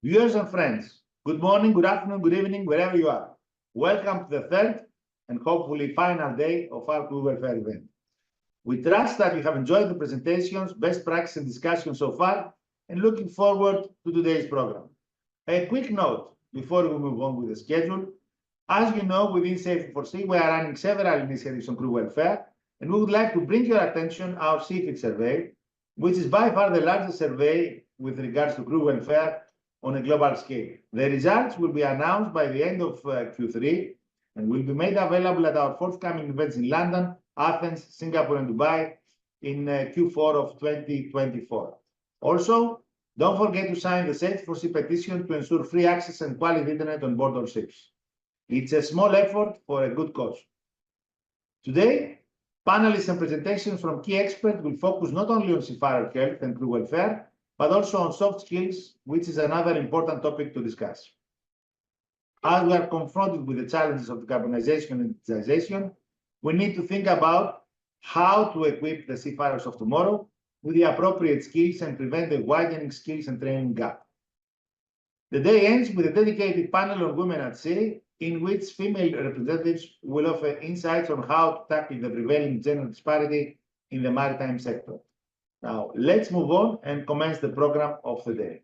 Viewers and friends, good morning, good afternoon, good evening, wherever you are. Welcome to the third and hopefully final day of our crew welfare event. We trust that you have enjoyed the presentations, best practice and discussions so far, and looking forward to today's program. A quick note before we move on with the schedule. As you know, within Seafarer, we are running several initiatives on crew welfare, and we would like to bring your attention our Seafarer survey, which is by far the largest survey with regards to crew welfare on a global scale. The results will be announced by the end of Q3 and will be made available at our forthcoming events in London, Athens, Singapore, and Dubai in Q4 of 2024. Also, don't forget to sign the Safe4Sea petition to ensure free access and quality internet on board our ships. It's a small effort for a good cause. Today, panelists and presentations from key experts will focus not only on seafarer health and crew welfare, but also on soft skills, which is another important topic to discuss. As we are confronted with the challenges of decarbonization and digitization, we need to think about how to equip the seafarers of tomorrow with the appropriate skills and prevent the widening skills and training gap. The day ends with a dedicated panel on women at sea, in which female representatives will offer insights on how to tackle the prevailing gender disparity in the maritime sector. Now, let's move on and commence the program of the day.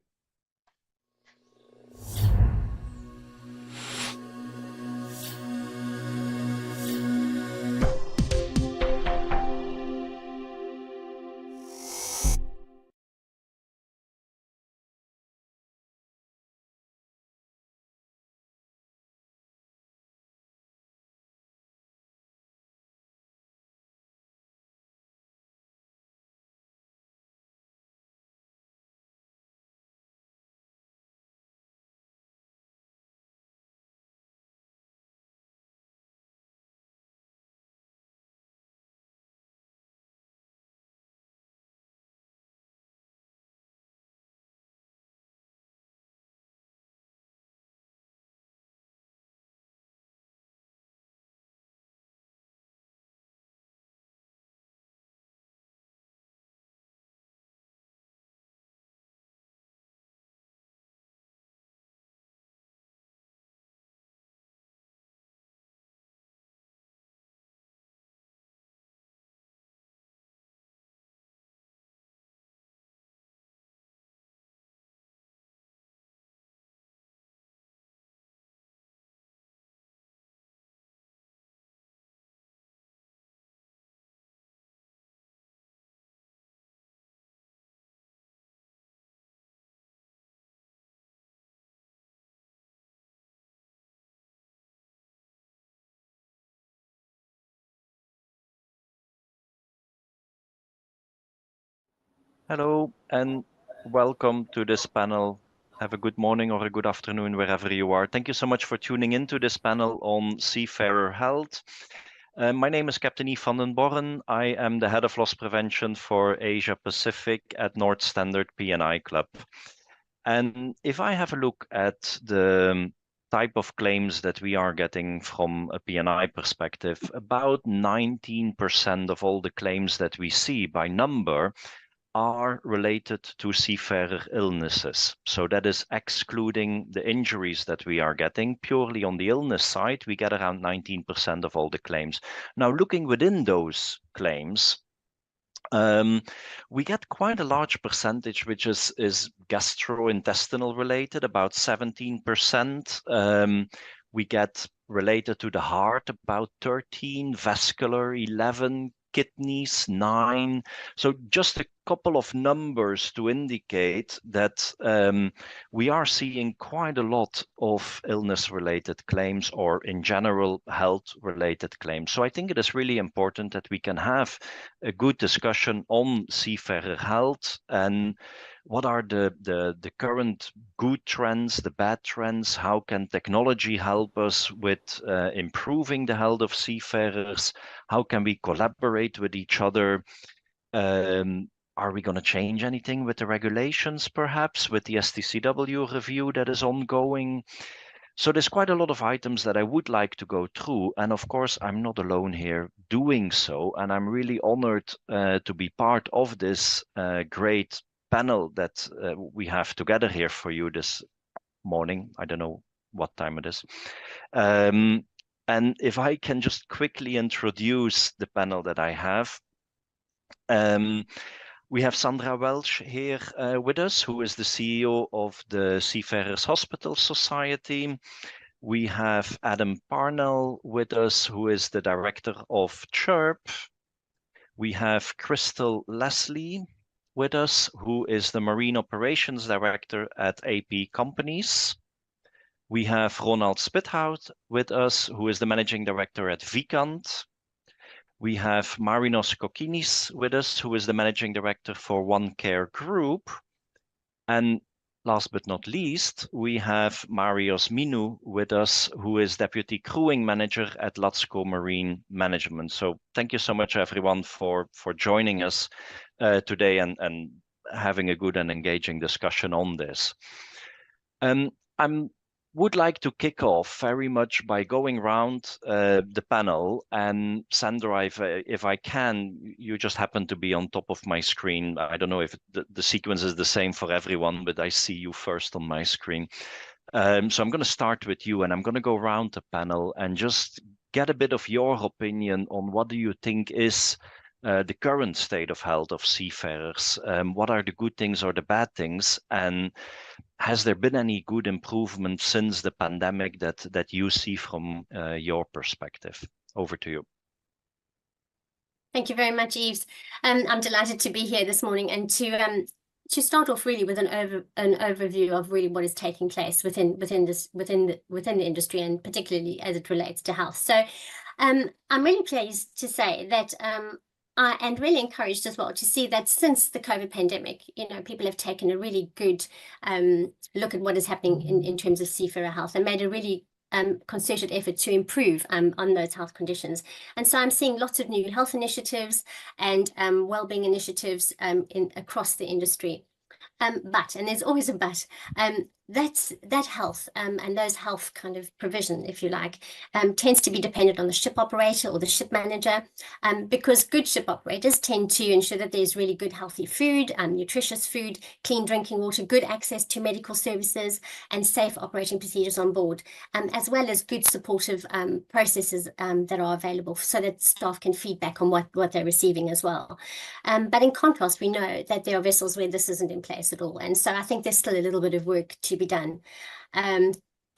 Hello and welcome to this panel. Have a good morning or a good afternoon wherever you are. Thank you so much for tuning into this panel on seafarer health. My name is Captain Yves Vandenborn. I am the head of loss prevention for Asia Pacific at NorthStandard P&I Club. And if I have a look at the type of claims that we are getting from a P&I perspective, about 19% of all the claims that we see by number are related to seafarer illnesses. So that is excluding the injuries that we are getting. Purely on the illness side, we get around 19% of all the claims. Now, looking within those claims, we get quite a large percentage, which is gastrointestinal related, about 17%. We get related to the heart, about 13, vascular, 11, kidneys, 9. So just a couple of numbers to indicate that we are seeing quite a lot of illness-related claims or in general health-related claims. So I think it is really important that we can have a good discussion on seafarer health and what are the current good trends, the bad trends, how can technology help us with improving the health of seafarers, how can we collaborate with each other, are we going to change anything with the regulations, perhaps, with the STCW review that is ongoing? So there's quite a lot of items that I would like to go through. And of course, I'm not alone here doing so. And I'm really honored to be part of this great panel that we have together here for you this morning. I don't know what time it is. And if I can just quickly introduce the panel that I have. We have Sandra Welch here with us, who is the CEO of the Seafarers Hospital Society. We have Adam Parnell with us, who is the director of CHIRP. We have Crystal Leslie with us, who is the Marine Operations Director at AP Companies. We have Ronald Spithout with us, who is the Managing Director at Vicant. We have Marinos Kokinis with us, who is the Managing Director for One Care Group. And last but not least, we have Marios Minou with us, who is Deputy Crewing Manager at Latsko Marine Management. So thank you so much, everyone, for joining us today and having a good and engaging discussion on this. I would like to kick off very much by going around the panel, and Sandra, if I can, you just happen to be on top of my screen. I don't know if the sequence is the same for everyone, but I see you first on my screen. So I'm going to start with you, and I'm going to go around the panel and just get a bit of your opinion on what do you think is the current state of health of seafarers. What are the good things or the bad things? And has there been any good improvement since the pandemic that you see from your perspective? Over to you. Thank you very much, Yves. I'm delighted to be here this morning and to start off really with an overview of really what is taking place within the industry, and particularly as it relates to health. So I'm really pleased to say that and really encouraged as well to see that since the COVID pandemic, people have taken a really good look at what is happening in terms of seafarer health and made a really concerted effort to improve on those health conditions. And so I'm seeing lots of new health initiatives and wellbeing initiatives across the industry. But, and there's always a but, that health and those health kind of provision, if you like, tends to be dependent on the ship operator or the ship manager, because good ship operators tend to ensure that there's really good healthy food, nutritious food, clean drinking water, good access to medical services, and safe operating procedures on board, as well as good supportive processes that are available so that staff can feed back on what they're receiving as well. But in contrast, we know that there are vessels where this isn't in place at all. And so I think there's still a little bit of work to be done,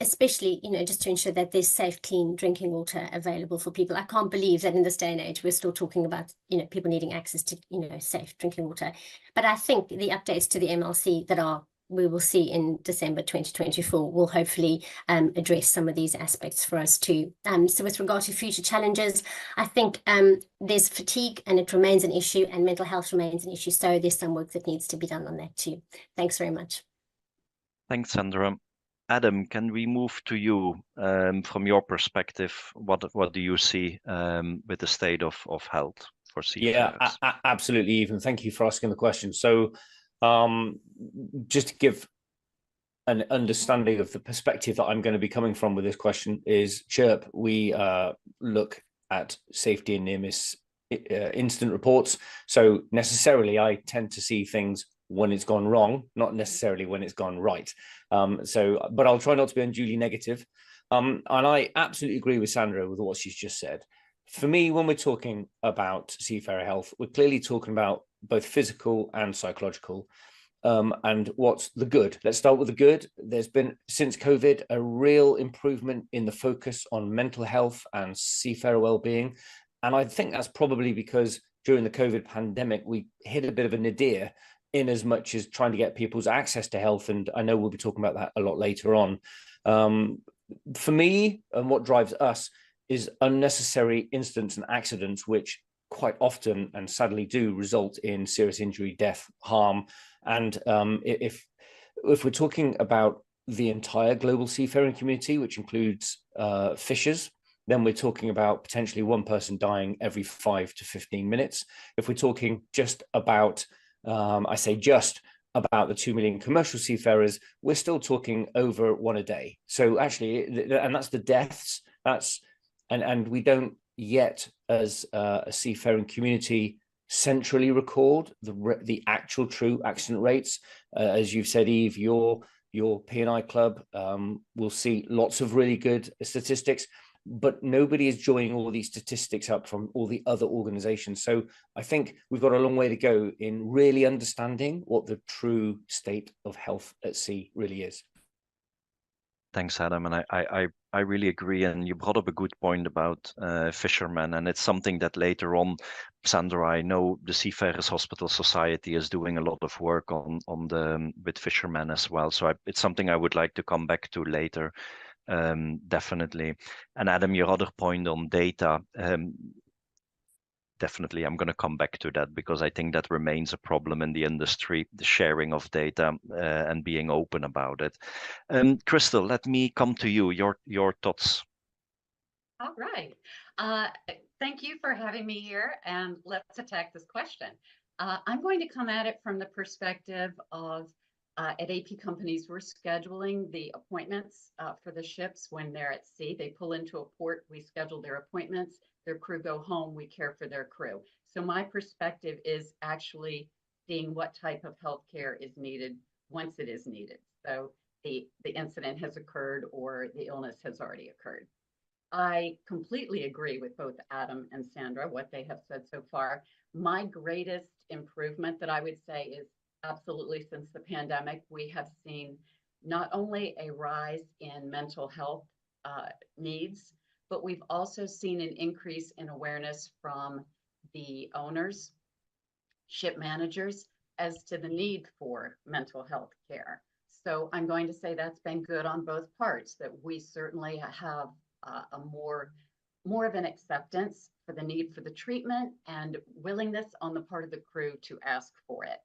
especially, just to ensure that there's safe, clean drinking water available for people. I can't believe that in this day and age, we're still talking about, people needing access to, safe drinking water. But I think the updates to the MLC that we will see in December 2024 will hopefully address some of these aspects for us too. So with regard to future challenges, I think there's fatigue and it remains an issue, and mental health remains an issue. So there's some work that needs to be done on that too. Thanks very much. Thanks, Sandra. Adam, can we move to you from your perspective? What do you see with the state of health for seafarers? Yeah, absolutely, Yves, and thank you for asking the question. So just to give an understanding of the perspective that I'm going to be coming from with this question is CHIRP. We look at safety and near-miss incident reports. So necessarily, I tend to see things when it's gone wrong, not necessarily when it's gone right. But I'll try not to be unduly negative. And I absolutely agree with Sandra with what she's just said. For me, when we're talking about seafarer health, we're clearly talking about both physical and psychological. And what's the good? Let's start with the good. There's been, since COVID, a real improvement in the focus on mental health and seafarer well-being. And I think that's probably because during the COVID pandemic, we hit a bit of a nadir in as much as trying to get people's access to health. And I know we'll be talking about that a lot later on. For me, and what drives us is unnecessary incidents and accidents, which quite often and sadly do result in serious injury, death, harm. And if we're talking about the entire global seafaring community, which includes fishers, then we're talking about potentially one person dying every 5 to 15 minutes. If we're talking just about I say just about the 2 million commercial seafarers, we're still talking over one a day. So actually, and that's the deaths. And we don't yet, as a seafaring community, centrally record the actual true accident rates. As you've said, Yves, your your P&I club will see lots of really good statistics, but nobody is joining all these statistics up from all the other organizations. So I think we've got a long way to go in really understanding what the true state of health at sea really is. Thanks, Adam. And I really agree. And you brought up a good point about fishermen. And it's something that later on, Sandra, I know the Seafarers Hospital Society is doing a lot of work with fishermen as well. So it's something I would like to come back to later, definitely. And Adam, your other point on data, definitely, I'm going to come back to that because I think that remains a problem in the industry, the sharing of data and being open about it. Crystal, let me come to you. Your thoughts. All right. Thank you for having me here, and let's attack this question. I'm going to come at it from the perspective of at AP companies, we're scheduling the appointments for the ships when they're at sea. They pull into a port, we schedule their appointments, their crew go home, we care for their crew. So my perspective is actually seeing what type of healthcare is needed once it is needed. So the incident has occurred or the illness has already occurred. I completely agree with both Adam and Sandra, what they have said so far. My greatest improvement that I would say is absolutely since the pandemic, we have seen not only a rise in mental health needs, but we've also seen an increase in awareness from the owners, ship managers, as to the need for mental health care. So I'm going to say that's been good on both parts, that we certainly have a more of an acceptance for the need for the treatment and willingness on the part of the crew to ask for it.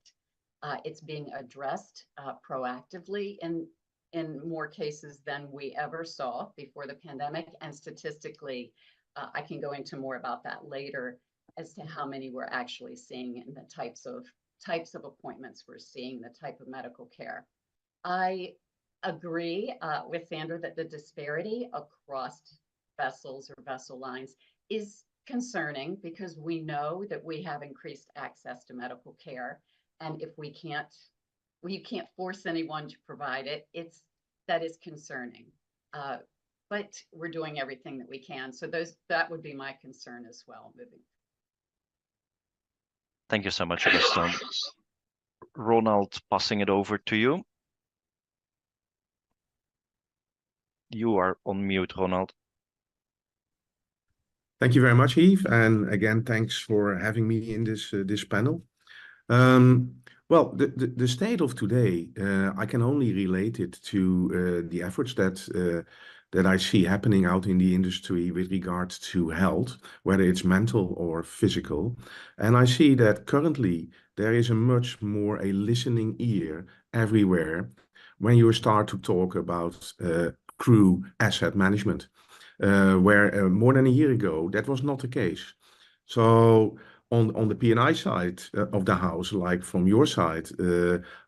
It's being addressed proactively in more cases than we ever saw before the pandemic. And statistically, I can go into more about that later as to how many we're actually seeing and the types of appointments we're seeing, the type of medical care. I agree with Sandra that the disparity across vessels or vessel lines is concerning because we know that we have increased access to medical care. And if we can't force anyone to provide it, that is concerning. But we're doing everything that we can. So that would be my concern as well. Thank you so much, Crystal. Ronald, passing it over to you. You are on mute, Ronald. Thank you very much, Yves. And again, thanks for having me in this panel. Well, the state of today, I can only relate it to the efforts that I see happening out in the industry with regards to health, whether it's mental or physical. And I see that currently there is a much more a listening ear everywhere when you start to talk about crew asset management, where more than a year ago, that was not the case. So on the P&I side of the house, like from your side,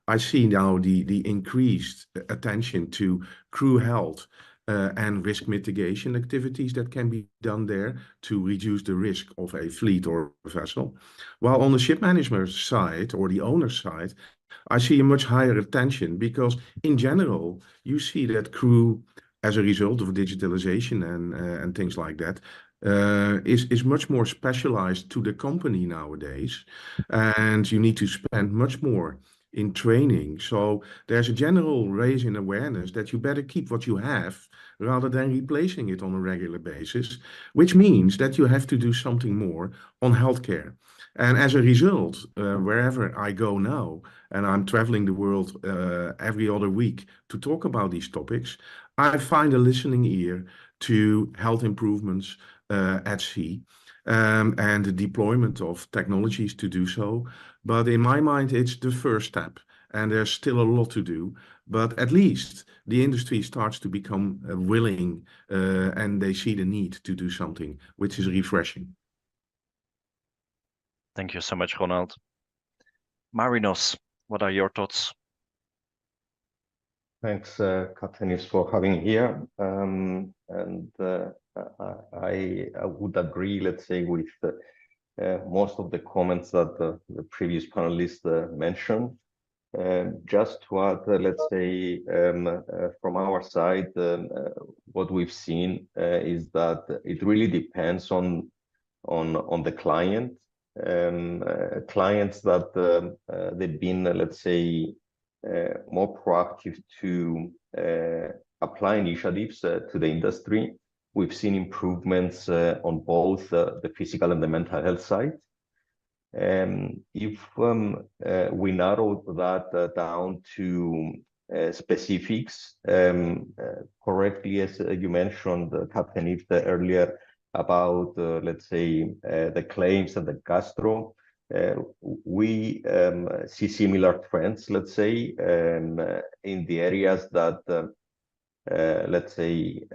I see now the increased attention to crew health and risk mitigation activities that can be done there to reduce the risk of a fleet or a vessel. While on the ship management side or the owner side, I see a much higher attention because in general, you see that crew, as a result of digitalization and things like that, is much more specialized to the company nowadays, and you need to spend much more in training. So there's a general raise in awareness that you better keep what you have rather than replacing it on a regular basis, which means that you have to do something more on healthcare. And as a result, wherever I go now, and I'm traveling the world every other week to talk about these topics, I find a listening ear to health improvements at sea and the deployment of technologies to do so. But in my mind, it's the first step, and there's still a lot to do. But at least the industry starts to become willing and they see the need to do something, which is refreshing. Thank you so much, Ronald. Marinos, what are your thoughts? Thanks, Captain, for having me here. I would agree, let's say, with most of the comments that the previous panelists mentioned. Just to add, let's say, from our side, what we've seen is that it really depends on the client. Clients that they've been, let's say, more proactive to apply initiatives to the industry. We've seen improvements on both the physical and the mental health side. If we narrow that down to specifics, correctly, as you mentioned, Captain Yves, earlier about, let's say, the claims and the gastro, we see similar trends, let's say, in the areas that, let's say,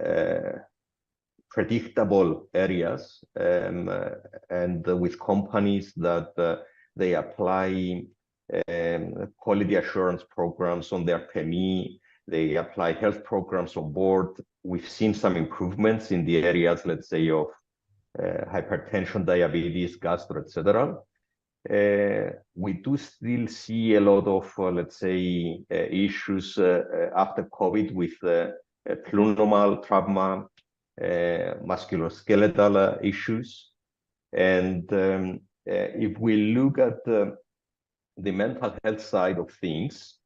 predictable areas, and with companies that they apply quality assurance programs on their PME, they apply health programs on board. We've seen some improvements in the areas, let's say, of hypertension, diabetes, gastro, etc. We do still see a lot of, let's say, issues after COVID with pleural trauma, musculoskeletal issues. And if we look at the mental health side of things,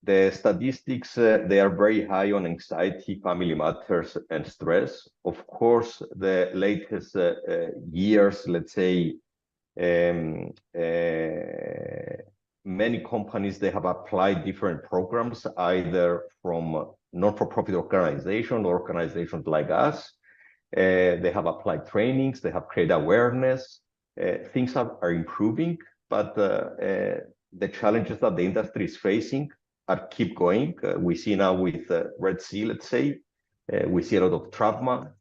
the statistics, they are very high on anxiety, family matters, and stress. Of course, the latest years, let's say, many companies, they have applied different programs, either from not-for-profit organizations or organizations like us. They have applied trainings, they have created awareness. Things are improving, but the challenges that the industry is facing are keep going. We see now with Red Sea, let's say, we see a lot of trauma.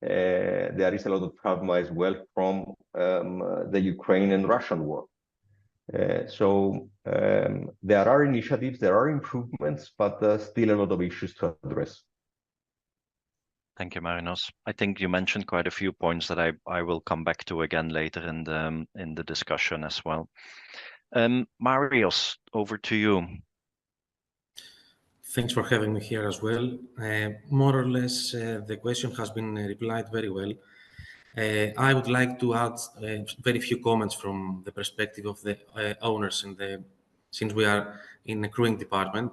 There is a lot of trauma as well from the Ukraine and Russian war. So there are initiatives, there are improvements, but still a lot of issues to address. Thank you, Marinos. I think you mentioned quite a few points that I will come back to again later in the discussion as well. Marios, over to you. Thanks for having me here as well. More or less, the question has been replied very well. I would like to add very few comments from the perspective of the owners, and since we are in the crewing department,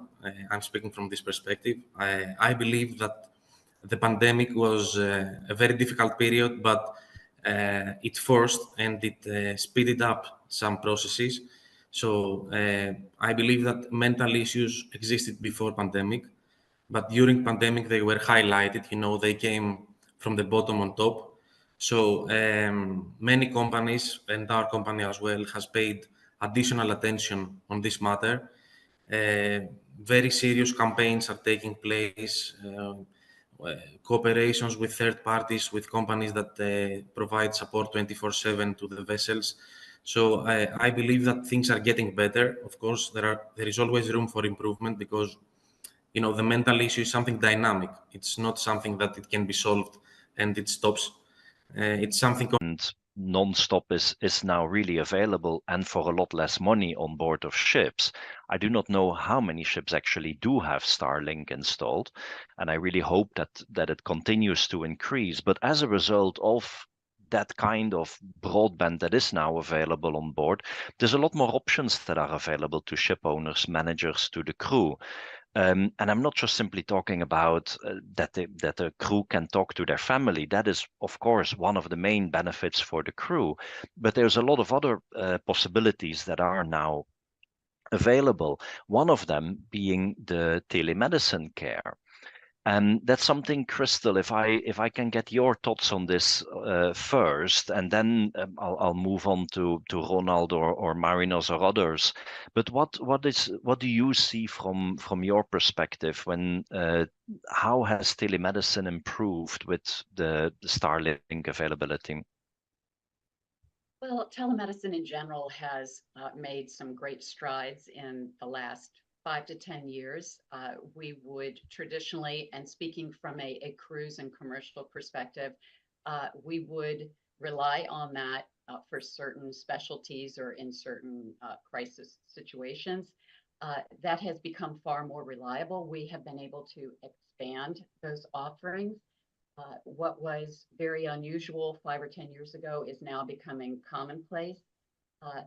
I'm speaking from this perspective. I believe that the pandemic was a very difficult period, but it forced and it speeded up some processes. So I believe that mental issues existed before pandemic, but during pandemic they were highlighted. You know, they came from the bottom on top. So many companies, and our company as well, has paid additional attention on this matter. Very serious campaigns are taking place, cooperations with third parties, with companies that provide support 24/7 to the vessels. So I believe that things are getting better. Of course, there is always room for improvement because, you know, the mental issue is something dynamic. It's not something that it can be solved and it stops. It's something. And non-stop is now really available and for a lot less money on board of ships. I do not know how many ships actually do have Starlink installed, and I really hope that it continues to increase. But as a result of that kind of broadband that is now available on board, there's a lot more options that are available to ship owners, managers, to the crew. And I'm not just simply talking about that the crew can talk to their family. That is, of course, one of the main benefits for the crew. But there's a lot of other possibilities that are now available. One of them being the telemedicine care. And that's something, Crystal, if I can get your thoughts on this first, and then I'll move on to Ronald or Marinos or others. But what do you see from your perspective when how has telemedicine improved with the Starlink availability? Well, telemedicine in general has made some great strides in the last 5 to 10 years. We would traditionally, and speaking from a cruise and commercial perspective, we would rely on that for certain specialties or in certain crisis situations. That has become far more reliable. We have been able to expand those offerings. What was very unusual 5 or 10 years ago is now becoming commonplace.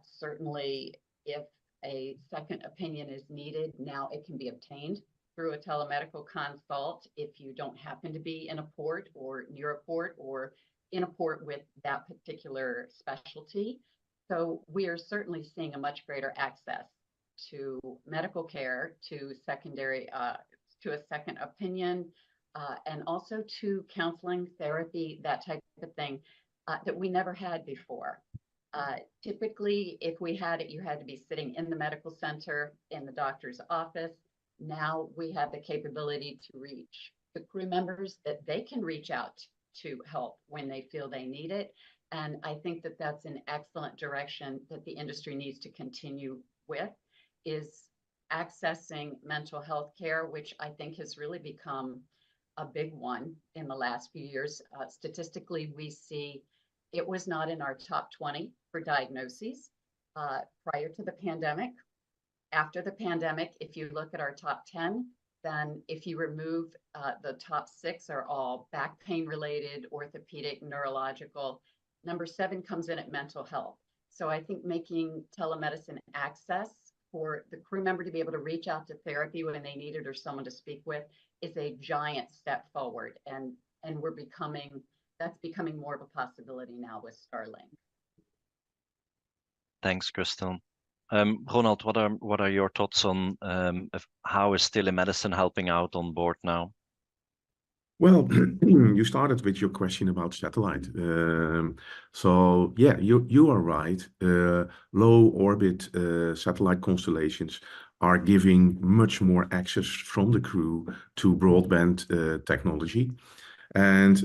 Certainly, if a second opinion is needed, now it can be obtained through a telemedical consult if you don't happen to be in a port or near a port or in a port with that particular specialty. So we are certainly seeing a much greater access to medical care, to secondary, to a second opinion, and also to counseling, therapy, that type of thing that we never had before. Typically, if we had it, you had to be sitting in the medical center, in the doctor's office. Now we have the capability to reach the crew members that they can reach out to help when they feel they need it. And I think that that's an excellent direction that the industry needs to continue with, is accessing mental health care, which I think has really become a big one in the last few years. Statistically, we see it was not in our top 20 for diagnoses prior to the pandemic. After the pandemic, if you look at our top 10, then if you remove the top 6 are all back pain related, orthopedic, neurological. Number 7 comes in at mental health. So I think making telemedicine access for the crew member to be able to reach out to therapy when they need it or someone to speak with is a giant step forward. And that's becoming more of a possibility now with Starlink. Thanks, Crystal. Ronald, what are your thoughts on how is telemedicine helping out on board now? Well, you started with your question about satellite. So yeah, you are right. Low orbit satellite constellations are giving much more access from the crew to broadband technology. And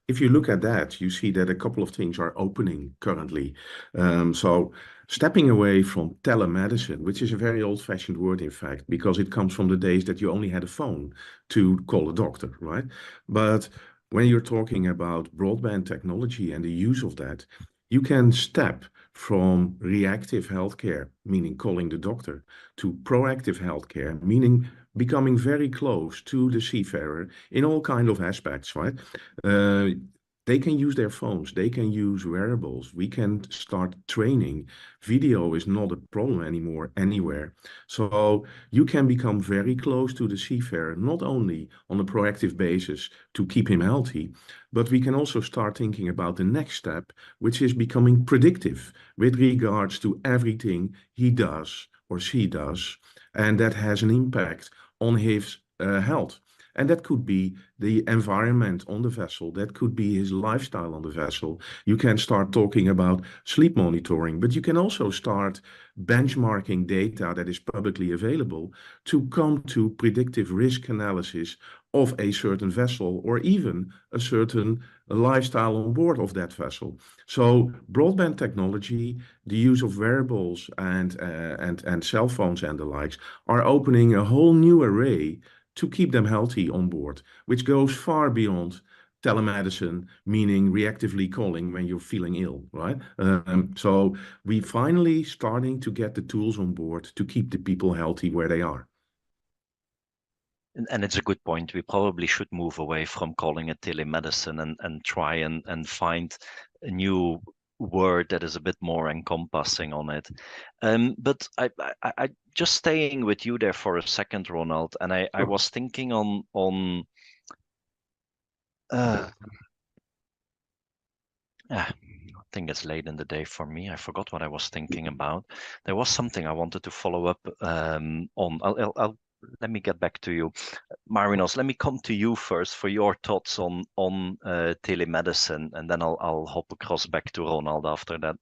if you look at that, you see that a couple of things are opening currently. So stepping away from telemedicine, which is a very old-fashioned word, in fact, because it comes from the days that you only had a phone to call a doctor, right? But when you're talking about broadband technology and the use of that, you can step from reactive healthcare, meaning calling the doctor, to proactive healthcare, meaning becoming very close to the seafarer in all kinds of aspects, right? They can use their phones, they can use wearables, we can start training. Video is not a problem anymore anywhere. So you can become very close to the seafarer, not only on a proactive basis to keep him healthy, but we can also start thinking about the next step, which is becoming predictive with regards to everything he does or she does. And that has an impact on his health. And that could be the environment on the vessel. That could be his lifestyle on the vessel. You can start talking about sleep monitoring, but you can also start benchmarking data that is publicly available to come to predictive risk analysis of a certain vessel or even a certain lifestyle on board of that vessel. So broadband technology, the use of wearables and cell phones and the likes are opening a whole new array to keep them healthy on board, which goes far beyond telemedicine, meaning reactively calling when you're feeling ill, right? So we finally starting to get the tools on board to keep the people healthy where they are. And it's a good point. We probably should move away from calling it telemedicine and try and find a new word that is a bit more encompassing on it. But I just staying with you there for a second, Ronald, and I was thinking on I think it's late in the day for me. I forgot what I was thinking about. There was something I wanted to follow up on. I'll let me get back to you. Marinos, let me come to you first for your thoughts on telemedicine, and then I'll hop across back to Ronald after that.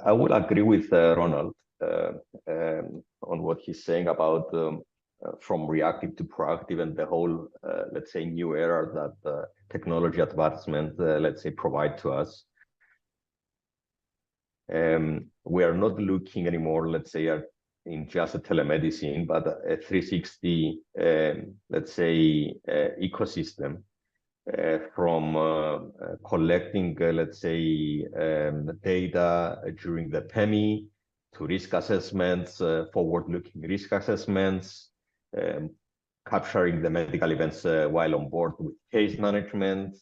I would agree with Ronald on what he's saying about from reactive to proactive and the whole, let's say, new era that technology advancement, let's say, provide to us. We are not looking anymore, let's say, in just a telemedicine, but a 360, let's say, ecosystem from collecting, let's say, data during the PEMI to risk assessments, forward-looking risk assessments, capturing the medical events while on board with case management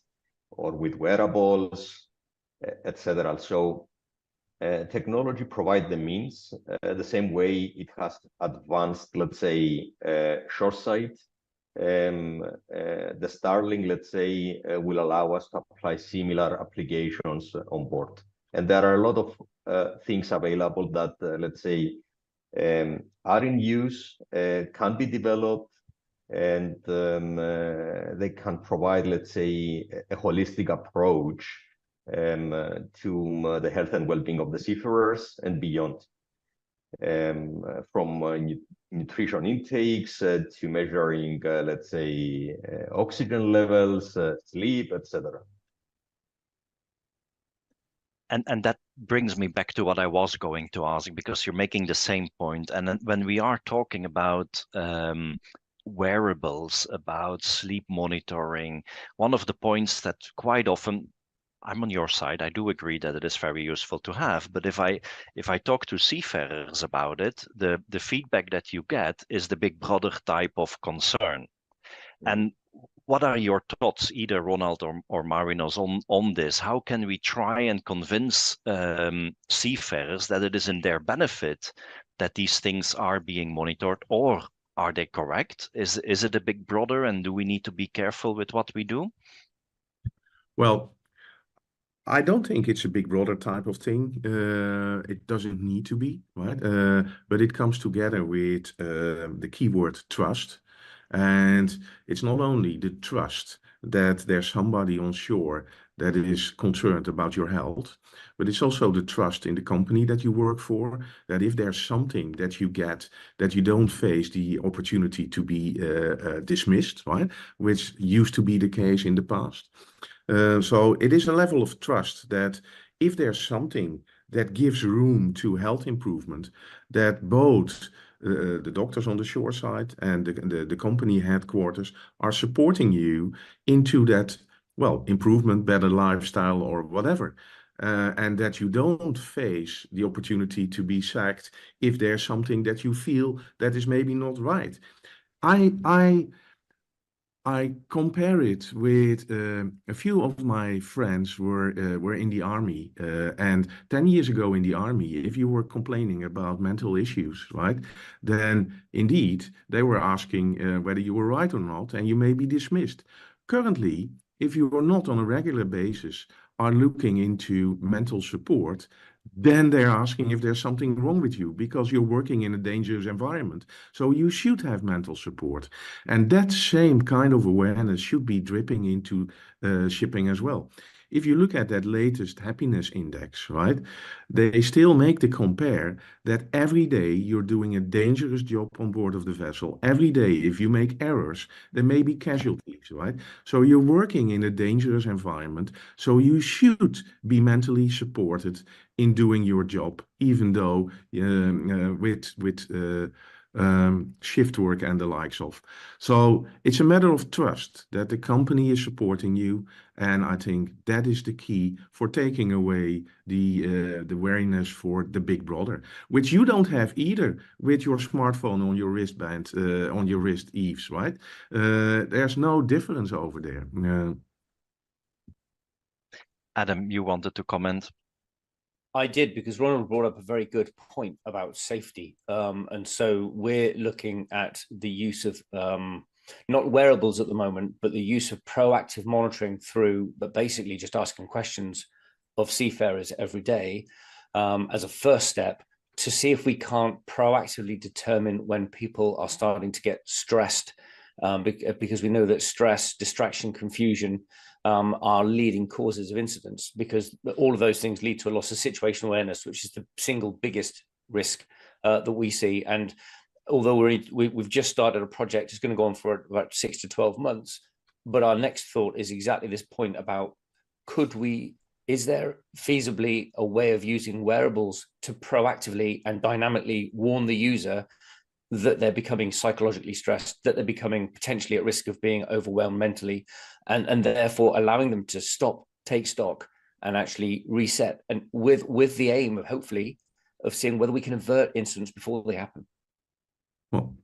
or with wearables, etc. So technology provides the means, the same way it has advanced, let's say, shoresight. The Starlink, let's say, will allow us to apply similar applications on board. And there are a lot of things available that, let's say, are in use, can be developed, and they can provide, let's say, a holistic approach to the health and well-being of the seafarers and beyond, from nutrition intakes to measuring, let's say, oxygen levels, sleep, etc. And that brings me back to what I was going to ask, because you're making the same point. And then when we are talking about wearables, about sleep monitoring, one of the points that quite often, I'm on your side, I do agree that it is very useful to have. But if I talk to seafarers about it, the feedback that you get is the big brother type of concern. And what are your thoughts, either Ronald or Marinos, on this? How can we try and convince seafarers that it is in their benefit that these things are being monitored, or are they correct? Is it a big brother, and do we need to be careful with what we do? Well, I don't think it's a big brother type of thing. It doesn't need to be, right? But it comes together with the keyword trust. And it's not only the trust that there's somebody on shore that is concerned about your health, but it's also the trust in the company that you work for, that if there's something that you get, that you don't face the opportunity to be dismissed, right? Which used to be the case in the past. So it is a level of trust that if there's something that gives room to health improvement, that both the doctors on the shore side and the company headquarters are supporting you into that, well, improvement, better lifestyle or whatever. And that you don't face the opportunity to be sacked if there's something that you feel that is maybe not right. I compare it with a few of my friends were in the army, and 10 years ago in the army, if you were complaining about mental issues, right, then indeed they were asking whether you were right or not, and you may be dismissed. Currently, if you are not on a regular basis are looking into mental support, then they're asking if there's something wrong with you because you're working in a dangerous environment. So you should have mental support. And that same kind of awareness should be dripping into shipping as well. If you look at that latest happiness index, right, they still make the compare that every day you're doing a dangerous job on board of the vessel. Every day, if you make errors, there may be casualties, right? So you're working in a dangerous environment. So you should be mentally supported in doing your job, even though with shift work and the likes of. So it's a matter of trust that the company is supporting you, and I think that is the key for taking away the wariness for the big brother, which you don't have either with your smartphone on your wristband, on your wrist, Yves, right? There's no difference over there. Adam, you wanted to comment? I did, because Ronald brought up a very good point about safety. And so we're looking at the use of not wearables at the moment, but the use of proactive monitoring through, but basically just asking questions of seafarers every day as a first step to see if we can't proactively determine when people are starting to get stressed, because we know that stress, distraction, confusion are leading causes of incidents, because all of those things lead to a loss of situational awareness, which is the single biggest risk that we see. And although we've just started a project, it's going to go on for about 6 to 12 months. But our next thought is exactly this point about, is there feasibly a way of using wearables to proactively and dynamically warn the user that they're becoming psychologically stressed, that they're becoming potentially at risk of being overwhelmed mentally, and therefore allowing them to stop, take stock, and actually reset, and with the aim of hopefully of seeing whether we can avert incidents before they happen. Well,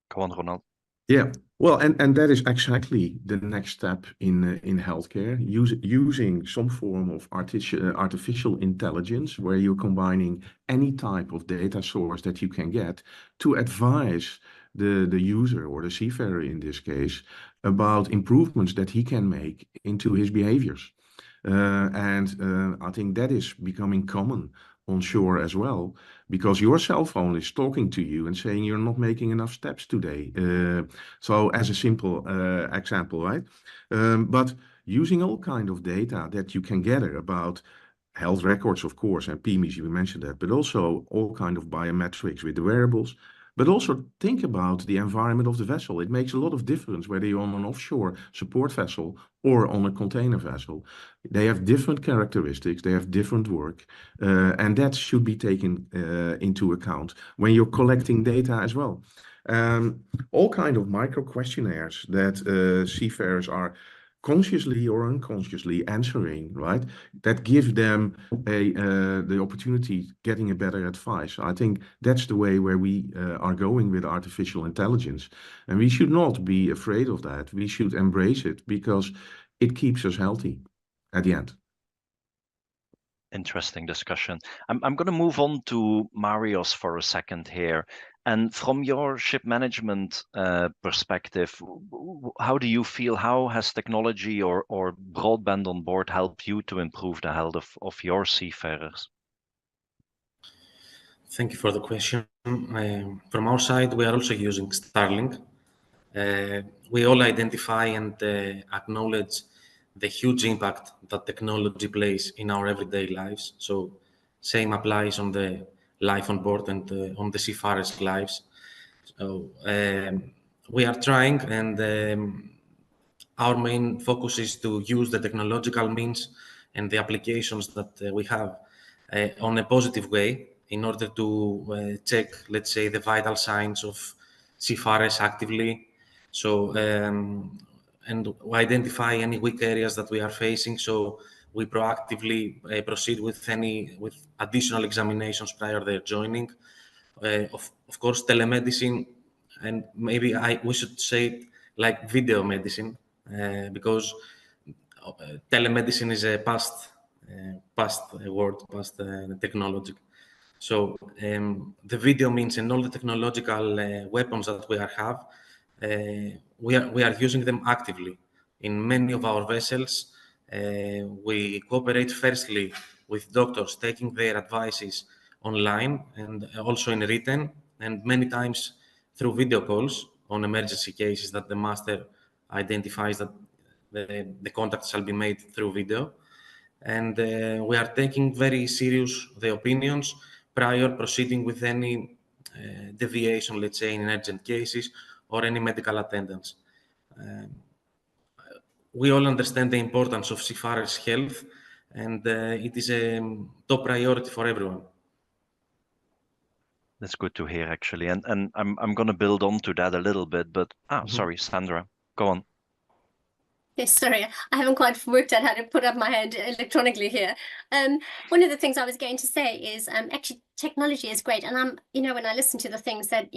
Go on, Ronald. yeah, well, and that is exactly the next step in healthcare, using some form of artificial intelligence, where you're combining any type of data source that you can get to advise the user, or the seafarer in this case, about improvements that he can make into his behaviors. I think that is becoming common on shore as well, because your cell phone is talking to you and saying you're not making enough steps today. So as a simple example, right? But using all kind of data that you can gather about health records, of course, and PMIs, you mentioned that, but also all kind of biometrics with the wearables. But also think about the environment of the vessel. It makes a lot of difference whether you're on an offshore support vessel or on a container vessel. They have different characteristics, they have different work, and that should be taken into account when you're collecting data as well. All kind of micro questionnaires that seafarers are consciously or unconsciously answering, right? That give them the opportunity getting a better advice. I think that's the way where we are going with artificial intelligence, and we should not be afraid of that. We should embrace it because it keeps us healthy at the end. Interesting discussion. I'm going to move on to Marios for a second here. And from your ship management perspective, how do you feel? How has technology or broadband on board helped you to improve the health of your seafarers? Thank you for the question. From our side, we are also using Starlink. We all identify and acknowledge the huge impact that technology plays in our everyday lives. So same applies on the life on board and on the seafarers' lives. So we are trying, and our main focus is to use the technological means and the applications that we have on a positive way in order to check, let's say, the vital signs of seafarers actively. So, and identify any weak areas that we are facing. So we proactively proceed with additional examinations prior to their joining. Of course, telemedicine, and maybe we should say it like video medicine, because telemedicine is a past technology. So the video means, and all the technological weapons that we have, we are using them actively in many of our vessels. We cooperate firstly with doctors, taking their advices online and also in written, and many times through video calls on emergency cases that the master identifies that the contact shall be made through video. And we are taking very serious the opinions prior proceeding with any deviation, let's say, in urgent cases or any medical attendance. We all understand the importance of seafarers' health, and it is a top priority for everyone. That's good to hear, actually. And I'm going to build on to that a little bit, but sorry, Sandra, go on. Yes, sorry, I haven't quite worked out how to put up my hand electronically here. One of the things I was going to say is actually technology is great, and when I listen to the things that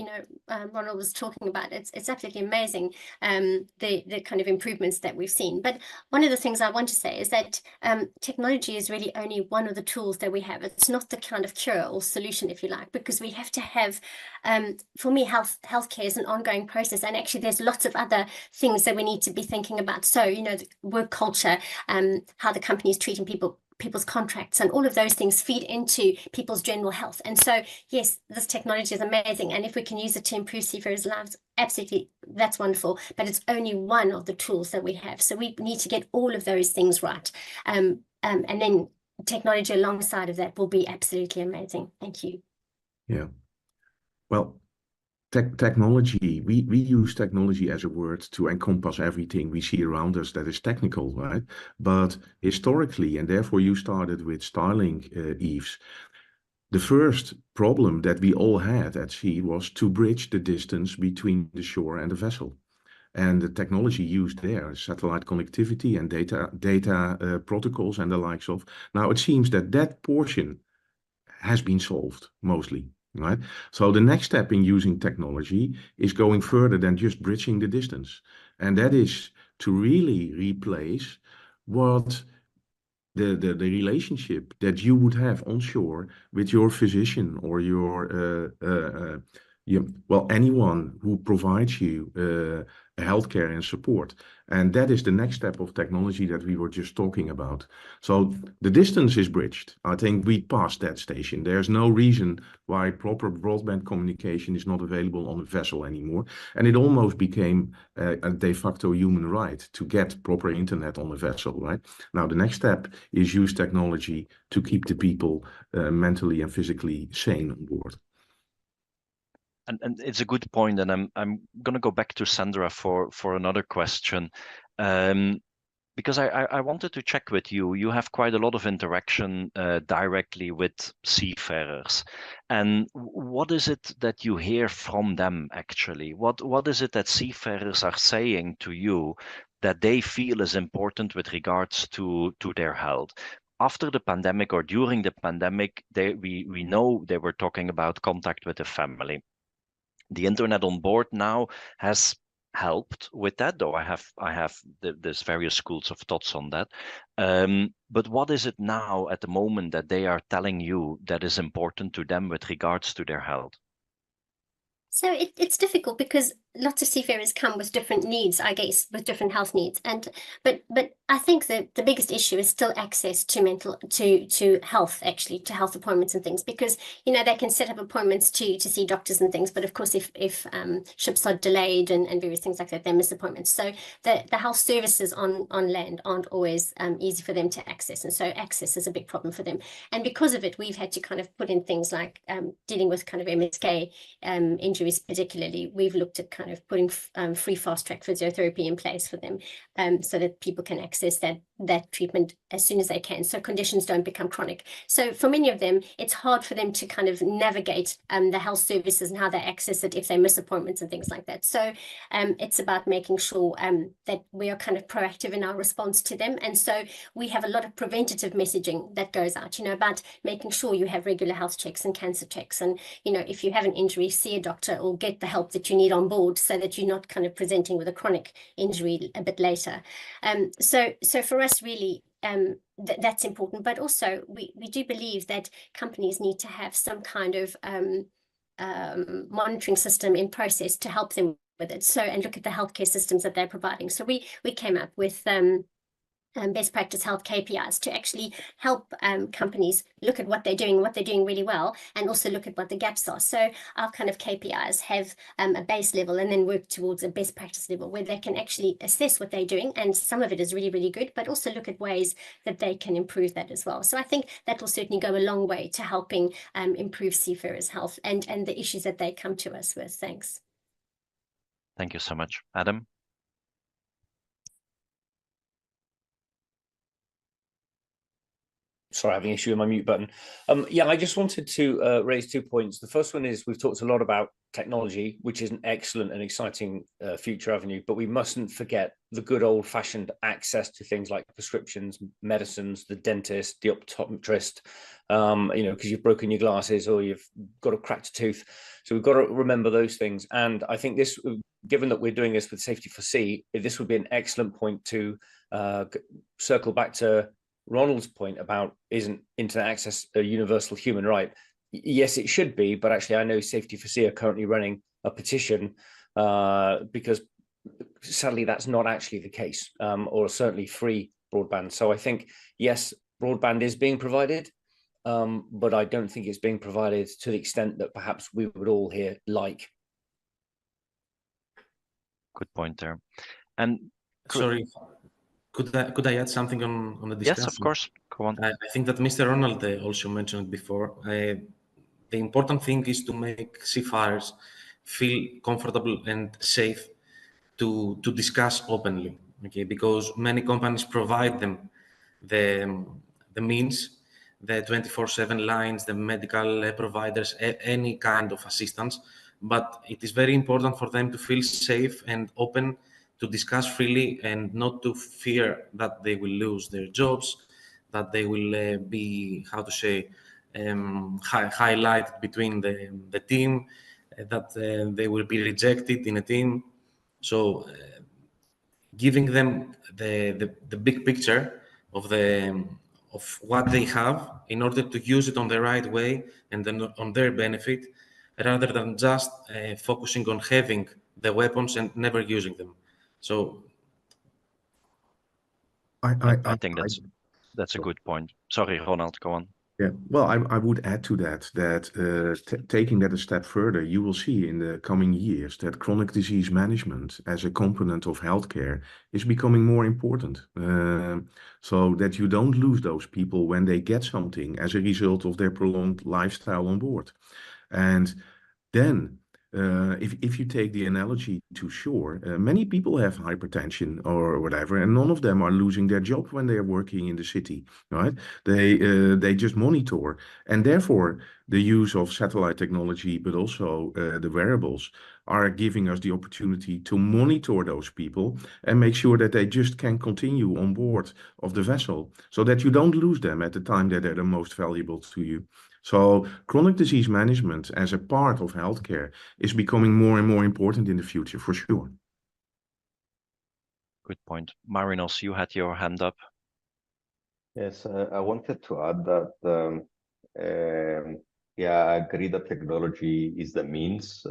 Ronald was talking about, it's absolutely amazing, the kind of improvements that we've seen. But one of the things I want to say is that technology is really only one of the tools that we have. It's not the kind of cure or solution, if you like, because we have to have, for me, healthcare is an ongoing process, and actually there's lots of other things that we need to be thinking about. So the work culture, how the company is treating people's contracts, and all of those things feed into people's general health. And so, yes, this technology is amazing, and if we can use it to improve seafarers' lives, absolutely, that's wonderful. But it's only one of the tools that we have, so we need to get all of those things right, and then technology alongside of that will be absolutely amazing. Thank you. Yeah, well, technology, we use technology as a word to encompass everything we see around us that is technical, right? But historically, and therefore you started with Starlink, Yves, The first problem that we all had at sea was to bridge the distance between the shore and the vessel. And the technology used there, satellite connectivity and data protocols and the likes of. Now it seems that that portion has been solved mostly, right? So the next step in using technology is going further than just bridging the distance. And that is to really replace what the relationship that you would have on shore with your physician or your anyone who provides you healthcare and support. And that is the next step of technology that we were just talking about. So the distance is bridged. I think we passed that station. There's no reason why proper broadband communication is not available on a vessel anymore. And it almost became a de facto human right to get proper internet on a vessel, right? Now, the next step is use technology to keep the people mentally and physically sane on board. And it's a good point, and I'm going to go back to Sandra for another question, because I wanted to check with you. You have quite a lot of interaction directly with seafarers, and what is it that you hear from them actually? What is it that seafarers are saying to you that they feel is important with regards to their health? After the pandemic or during the pandemic, we know they were talking about contact with the family. The internet on board now has helped with that, though I have there's various schools of thoughts on that. But what is it now at the moment that they are telling you that is important to them with regards to their health? So it's difficult because lots of seafarers come with different needs, I guess, with different health needs. But I think that the biggest issue is still access to health, actually, to health appointments and things, because they can set up appointments to see doctors and things, but of course if ships are delayed and various things like that, they miss appointments. So the health services on land aren't always easy for them to access, and so access is a big problem for them. And because of it, we've had to kind of put in things like dealing with kind of MSK injuries particularly. We've looked at kind of putting free fast-track physiotherapy in place for them, so that people can access that treatment as soon as they can, so conditions don't become chronic. So for many of them, it's hard for them to kind of navigate the health services and how they access it if they miss appointments and things like that. So it's about making sure that we are kind of proactive in our response to them. And so we have a lot of preventative messaging that goes out, about making sure you have regular health checks and cancer checks. And, if you have an injury, see a doctor or get the help that you need on board so that you're not kind of presenting with a chronic injury a bit later. So for us, really, that's important. But also, we do believe that companies need to have some kind of monitoring system in process to help them with it. So, and look at the healthcare systems that they're providing. So we came up with best practice health KPIs to actually help companies look at what they're doing really well, and also look at what the gaps are. So our kind of KPIs have a base level and then work towards a best practice level where they can actually assess what they're doing, and some of it is really, really good, but also look at ways that they can improve that as well. So I think that will certainly go a long way to helping improve seafarers' health and the issues that they come to us with. Thanks. Thank you so much. Adam? Sorry, having an issue with my mute button. Yeah, I just wanted to raise 2 points. The first one is we've talked a lot about technology, which is an excellent and exciting future avenue, but we mustn't forget the good old-fashioned access to things like prescriptions, medicines, the dentist, the optometrist, because you've broken your glasses or you've got a cracked tooth. So we've got to remember those things. And I think this, given that we're doing this with Safety for Sea, this would be an excellent point to circle back to Ronald's point about, isn't internet access a universal human right? Yes, it should be, but actually I know Safety for Sea are currently running a petition because sadly that's not actually the case, or certainly free broadband. So I think, yes, broadband is being provided, but I don't think it's being provided to the extent that perhaps we would all here like. Good point there. And sorry, could I add something on the discussion? Yes, of course. Go on. I think that Mr. Ronald also mentioned before. The important thing is to make seafarers feel comfortable and safe to discuss openly. Okay, because many companies provide them the means, the 24/7 lines, the medical providers, any kind of assistance. But it is very important for them to feel safe and open to discuss freely and not to fear that they will lose their jobs, that they will be, how to say, highlighted between the team, that they will be rejected in a team. So giving them the big picture of what they have in order to use it on the right way and then on their benefit, rather than just focusing on having the weapons and never using them. So I think that's a good point. Sorry, Ronald, go on. Yeah, well, I would add to that taking that a step further, you will see in the coming years that chronic disease management as a component of healthcare is becoming more important. So that you don't lose those people when they get something as a result of their prolonged lifestyle on board. And then if you take the analogy to shore, many people have hypertension or whatever, and none of them are losing their job when they are working in the city, right? They just monitor, and therefore the use of satellite technology, but also the wearables, are giving us the opportunity to monitor those people and make sure that they just can continue on board of the vessel, so that you don't lose them at the time that they're the most valuable to you. So chronic disease management as a part of healthcare is becoming more and more important in the future, for sure. Good point. Marinos, you had your hand up. Yes, I wanted to add that, yeah, I agree that technology is the means,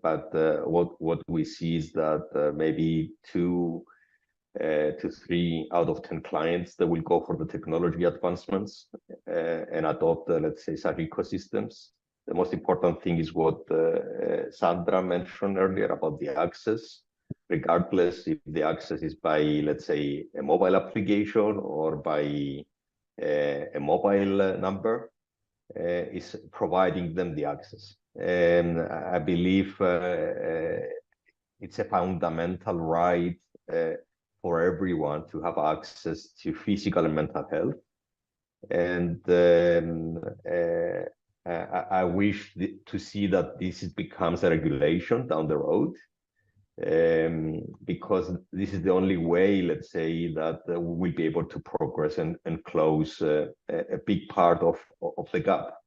but what we see is that maybe 2 to 3 out of 10 clients that will go for the technology advancements and adopt, let's say, such ecosystems. The most important thing is what Sandra mentioned earlier about the access, regardless if the access is by, let's say, a mobile application or by a mobile number, is providing them the access. And I believe it's a fundamental right for everyone to have access to physical and mental health. And I wish to see that this becomes a regulation down the road, because this is the only way, let's say, that we will be able to progress and close a big part of the gap.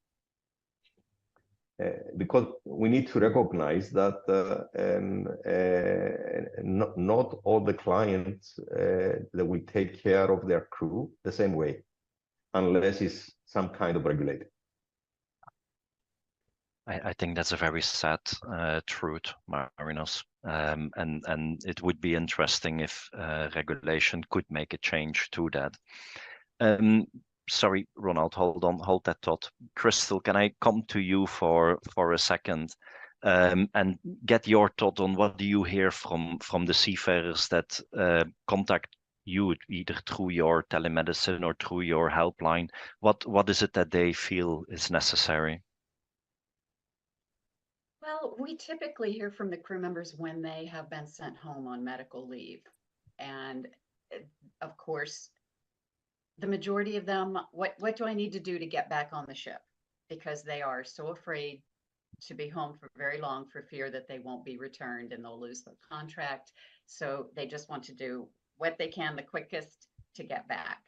Because we need to recognize that not all the clients that will take care of their crew the same way, unless it's some kind of regulated. I think that's a very sad truth, Marinos. And it would be interesting if regulation could make a change to that. Sorry, Ronald, hold that thought. Crystal, can I come to you for a second and get your thought on what do you hear from the seafarers that contact you either through your telemedicine or through your helpline? What is it that they feel is necessary? Well, we typically hear from the crew members when they have been sent home on medical leave. And of course, the majority of them, what do I need to do to get back on the ship? Because they are so afraid to be home for very long for fear that they won't be returned and they'll lose their contract. So they just want to do what they can the quickest to get back.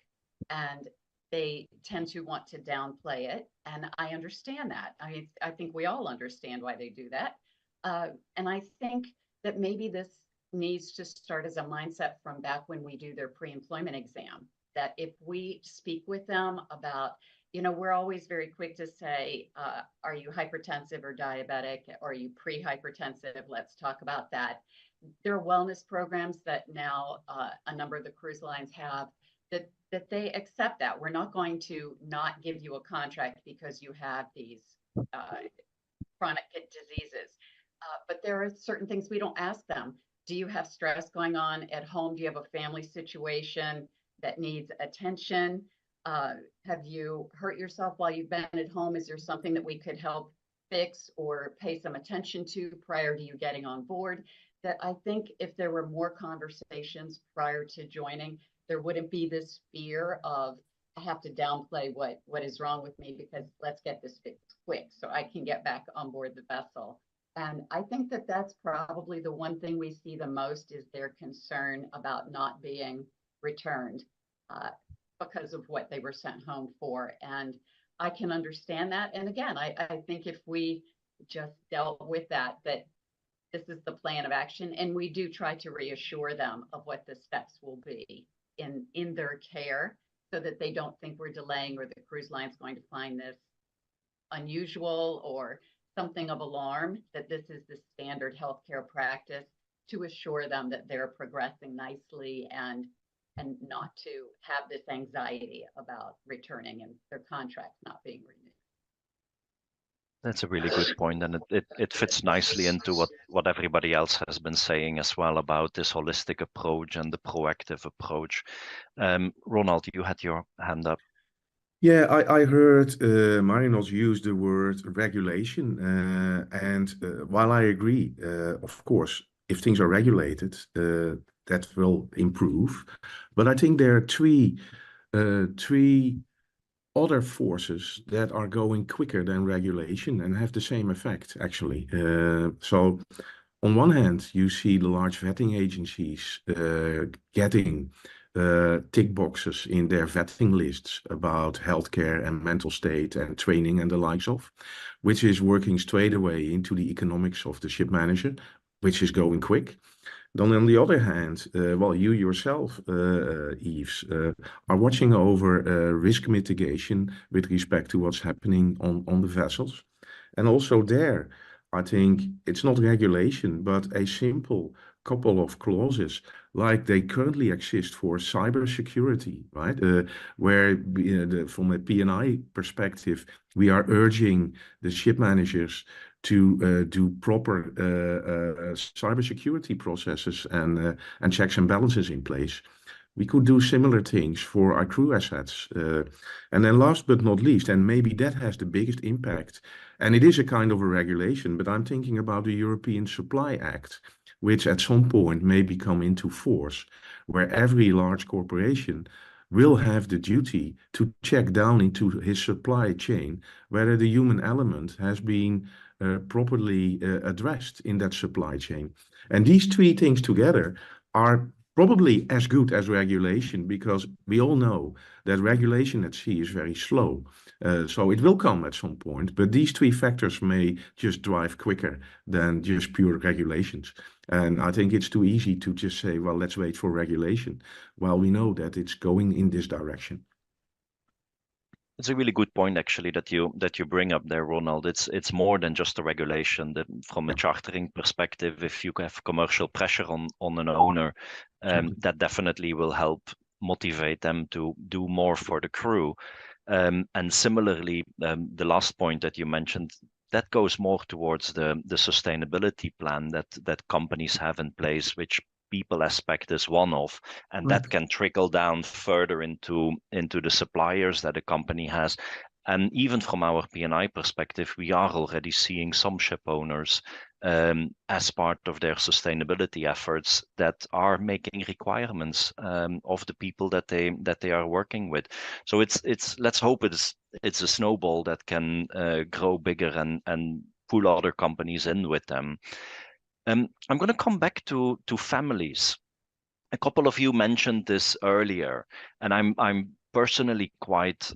And they tend to want to downplay it. And I understand that. I think we all understand why they do that. And I think that maybe this needs to start as a mindset from back when we do their pre-employment exam, that if we speak with them about, we're always very quick to say, are you hypertensive or diabetic? Or are you pre-hypertensive? Let's talk about that. There are wellness programs that now a number of the cruise lines have that they accept that. We're not going to not give you a contract because you have these chronic diseases. But there are certain things we don't ask them. Do you have stress going on at home? Do you have a family situation that needs attention? Have you hurt yourself while you've been at home? Is there something that we could help fix or pay some attention to prior to you getting on board? That I think if there were more conversations prior to joining, there wouldn't be this fear of have to downplay what is wrong with me, because let's get this fixed quick so I can get back on board the vessel. And I think that that's probably the one thing we see the most, is their concern about not being returned because of what they were sent home for. And I can understand that. And again, I think if we just dealt with that this is the plan of action, and we do try to reassure them of what the steps will be in their care, so that they don't think we're delaying, or the cruise line's going to find this unusual or something of alarm, that this is the standard healthcare practice, to assure them that they're progressing nicely and not to have this anxiety about returning and their contracts not being renewed. That's a really good point, and it fits nicely into what everybody else has been saying as well about this holistic approach and the proactive approach. Ronald, you had your hand up. Yeah, I heard Marinos use the word regulation, and while I agree, of course, if things are regulated, that will improve. But I think there are three other forces that are going quicker than regulation and have the same effect, actually. So on one hand, you see the large vetting agencies getting tick boxes in their vetting lists about healthcare and mental state and training and the likes of, which is working straight away into the economics of the ship manager, which is going quick. Then on the other hand, well, you yourself, Yves, are watching over risk mitigation with respect to what's happening on the vessels. And also there, I think it's not regulation, but a simple couple of clauses like they currently exist for cybersecurity, right? Where from a P&I perspective, we are urging the ship managers to do proper cybersecurity processes and checks and balances in place. We could do similar things for our crew assets. And then last but not least, and maybe that has the biggest impact, and it is a kind of a regulation, but I'm thinking about the European Supply Act, which at some point may become into force, where every large corporation will have the duty to check down into his supply chain whether the human element has been properly addressed in that supply chain. And these three things together are probably as good as regulation, because we all know that regulation at sea is very slow. So it will come at some point, but these three factors may just drive quicker than just pure regulations. And I think it's too easy to just say, well, let's wait for regulation, while we know that it's going in this direction. It's a really good point, actually, that you bring up there, Ronald. It's more than just a regulation. From a chartering perspective, if you have commercial pressure on an owner, that definitely will help motivate them to do more for the crew. And similarly, the last point that you mentioned, that goes more towards the sustainability plan that companies have in place, which people aspect is one of, and that can trickle down further into the suppliers that a company has. And even from our P&I perspective, we are already seeing some ship owners as part of their sustainability efforts that are making requirements of the people that they are working with. So it's let's hope it's a snowball that can grow bigger and pull other companies in with them. I'm going to come back to families. A couple of you mentioned this earlier, and I'm personally quite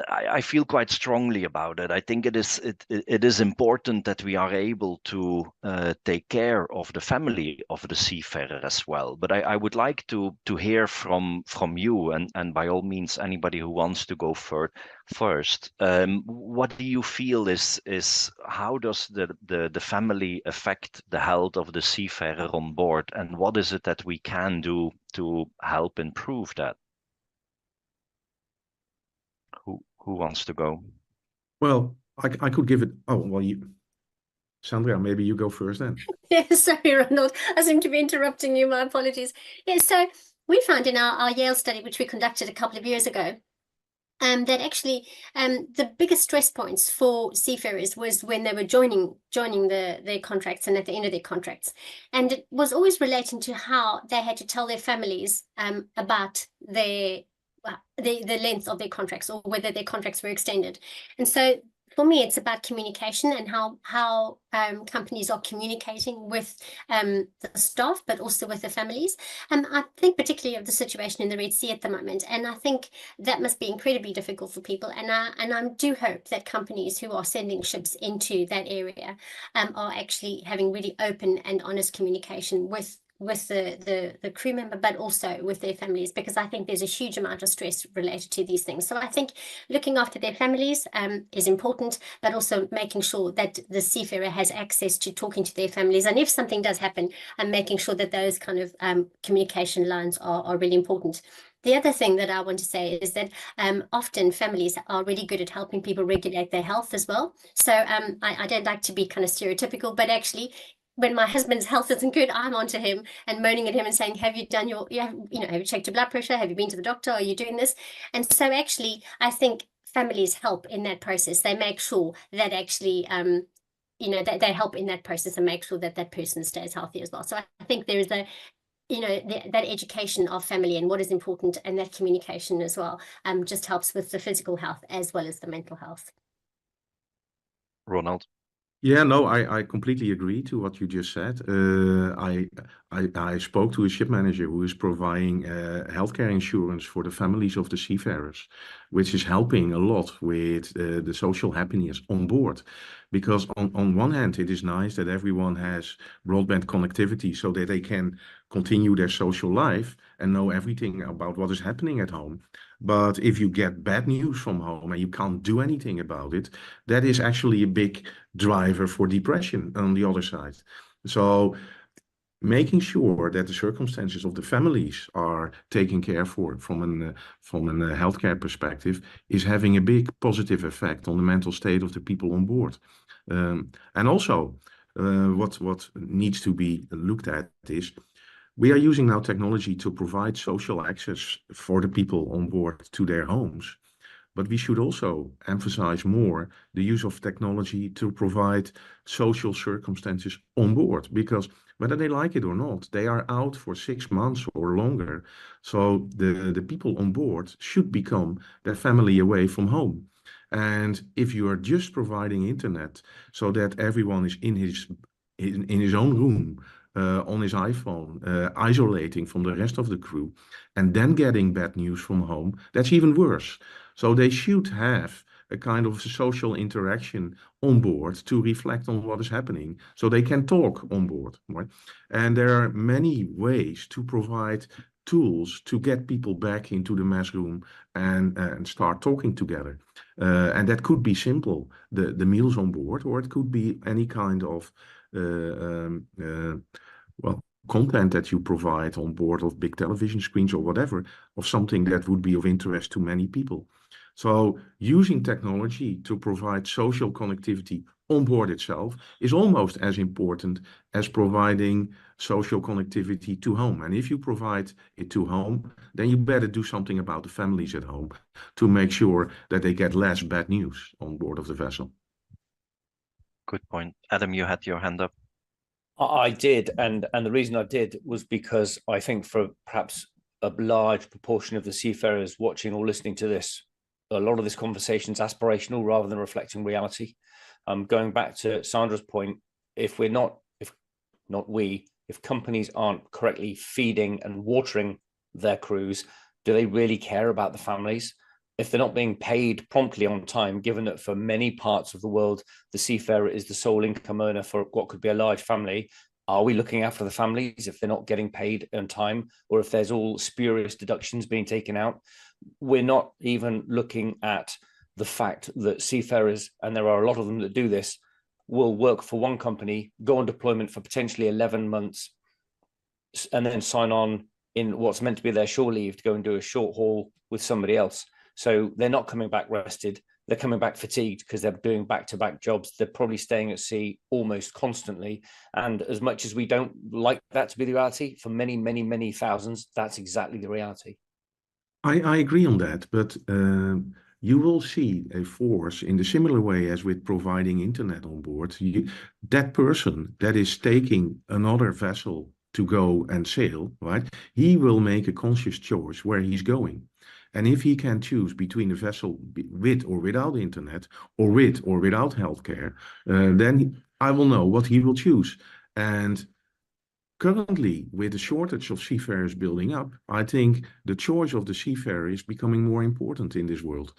I feel quite strongly about it. I think it is important that we are able to take care of the family of the seafarer as well. But I would like to hear from you, and by all means anybody who wants to go first. What do you feel is how does the family affect the health of the seafarer on board, and what is it that we can do to help improve that? Who wants to go? Well, I could give it. Oh, well, Sandra, maybe you go first then. Yeah, sorry, Ronald. I seem to be interrupting you. My apologies. Yeah, so we found in our Yale study, which we conducted a couple of years ago, that actually the biggest stress points for seafarers was when they were joining their contracts and at the end of their contracts, and it was always relating to how they had to tell their families about the length of their contracts or whether their contracts were extended. And so for me, it's about communication and how companies are communicating with the staff, but also with the families. I think particularly of the situation in the Red Sea at the moment, and I think that must be incredibly difficult for people. And I do hope that companies who are sending ships into that area are actually having really open and honest communication with the crew member, but also with their families, because I think there's a huge amount of stress related to these things. So I think looking after their families is important, but also making sure that the seafarer has access to talking to their families. And if something does happen, making sure that those kind of communication lines are really important. The other thing that I want to say is that often families are really good at helping people regulate their health as well. So I don't like to be kind of stereotypical, but actually, when my husband's health isn't good, I'm onto him and moaning at him and saying, have you done have you checked your blood pressure? Have you been to the doctor? Are you doing this? And so actually, I think families help in that process. They make sure that actually, they help in that process and make sure that that person stays healthy as well. So I think there is that education of family and what is important, and that communication as well just helps with the physical health as well as the mental health. Ronald? Yeah, no, I completely agree to what you just said. I spoke to a ship manager who is providing healthcare insurance for the families of the seafarers, which is helping a lot with the social happiness on board. Because on one hand, it is nice that everyone has broadband connectivity so that they can continue their social life and know everything about what is happening at home. But if you get bad news from home and you can't do anything about it, that is actually a big driver for depression on the other side. So making sure that the circumstances of the families are taken care for from a healthcare perspective is having a big positive effect on the mental state of the people on board. And also, what needs to be looked at is we are using now technology to provide social access for the people on board to their homes. But we should also emphasize more the use of technology to provide social circumstances on board, because whether they like it or not, they are out for 6 months or longer. So the people on board should become their family away from home. And if you are just providing internet so that everyone is in his own room, on his iPhone, isolating from the rest of the crew, and then getting bad news from home, that's even worse. So they should have a kind of social interaction on board to reflect on what is happening, so they can talk on board, right? And there are many ways to provide tools to get people back into the mess room and start talking together. And that could be simple, the meals on board, or it could be any kind of content that you provide on board of big television screens or whatever, of something that would be of interest to many people. So using technology to provide social connectivity on board itself is almost as important as providing social connectivity to home. And if you provide it to home, then you better do something about the families at home to make sure that they get less bad news on board of the vessel. Good point. Adam, you had your hand up. I did, and the reason I did was because I think for perhaps a large proportion of the seafarers watching or listening to this, a lot of this conversation is aspirational rather than reflecting reality. Going back to Sandra's point, if companies aren't correctly feeding and watering their crews, do they really care about the families? If they're not being paid promptly on time, given that for many parts of the world, the seafarer is the sole income earner for what could be a large family, are we looking after the families if they're not getting paid on time, or if there's all spurious deductions being taken out? We're not even looking at the fact that seafarers, and there are a lot of them that do this, will work for one company, go on deployment for potentially 11 months, and then sign on in what's meant to be their shore leave to go and do a short haul with somebody else. So they're not coming back rested. They're coming back fatigued because they're doing back-to-back jobs. They're probably staying at sea almost constantly. And as much as we don't like that to be the reality, for many, many, many thousands, that's exactly the reality. I agree on that, but you will see a force in the similar way as with providing internet on board. That person that is taking another vessel to go and sail, right? He will make a conscious choice where he's going. And if he can choose between a vessel with or without internet, or with or without healthcare, then I will know what he will choose. And currently, with the shortage of seafarers building up, I think the choice of the seafarer is becoming more important in this world.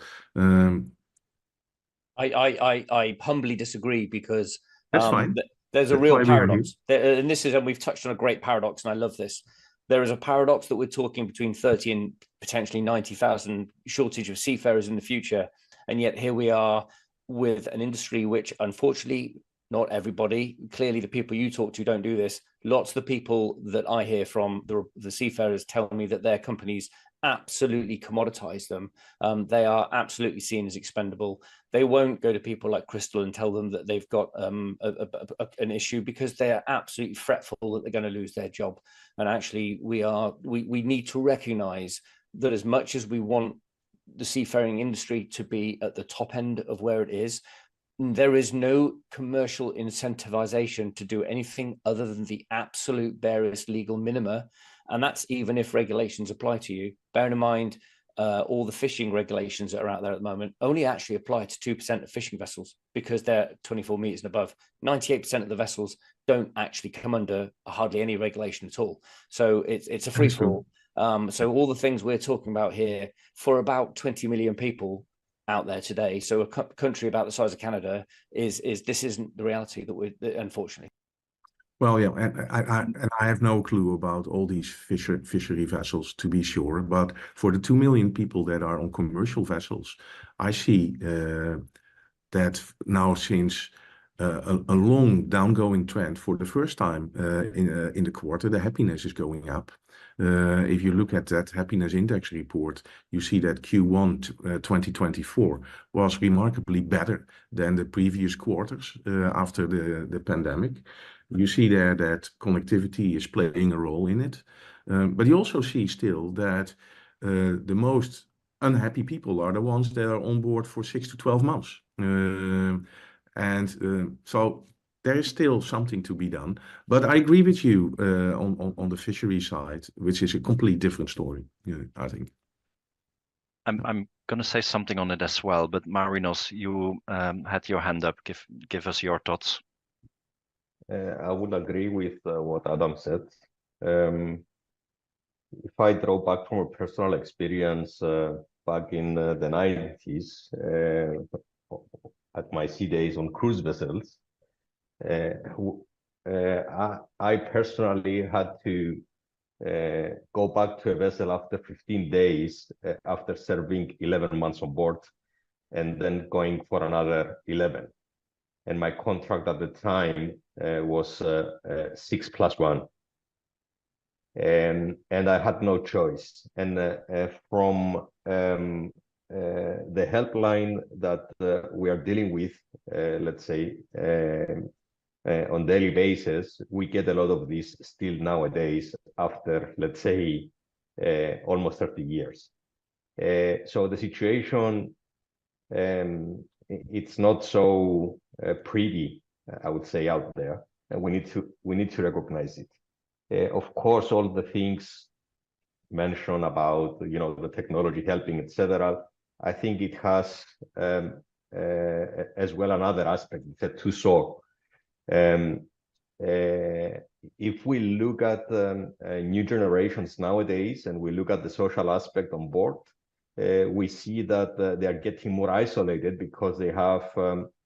I humbly disagree, because That's fine. there's a That's real why we are here. paradox. And this is, and we've touched on a great paradox, and I love this. There is a paradox that we're talking between 30 and potentially 90,000 shortage of seafarers in the future. And yet here we are with an industry which, unfortunately, not everybody, clearly the people you talk to don't do this. Lots of the people that I hear from, the seafarers, tell me that their companies absolutely commoditize them. They are absolutely seen as expendable. They won't go to people like Crystal and tell them that they've got an issue, because they are absolutely fretful that they're going to lose their job. And actually, we need to recognize that as much as we want the seafaring industry to be at the top end of where it is, there is no commercial incentivization to do anything other than the absolute barest legal minima. And that's even if regulations apply to you. Bear in mind, all the fishing regulations that are out there at the moment only actually apply to 2% of fishing vessels, because they're 24 meters and above. 98% of the vessels don't actually come under hardly any regulation at all. So it's a free-for-all. So all the things we're talking about here, for about 20 million people out there today, so a country about the size of Canada, this isn't the reality that we're, unfortunately. Well, yeah, and I have no clue about all these fishery vessels, to be sure. But for the 2 million people that are on commercial vessels, I see that now, since a long downgoing trend, for the first time in the quarter, the happiness is going up. If you look at that happiness index report, you see that Q1 2024 was remarkably better than the previous quarters after the pandemic. You see there that connectivity is playing a role in it. But you also see still that the most unhappy people are the ones that are on board for 6 to 12 months. So there is still something to be done. But I agree with you on the fishery side, which is a completely different story, I think. I'm going to say something on it as well, but Marinos, you had your hand up. Give us your thoughts. I would agree with what Adam said. If I draw back from a personal experience back in the 90s, at my sea days on cruise vessels, I personally had to go back to a vessel after 15 days after serving 11 months on board, and then going for another 11. And my contract at the time was 6+1. And I had no choice. And from the helpline that we are dealing with, let's say, on daily basis, we get a lot of this still nowadays after, let's say, almost 30 years. So the situation, it's not so pretty, I would say, out there, and we need to recognize it. Of course, all the things mentioned about, the technology helping, etc. I think it has as well another aspect. It's a two-sword. If we look at new generations nowadays, and we look at the social aspect on board, we see that they are getting more isolated, because they have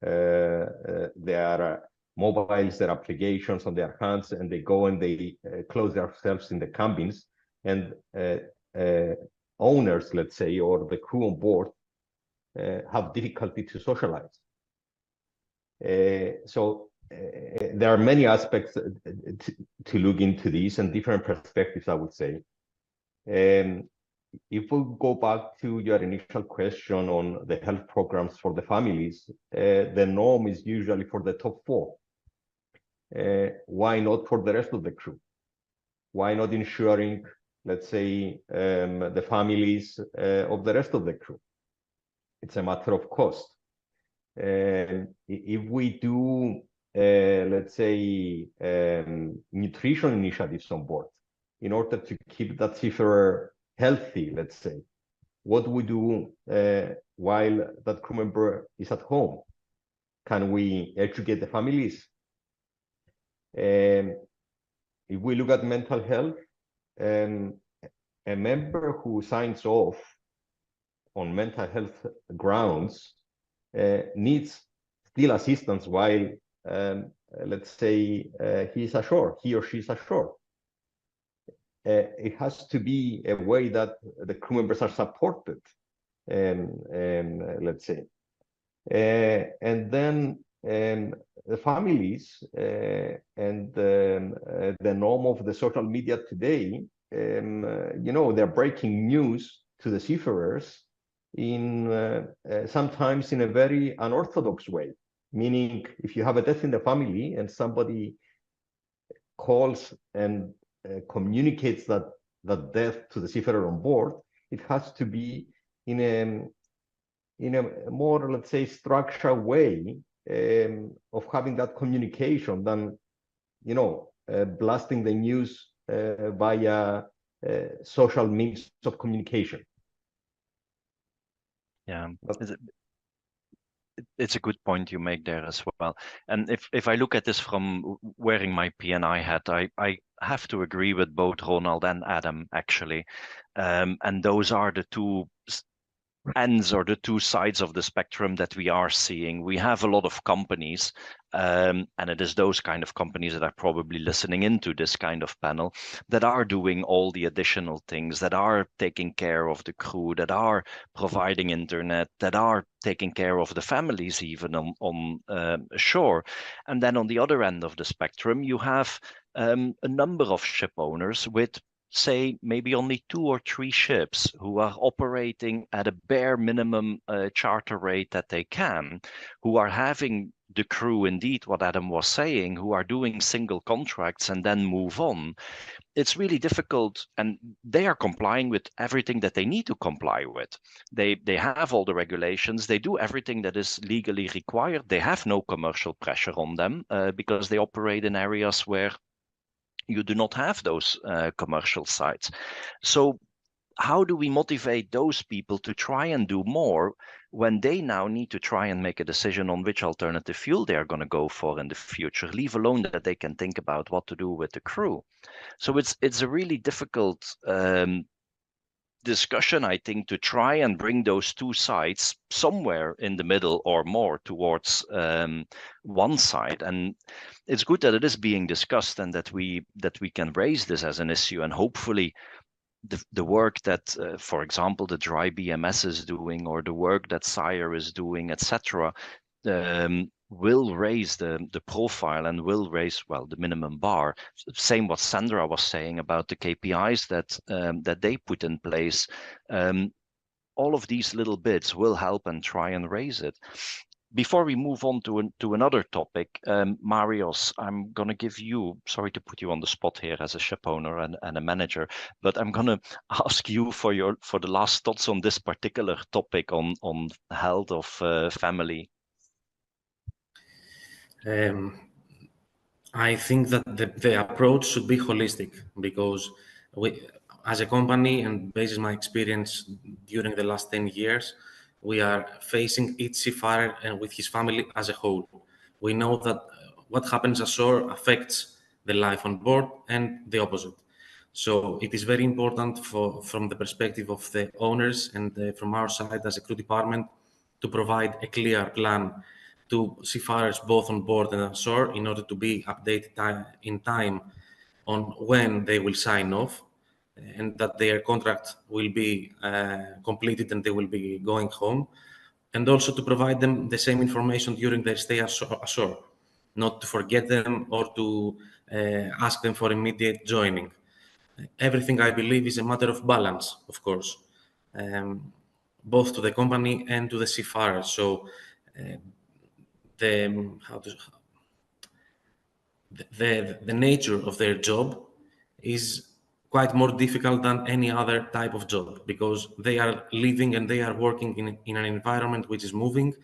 their mobiles, their applications on their hands, and they go and they close themselves in the cabins, and owners, let's say, or the crew on board have difficulty to socialize. So there are many aspects to look into these, and different perspectives, I would say. If we go back to your initial question on the health programs for the families, the norm is usually for the top 4. Why not for the rest of the crew? Why not ensuring let's say, the families of the rest of the crew. It's a matter of cost. If we do, let's say, nutrition initiatives on board in order to keep that seafarer healthy, let's say, what we do while that crew member is at home? Can we educate the families? If we look at mental health, a member who signs off on mental health grounds needs still assistance while, let's say, he or she is ashore. It has to be a way that the crew members are supported, let's say. And then the families and the norm of the social media today, you know, they're breaking news to the seafarers in sometimes in a very unorthodox way. Meaning, if you have a death in the family and somebody calls and communicates that death to the seafarer on board, it has to be in a more, let's say, structured way of having that communication than, you know, blasting the news via social means of communication. Yeah, it's a good point you make there as well. And if I look at this from wearing my P&I hat, I have to agree with both Ronald and Adam, actually. And those are the two ends or the two sides of the spectrum that we are seeing. We have a lot of companies, and it is those kind of companies that are probably listening into this kind of panel, that are doing all the additional things, that are taking care of the crew, that are providing internet, that are taking care of the families even on shore. And then on the other end of the spectrum, you have a number of ship owners with, say, maybe only 2 or 3 ships who are operating at a bare minimum charter rate that they can, who are having the crew, indeed, what Adam was saying, who are doing single contracts and then move on. It's really difficult, and they are complying with everything that they need to comply with. They have all the regulations, they do everything that is legally required, they have no commercial pressure on them because they operate in areas where you do not have those commercial sites. So how do we motivate those people to try and do more when they now need to try and make a decision on which alternative fuel they are going to go for in the future, leave alone that they can think about what to do with the crew? So it's a really difficult discussion, I think, to try and bring those two sides somewhere in the middle or more towards one side. And it's good that it is being discussed and that we can raise this as an issue, and hopefully the work that, for example, the dry BMS is doing, or the work that SIRE is doing, etc., will raise the profile and will raise, well, the minimum bar. Same what Sandra was saying about the KPIs that they put in place. All of these little bits will help and try and raise it. Before we move on to another topic, Marios, I'm going to give you, sorry to put you on the spot here as a ship owner and a manager, but I'm going to ask you for the last thoughts on this particular topic on health of family. I think that the approach should be holistic, because we, as a company, and based on my experience during the last 10 years, we are facing each seafarer and with his family as a whole. We know that what happens ashore affects the life on board and the opposite. So it is very important from the perspective of the owners and from our side as a crew department to provide a clear plan to seafarers both on board and ashore in order to be updated in time on when they will sign off, and that their contract will be completed and they will be going home, and also to provide them the same information during their stay ashore, not to forget them or to ask them for immediate joining. Everything, I believe, is a matter of balance, of course, both to the company and to the seafarer. So the nature of their job is quite more difficult than any other type of job, because they are living and they are working in an environment which is moving.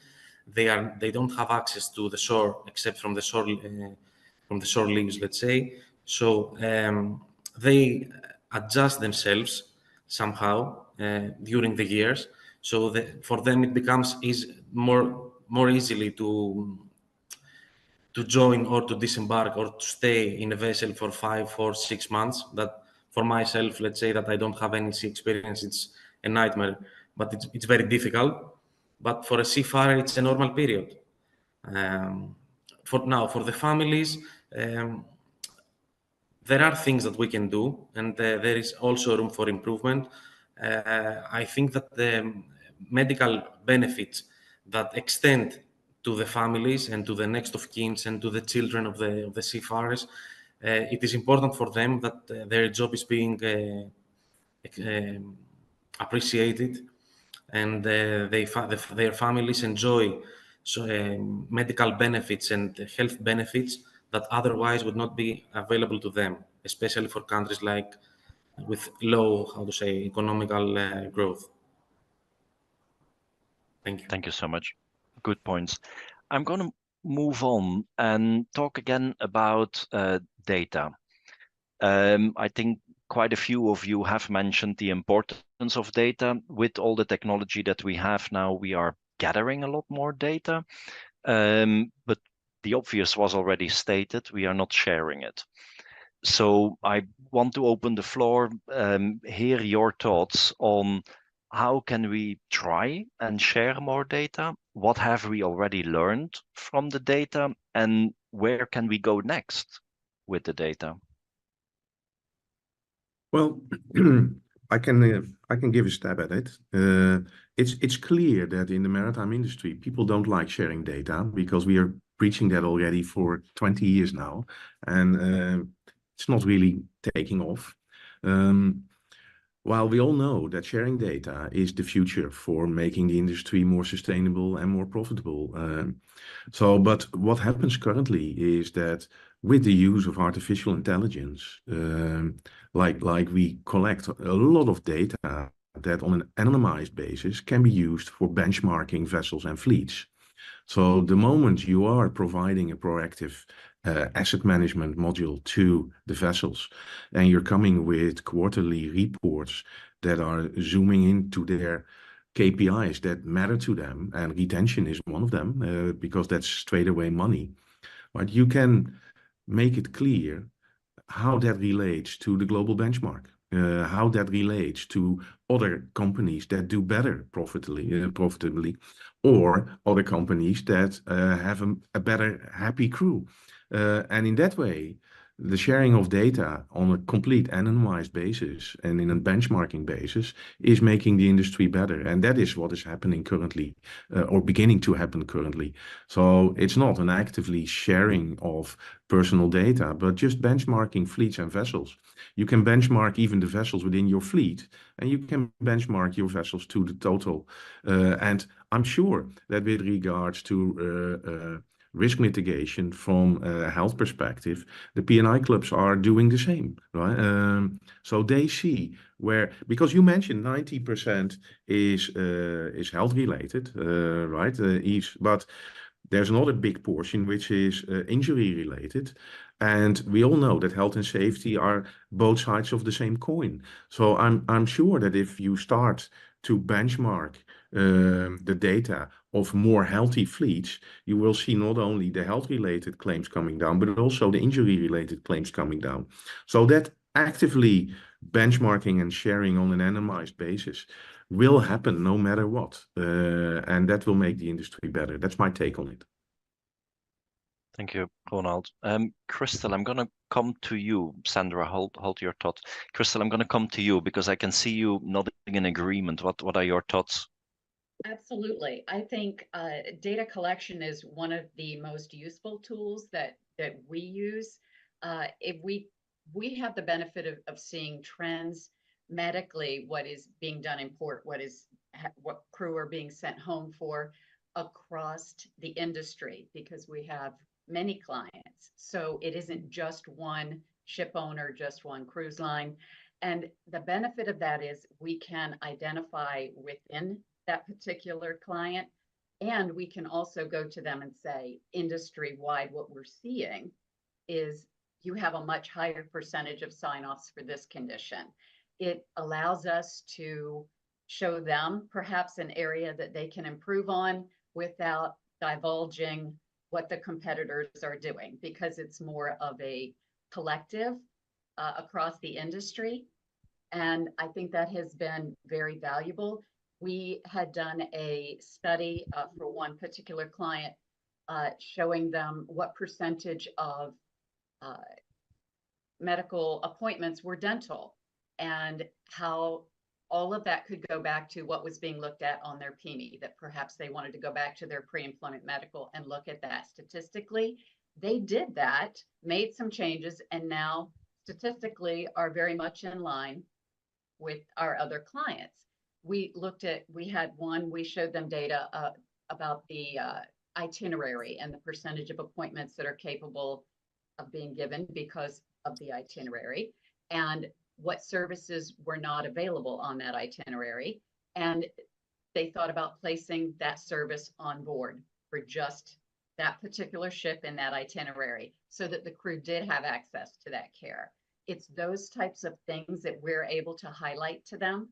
They don't have access to the shore except from the shore leaves, let's say. So they adjust themselves somehow during the years. So for them it becomes more easily to join or to disembark or to stay in a vessel for 5 or 6 months. That for myself, let's say that I don't have any sea experience, it's a nightmare, but it's very difficult. But for a seafarer, it's a normal period. For the families, there are things that we can do, and there is also room for improvement. I think that the medical benefits that extend to the families and to the next of kin and to the children of the seafarers, it is important for them that their job is being appreciated, and their families enjoy medical benefits and health benefits that otherwise would not be available to them, especially for countries like with low, economical growth. Thank you. Thank you so much. Good points. I'm going to move on and talk again about data. I think quite a few of you have mentioned the importance of data. With all the technology that we have now, we are gathering a lot more data. But the obvious was already stated, we are not sharing it. So I want to open the floor, hear your thoughts on how can we try and share more data? What have we already learned from the data? And where can we go next with the data? Well, I can give a stab at it. It's clear that in the maritime industry, people don't like sharing data because we are preaching that already for 20 years now, and it's not really taking off. While we all know that sharing data is the future for making the industry more sustainable and more profitable. But what happens currently is that with the use of artificial intelligence, like we collect a lot of data that on an anonymized basis can be used for benchmarking vessels and fleets. So the moment you are providing a proactive asset management module to the vessels, and you're coming with quarterly reports that are zooming into their KPIs that matter to them, and retention is one of them, because that's straight away money, right? You can make it clear how that relates to the global benchmark, how that relates to other companies that do better profitably, or other companies that have a better happy crew. And in that way, the sharing of data on a complete anonymized basis and in a benchmarking basis is making the industry better. And that is what is happening currently, or beginning to happen currently. So it's not an actively sharing of personal data, but just benchmarking fleets and vessels. You can benchmark even the vessels within your fleet, and you can benchmark your vessels to the total. And I'm sure that with regards to risk mitigation from a health perspective, the P&I clubs are doing the same, right? So they see where, because you mentioned 90% is health related, right, Yves? But there's another big portion which is injury related. And we all know that health and safety are both sides of the same coin. So I'm sure that if you start to benchmark the data of more healthy fleets, you will see not only the health-related claims coming down, but also the injury-related claims coming down. So that actively benchmarking and sharing on an anonymized basis will happen no matter what. And that will make the industry better. That's my take on it. Thank you, Ronald. Crystal, I'm going to come to you. Sandra, hold your thoughts. Crystal, I'm going to come to you because I can see you nodding in agreement. What are your thoughts? Absolutely. I think data collection is one of the most useful tools that we use. If we have the benefit of seeing trends medically, what is being done in port, what crew are being sent home for across the industry, because we have many clients. So it isn't just one ship owner, just one cruise line. And the benefit of that is we can identify within that particular client, and we can also go to them and say, industry-wide, what we're seeing is you have a much higher percentage of sign-offs for this condition. It allows us to show them perhaps an area that they can improve on without divulging what the competitors are doing, because it's more of a collective across the industry. And I think that has been very valuable. We had done a study for one particular client showing them what percentage of medical appointments were dental, and how all of that could go back to what was being looked at on their PME, that perhaps they wanted to go back to their pre-employment medical and look at that statistically. They did that, made some changes, and now statistically are very much in line with our other clients. We had one, we showed them data about the itinerary and the percentage of appointments that are capable of being given because of the itinerary, and what services were not available on that itinerary. And they thought about placing that service on board for just that particular ship in that itinerary, so that the crew did have access to that care. It's those types of things that we're able to highlight to them.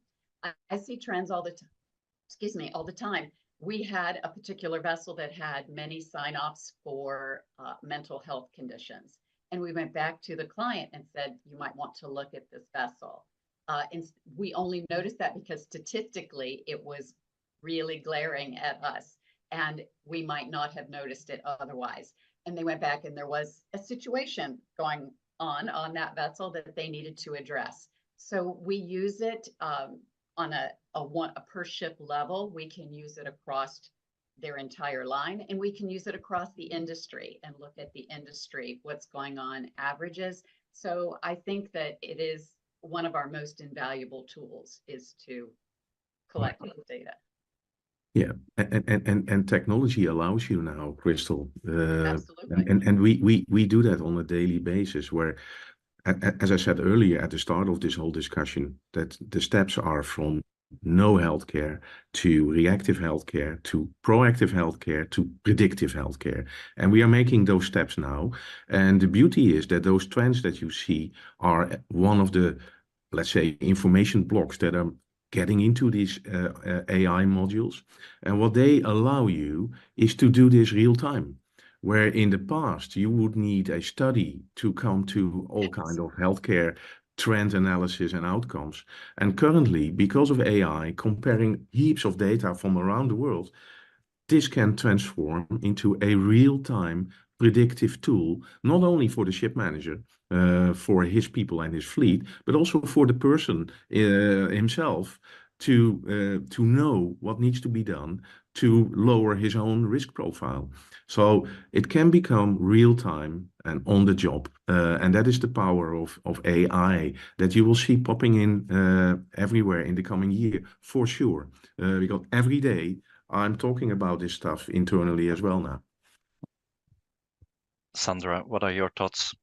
I see trends all the time. We had a particular vessel that had many sign-offs for mental health conditions. And we went back to the client and said, you might want to look at this vessel. And we only noticed that because statistically it was really glaring at us, and we might not have noticed it otherwise. And they went back and there was a situation going on that vessel that they needed to address. So we use it on a per ship level. We can use it across their entire line, and we can use it across the industry and look at the industry, what's going on, averages. So I think that it is one of our most invaluable tools, is to collect this data. Yeah, and technology allows you now, Crystal. Absolutely. And we do that on a daily basis, where, as I said earlier at the start of this whole discussion, that the steps are from no healthcare to reactive healthcare to proactive healthcare to predictive healthcare. And we are making those steps now. And the beauty is that those trends that you see are one of the, let's say, information blocks that are getting into these AI modules. And what they allow you is to do this real time, where in the past you would need a study to come to all kind of healthcare trend analysis and outcomes. And currently, because of AI, comparing heaps of data from around the world, this can transform into a real-time predictive tool, not only for the ship manager, for his people and his fleet, but also for the person himself to know what needs to be done to lower his own risk profile. So it can become real time and on the job. And that is the power of AI that you will see popping in everywhere in the coming year, for sure. Because every day I'm talking about this stuff internally as well now. Sandra, what are your thoughts?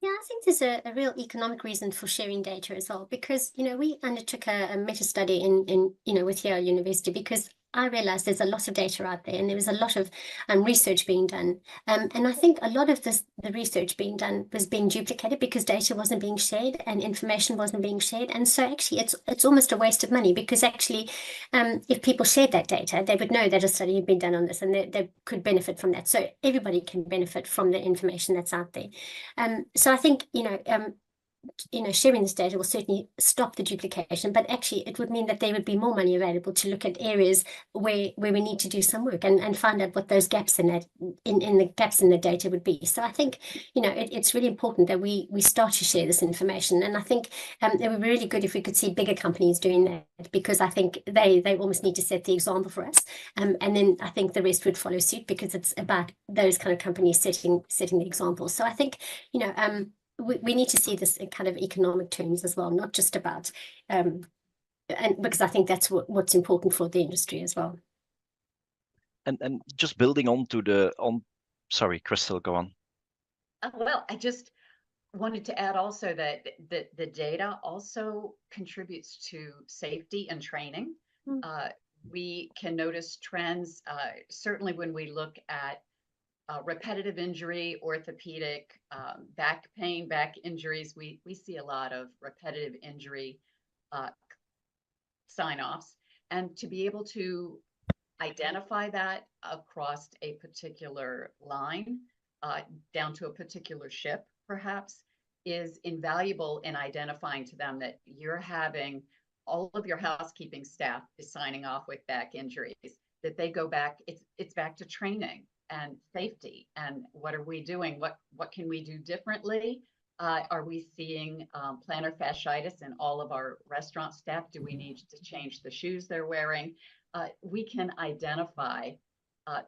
Yeah, I think there's a real economic reason for sharing data as well, because, we undertook a meta study in with Yale University, because I realized there's a lot of data out there, and there was a lot of research being done. And I think a lot of the research being done was being duplicated because data wasn't being shared and information wasn't being shared. And so actually it's almost a waste of money, because actually if people shared that data, they would know that a study had been done on this, and they could benefit from that. So everybody can benefit from the information that's out there. So I think, sharing this data will certainly stop the duplication, but actually it would mean that there would be more money available to look at areas where we need to do some work and find out what those gaps in the gaps in the data would be. So I think, it's really important that we start to share this information. And I think it would be really good if we could see bigger companies doing that, because I think they almost need to set the example for us. And then I think the rest would follow suit, because it's about those kind of companies setting the example. So I think, we need to see this in kind of economic terms as well, not just about, and because I think that's what's important for the industry as well. And just building on to sorry, Crystal, go on. Well, wanted to add also that the data also contributes to safety and training. We can notice trends, certainly when we look at repetitive injury, orthopedic, back pain, back injuries. We see a lot of repetitive injury sign-offs, and to be able to identify that across a particular line, down to a particular ship, perhaps, is invaluable in identifying to them that you're having all of your housekeeping staff is signing off with back injuries, that they go back, it's back to training and safety. And what are we doing? What can we do differently? Are we seeing plantar fasciitis in all of our restaurant staff? Do we need to change the shoes they're wearing? We can identify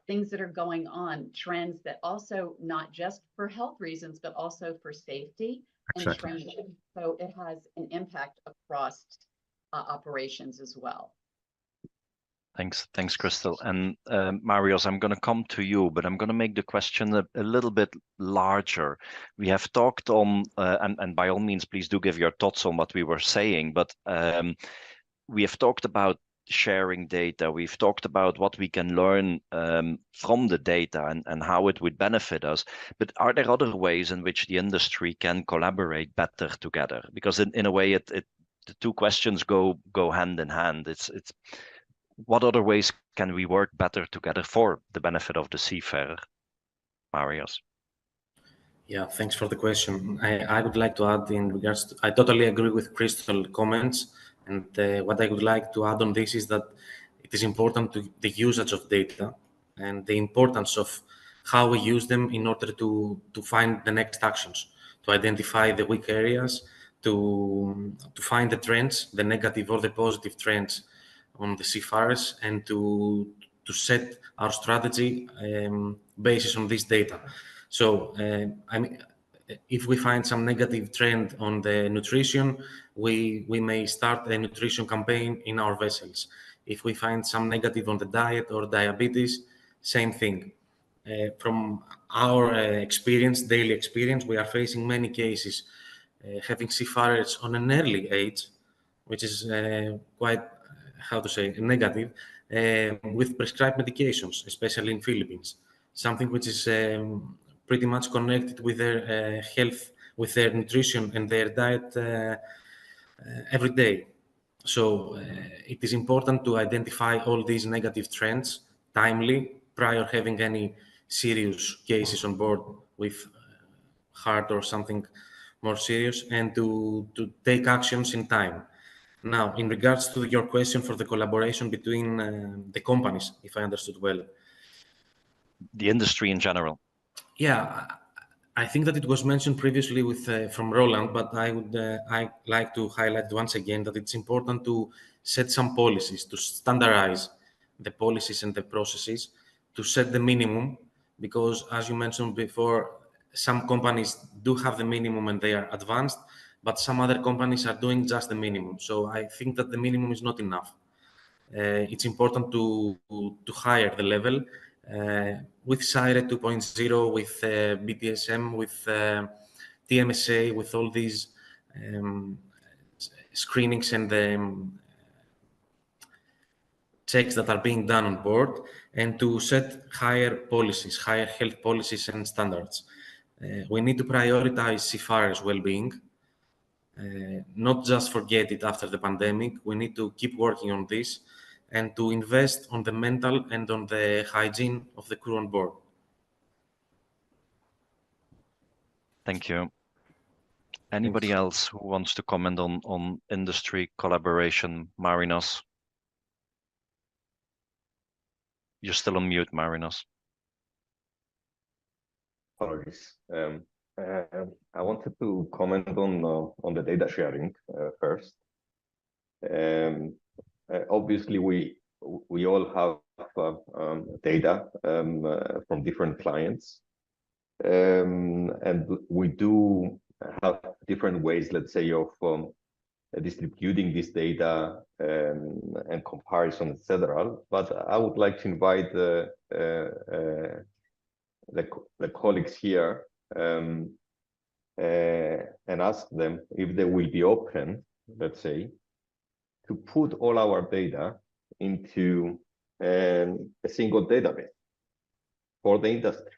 things that are going on, trends that also not just for health reasons, but also for safety and training. So it has an impact across operations as well. Thanks, Crystal. And Marios, I'm going to come to you, but I'm going to make the question a little bit larger. We have talked on, and by all means, please do give your thoughts on what we were saying, but we have talked about sharing data. We've talked about what we can learn from the data and how it would benefit us. But are there other ways in which the industry can collaborate better together? Because in a way, the two questions go hand in hand. It's what other ways can we work better together for the benefit of the seafarer? Marios. Yeah, thanks for the question. I would like to add in regards to, I totally agree with Crystal's comments. And what I would like to add on this is that it is important to the usage of data and the importance of how we use them in order to find the next actions, to identify the weak areas, to find the trends, the negative or the positive trends on the seafarers, and to set our strategy basis on this data. So, I mean, if we find some negative trend on the nutrition, we may start a nutrition campaign in our vessels. If we find some negative on the diet or diabetes, same thing. From our daily experience, we are facing many cases having seafarers on an early age, which is quite, how to say, negative, with prescribed medications, especially in Philippines, something which is pretty much connected with their health, with their nutrition and their diet every day. So it is important to identify all these negative trends timely, prior having any serious cases on board with heart or something more serious, and to take actions in time. Now, in regards to your question for the collaboration between the companies, if I understood well. The industry in general. Yeah, I think that it was mentioned previously with from Roland, but I like to highlight once again that it's important to set some policies, to standardize the policies and the processes, to set the minimum, because as you mentioned before, some companies do have the minimum and they are advanced, but some other companies are doing just the minimum. So I think that the minimum is not enough. It's important to higher the level with SIRE 2.0, with BDSM, with TMSA, with all these screenings and checks that are being done on board, and to set higher policies, higher health policies and standards. We need to prioritize seafarers' well-being, not just forget it after the pandemic. We need to keep working on this and to invest on the mental and on the hygiene of the crew on board. Thank you. Anybody else who wants to comment on industry collaboration? Marinos? You're still on mute, Marinos. Apologies. I wanted to comment on the data sharing first. Obviously, we all have data from different clients, and we do have different ways, let's say, of distributing this data and comparison, etc. But I would like to invite the colleagues here and ask them if they will be open, let's say, to put all our data into a single database for the industry.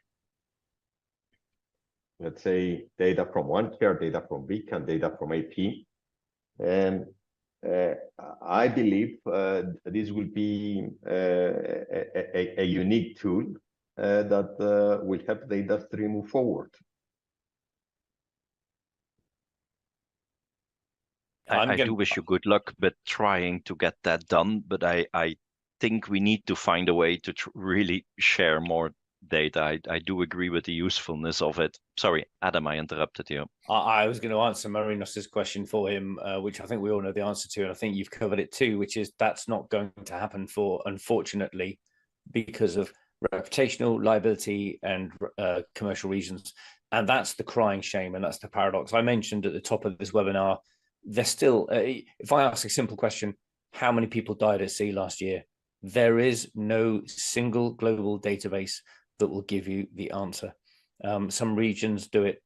Let's say data from OneCare, data from Beacon, data from AP. And I believe this will be a unique tool that will help the industry move forward. I do wish you good luck with trying to get that done, but I think we need to find a way to really share more data. I do agree with the usefulness of it. Sorry, Adam, I interrupted you. I was going to answer Marinos's question for him, which I think we all know the answer to, and I think you've covered it too, which is that's not going to happen unfortunately, because of reputational liability and commercial reasons. And that's the crying shame, and that's the paradox. I mentioned at the top of this webinar, there's still, if I ask a simple question, how many people died at sea last year? There is no single global database that will give you the answer. Some regions do it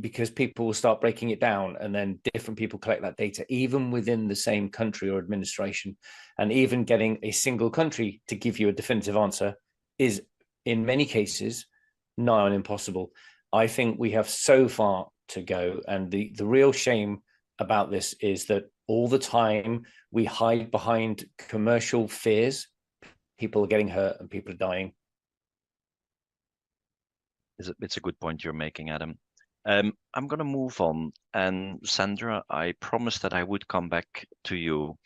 because people will start breaking it down, and then different people collect that data, even within the same country or administration. And even getting a single country to give you a definitive answer is, in many cases, nigh on impossible. I think we have so far to go, and the real shame about this is that all the time we hide behind commercial fears. People are getting hurt and people are dying. It's a good point you're making, Adam. I'm going to move on. And Sandra, I promised that I would come back to you.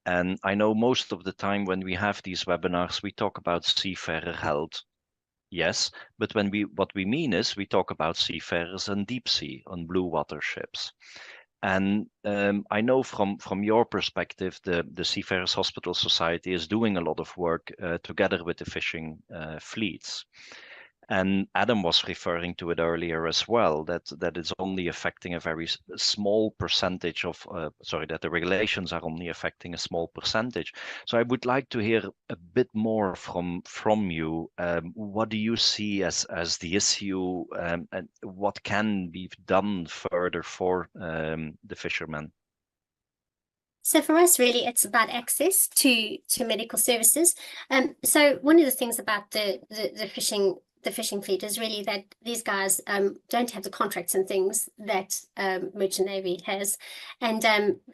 And I know most of the time when we have these webinars, we talk about seafarer health. Yes, but what we mean is we talk about seafarers on deep sea, on blue water ships. And I know from your perspective, the Seafarers Hospital Society is doing a lot of work together with the fishing fleets. And Adam was referring to it earlier as well, that it's only affecting a very small percentage of, that the regulations are only affecting a small percentage. So I would like to hear a bit more from you. What do you see as the issue, and what can be done further for the fishermen? So for us, really, it's about access to medical services. So one of the things about the fishing fleet is really that these guys don't have the contracts and things that Merchant Navy has, and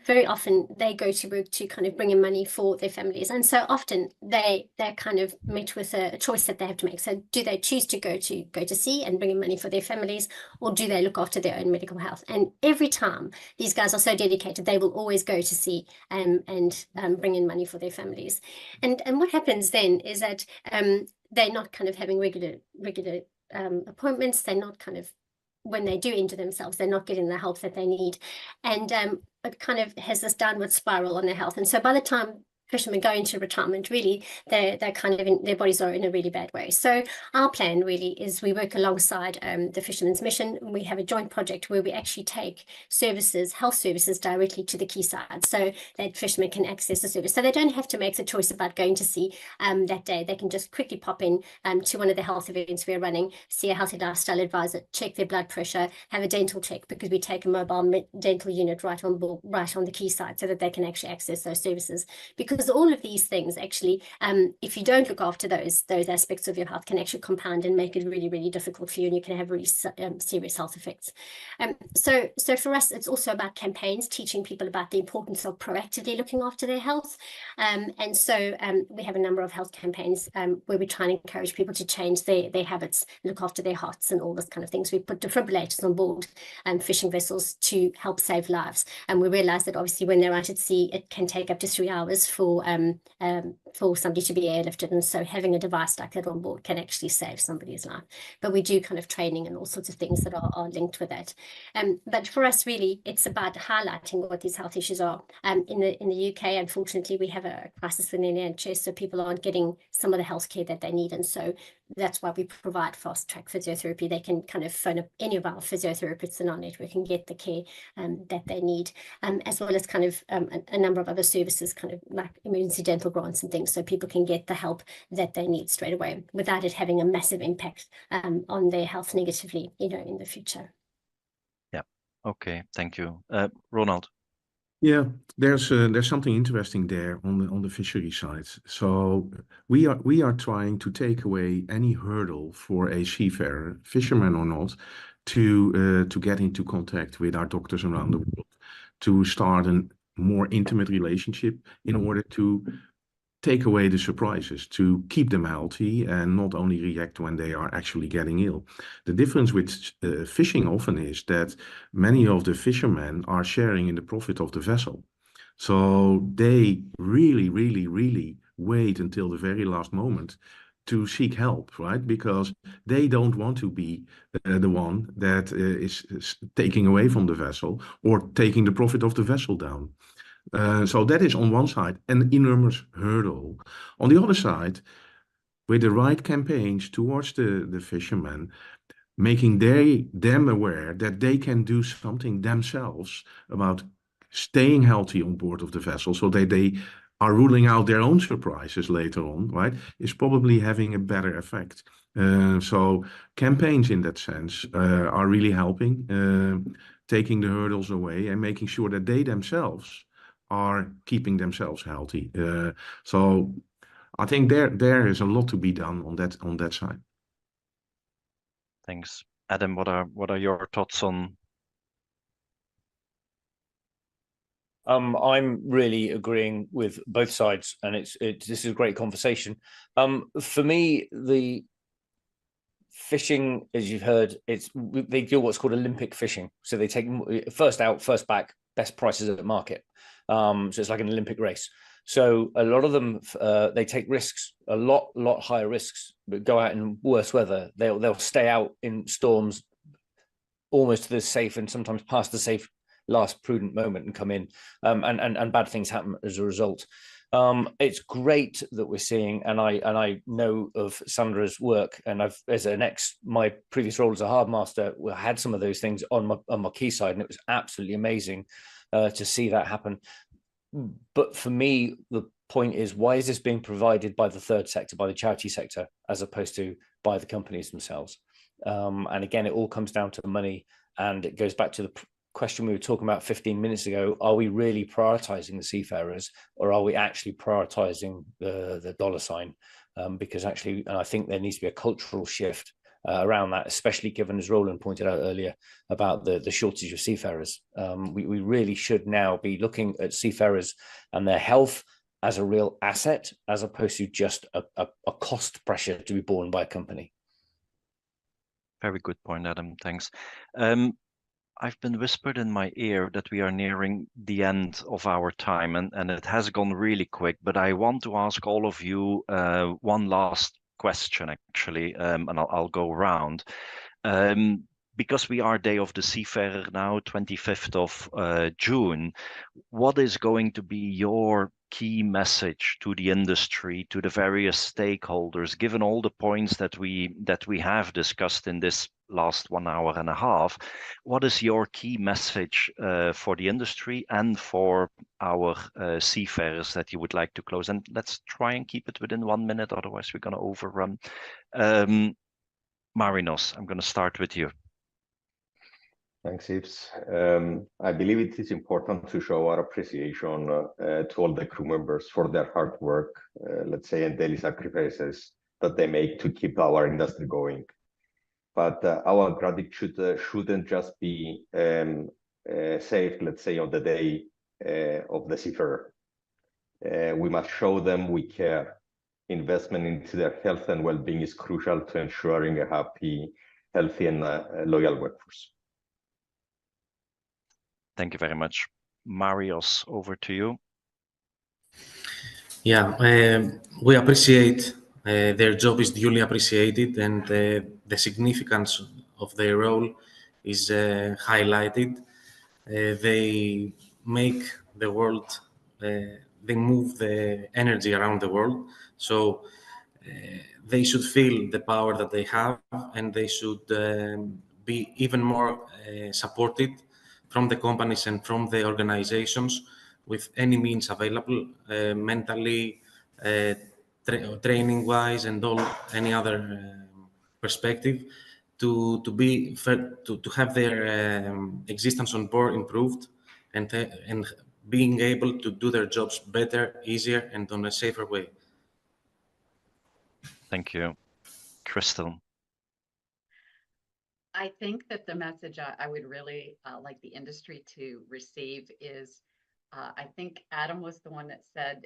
very often they go to work to kind of bring in money for their families, and so often they're kind of met with a choice that they have to make. So do they choose to go to sea and bring in money for their families, or do they look after their own medical health? And every time these guys are so dedicated, they will always go to sea and bring in money for their families. And what happens then is that they're not kind of having regular appointments. They're not kind of, when they do injure themselves, they're not getting the help that they need. And it kind of has this downward spiral on their health. And so by the time fishermen go into retirement, really, they're kind of their bodies are in a really bad way. So our plan really is we work alongside the Fishermen's Mission. We have a joint project where we actually take health services directly to the quayside, so that fishermen can access the service. So they don't have to make the choice about going to sea that day. They can just quickly pop in to one of the health events we're running, see a healthy lifestyle advisor, check their blood pressure, have a dental check, because we take a mobile dental unit right on board, right on the quayside, so that they can actually access those services. Because all of these things actually, if you don't look after those aspects of your health, can actually compound and make it really, really difficult for you, and you can have really serious health effects. So for us, it's also about campaigns, teaching people about the importance of proactively looking after their health. And so we have a number of health campaigns where we try and encourage people to change their habits, look after their hearts and all this kind of things. We put defibrillators on board fishing vessels to help save lives. And we realize that obviously when they're out at sea, it can take up to 3 hours for somebody to be airlifted, and so having a device like that on board can actually save somebody's life. But we do kind of training and all sorts of things that are linked with that. But for us, really, it's about highlighting what these health issues are. In the UK, unfortunately, we have a crisis within the NHS, so people aren't getting some of the healthcare that they need, and so that's why we provide fast track physiotherapy. They can kind of phone up any of our physiotherapists in our network and get the care that they need, as well as kind of a number of other services, kind of like emergency dental grants and things, so people can get the help that they need straight away without it having a massive impact on their health negatively, in the future. Okay, thank you. Ronald. Yeah, there's something interesting there on the fishery side. So we are trying to take away any hurdle for a seafarer, fisherman or not, to get into contact with our doctors around the world, to start a more intimate relationship in order to take away the surprises, to keep them healthy and not only react when they are actually getting ill. The difference with fishing often is that many of the fishermen are sharing in the profit of the vessel. So they really wait until the very last moment to seek help, right? Because they don't want to be the one that is taking away from the vessel or taking the profit of the vessel down. So that is on one side an enormous hurdle. On the other side, with the right campaigns towards the fishermen, making them aware that they can do something themselves about staying healthy on board of the vessel, so that they are ruling out their own surprises later on, right, is probably having a better effect. So campaigns in that sense are really helping, taking the hurdles away and making sure that they themselves are keeping themselves healthy. So I think there is a lot to be done on that side. Thanks. Adam, what are your thoughts on? I'm really agreeing with both sides, and this is a great conversation. For me, the fishing, as you've heard, they do what's called Olympic fishing. So they take first out, first back, best prices at the market. So it's like an Olympic race. So a lot of them, they take risks, a lot higher risks, but go out in worse weather. They'll stay out in storms, almost to the safe and sometimes past the safe last prudent moment and come in, and bad things happen as a result. It's great that we're seeing, and I know of Sandra's work, and my previous role as a harbor master, I had some of those things on my quayside, and it was absolutely amazing to see that happen. But for me, the point is, why is this being provided by the third sector, by the charity sector, as opposed to by the companies themselves? And again, it all comes down to money, and it goes back to the question we were talking about 15 minutes ago. Are we really prioritizing the seafarers, or are we actually prioritizing the dollar sign? Because actually, and I think there needs to be a cultural shift around that, especially given, as Roland pointed out earlier, about the shortage of seafarers. We really should now be looking at seafarers and their health as a real asset, as opposed to just a cost pressure to be borne by a company. Very good point, Adam. Thanks. I've been whispered in my ear that we are nearing the end of our time, and it has gone really quick, but I want to ask all of you one last question, actually, and I'll go around. Because we are Day of the Seafarer now, 25th of June, what is going to be your key message to the industry, to the various stakeholders, given all the points that we have discussed in this last 1 hour and a half? What is your key message for the industry and for our seafarers that you would like to close? And let's try and keep it within 1 minute, otherwise we're going to overrun. Marinos, I'm going to start with you. Thanks, Yves. I believe it is important to show our appreciation to all the crew members for their hard work, let's say, and daily sacrifices that they make to keep our industry going. But our gratitude shouldn't just be saved, let's say, on the day of the seafarer. We must show them we care. Investment into their health and well-being is crucial to ensuring a happy, healthy, and loyal workforce. Thank you very much. Marios, over to you. Yeah, we appreciate their job is duly appreciated, and the significance of their role is highlighted. They make the world, they move the energy around the world. So they should feel the power that they have, and they should be even more supported from the companies and from the organizations with any means available, mentally, training-wise, and any other perspective, to have their existence on board improved and being able to do their jobs better, easier, and on a safer way. Thank you. Crystal. I think that the message I would really like the industry to receive is, I think Adam was the one that said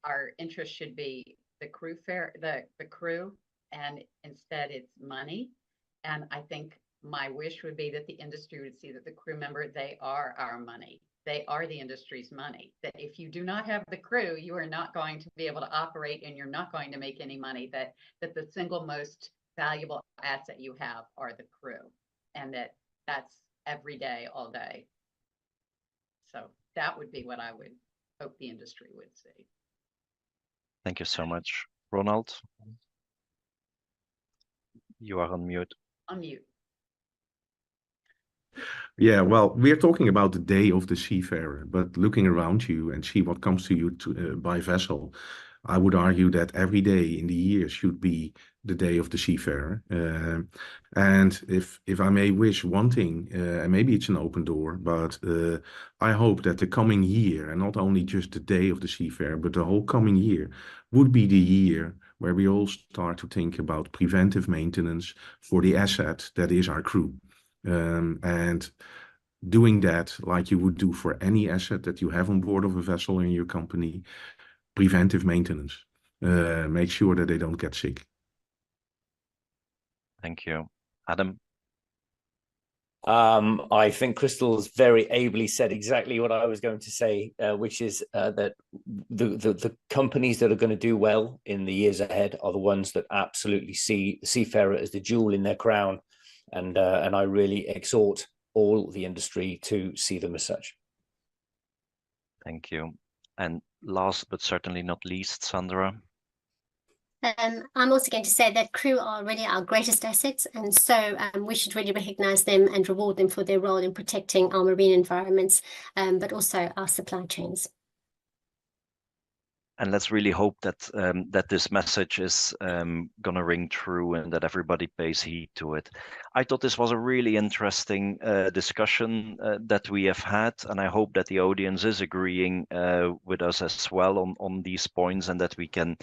our interest should be the crew the crew, and instead it's money. And I think my wish would be that the industry would see that the crew member, they are our money. They are the industry's money. That if you do not have the crew, you are not going to be able to operate and you're not going to make any money. That the single most valuable asset you have are the crew, and that's every day, all day. So that would be what I would hope the industry would see. Thank you so much. Ronald, you are on mute. On mute. Yeah, well, we're talking about the day of the seafarer, but looking around you and see what comes to you by vessel, I would argue that every day in the year should be the day of the seafarer. And if I may wish one thing, and maybe it's an open door, but I hope that the coming year, and not only just the day of the seafarer, but the whole coming year, would be the year where we all start to think about preventive maintenance for the asset that is our crew. And doing that like you would do for any asset that you have on board of a vessel in your company, preventive maintenance. Make sure that they don't get sick. Thank you. Adam? I think Crystal's very ably said exactly what I was going to say, which is that the companies that are going to do well in the years ahead are the ones that absolutely see the seafarer as the jewel in their crown. And I really exhort all the industry to see them as such. Thank you. And last but certainly not least, Sandra. I'm also going to say that crew are really our greatest assets, and so we should really recognise them and reward them for their role in protecting our marine environments, but also our supply chains. And let's really hope that that this message is going to ring true and that everybody pays heed to it. I thought this was a really interesting discussion that we have had, and I hope that the audience is agreeing with us as well on these points, and that we can,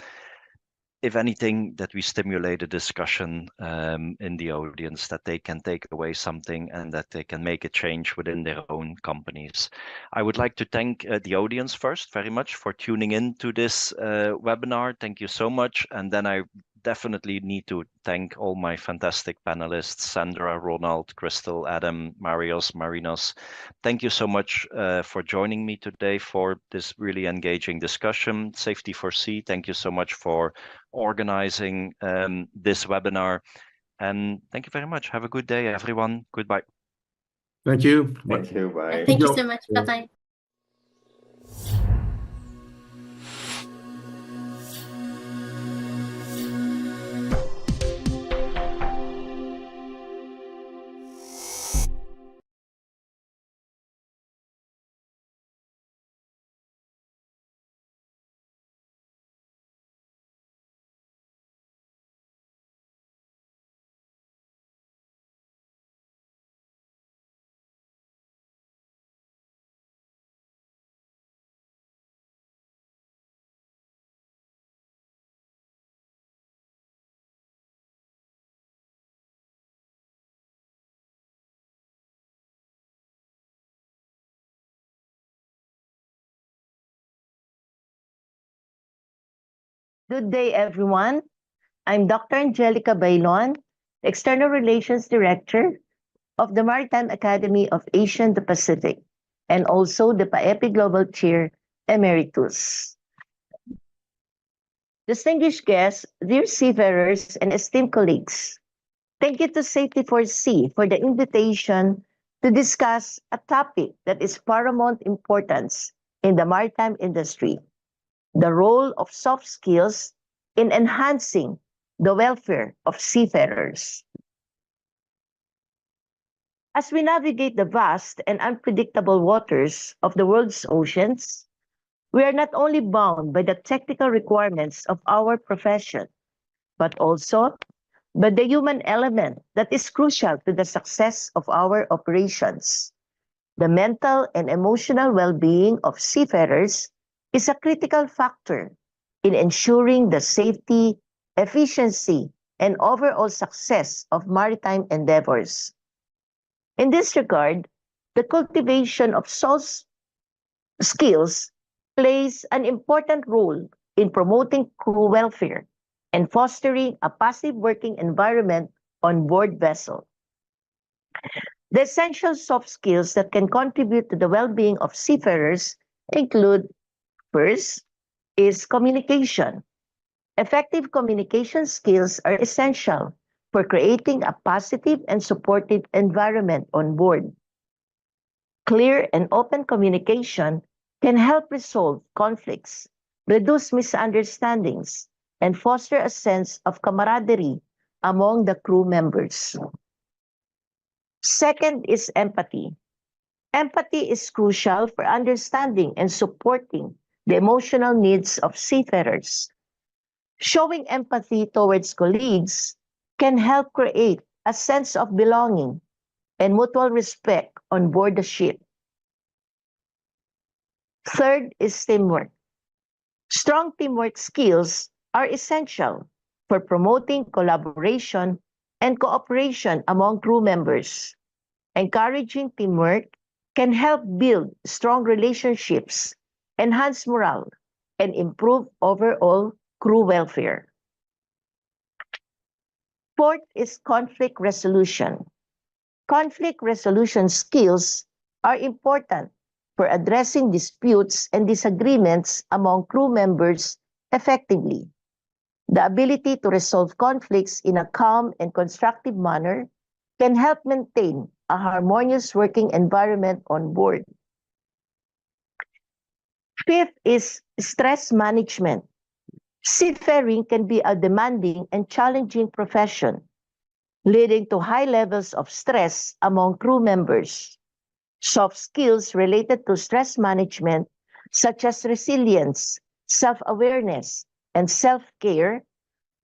if anything, that we stimulate a discussion in the audience, that they can take away something and that they can make a change within their own companies. I would like to thank the audience first very much for tuning in to this webinar. Thank you so much. And then I definitely need to thank all my fantastic panelists, Sandra, Ronald, Crystal, Adam, Marinos. Thank you so much for joining me today for this really engaging discussion. Safety for Sea, thank you so much for organizing this webinar. And thank you very much. Have a good day, everyone. Goodbye. Thank you. Thank you. Bye. Thank you so much. Bye-bye. Good day, everyone. I'm Dr. Angelica Bailon, External Relations Director of the Maritime Academy of Asia and the Pacific, and also the PAEPI Global Chair Emeritus. Distinguished guests, dear seafarers and esteemed colleagues, thank you to Safety for Sea for the invitation to discuss a topic that is paramount importance in the maritime industry: the role of soft skills in enhancing the welfare of seafarers. As we navigate the vast and unpredictable waters of the world's oceans, we are not only bound by the technical requirements of our profession, but also but the human element that is crucial to the success of our operations. The mental and emotional well-being of seafarers is a critical factor in ensuring the safety, efficiency, and overall success of maritime endeavors. In this regard, the cultivation of soft skills plays an important role in promoting crew welfare and fostering a positive working environment on board vessel. The essential soft skills that can contribute to the well-being of seafarers include, first, is communication. Effective communication skills are essential for creating a positive and supportive environment on board. Clear and open communication can help resolve conflicts, reduce misunderstandings, and foster a sense of camaraderie among the crew members. Second is empathy. Empathy is crucial for understanding and supporting the emotional needs of seafarers. Showing empathy towards colleagues can help create a sense of belonging and mutual respect on board the ship. Third is teamwork. Strong teamwork skills are essential for promoting collaboration and cooperation among crew members. Encouraging teamwork can help build strong relationships, enhance morale, and improve overall crew welfare. Fourth is conflict resolution. Conflict resolution skills are important for addressing disputes and disagreements among crew members effectively. The ability to resolve conflicts in a calm and constructive manner can help maintain a harmonious working environment on board. Fifth is stress management. Seafaring can be a demanding and challenging profession, leading to high levels of stress among crew members. Soft skills related to stress management, such as resilience, self-awareness, and self-care,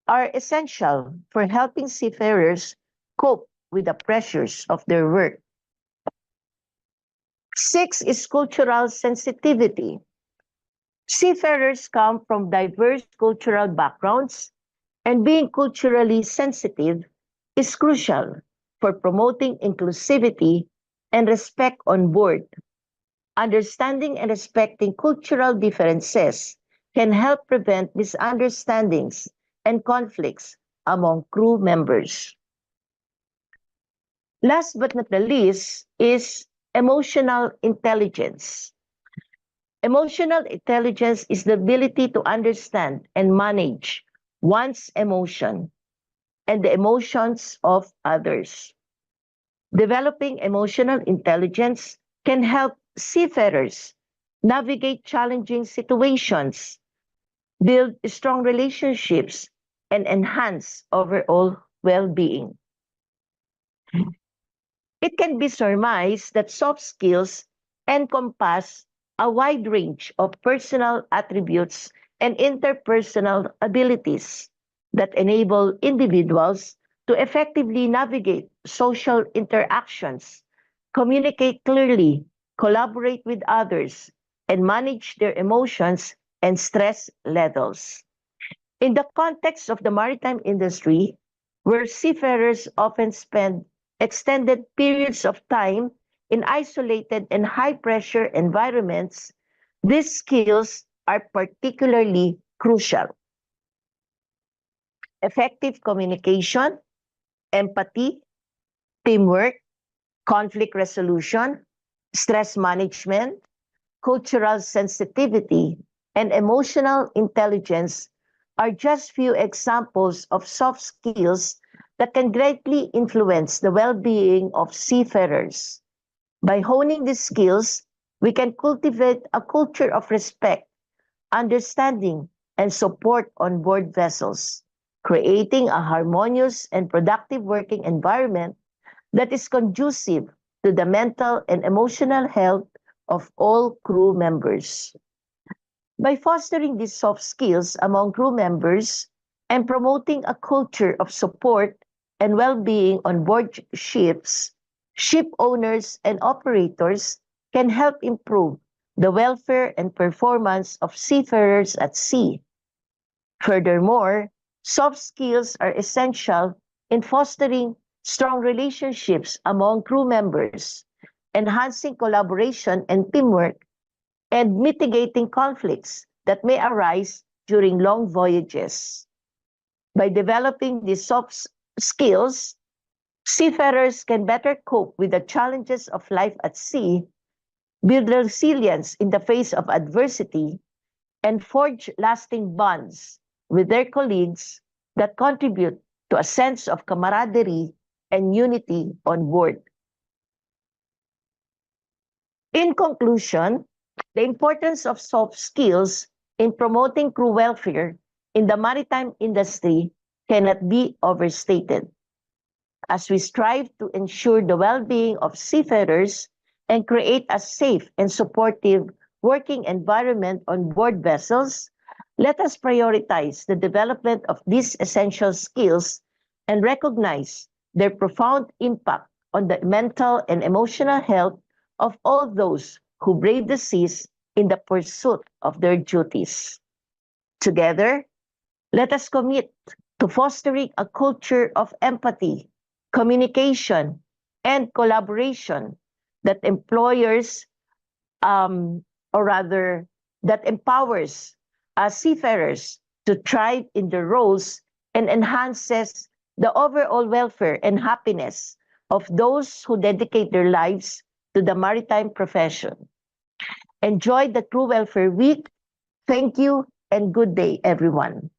are essential for helping seafarers cope with the pressures of their work. Six is cultural sensitivity. Seafarers come from diverse cultural backgrounds, and being culturally sensitive is crucial for promoting inclusivity and respect on board. Understanding and respecting cultural differences can help prevent misunderstandings and conflicts among crew members. Last but not the least is emotional intelligence. Emotional intelligence is the ability to understand and manage one's emotion and the emotions of others. Developing emotional intelligence can help seafarers navigate challenging situations, build strong relationships, and enhance overall well-being. It can be surmised that soft skills encompass a wide range of personal attributes and interpersonal abilities that enable individuals to effectively navigate social interactions, communicate clearly, collaborate with others, and manage their emotions and stress levels. In the context of the maritime industry, where seafarers often spend extended periods of time in isolated and high-pressure environments, these skills are particularly crucial. Effective communication, empathy, teamwork, conflict resolution, stress management, cultural sensitivity, and emotional intelligence are just few examples of soft skills that can greatly influence the well-being of seafarers. By honing these skills, we can cultivate a culture of respect, understanding, and support on board vessels, creating a harmonious and productive working environment that is conducive to the mental and emotional health of all crew members. By fostering these soft skills among crew members, and promoting a culture of support and well-being on board ships, ship owners and operators can help improve the welfare and performance of seafarers at sea. Furthermore, soft skills are essential in fostering strong relationships among crew members, enhancing collaboration and teamwork, and mitigating conflicts that may arise during long voyages. By developing these soft skills, seafarers can better cope with the challenges of life at sea, build resilience in the face of adversity, and forge lasting bonds with their colleagues that contribute to a sense of camaraderie and unity on board. In conclusion, the importance of soft skills in promoting crew welfare in the maritime industry cannot be overstated. As we strive to ensure the well-being of seafarers and create a safe and supportive working environment on board vessels, let us prioritize the development of these essential skills and recognize their profound impact on the mental and emotional health of all those who brave the seas in the pursuit of their duties. Together, let us commit to fostering a culture of empathy, communication, and collaboration that that empowers seafarers to thrive in their roles and enhances the overall welfare and happiness of those who dedicate their lives to the maritime profession. Enjoy the Crew Welfare Week. Thank you and good day, everyone.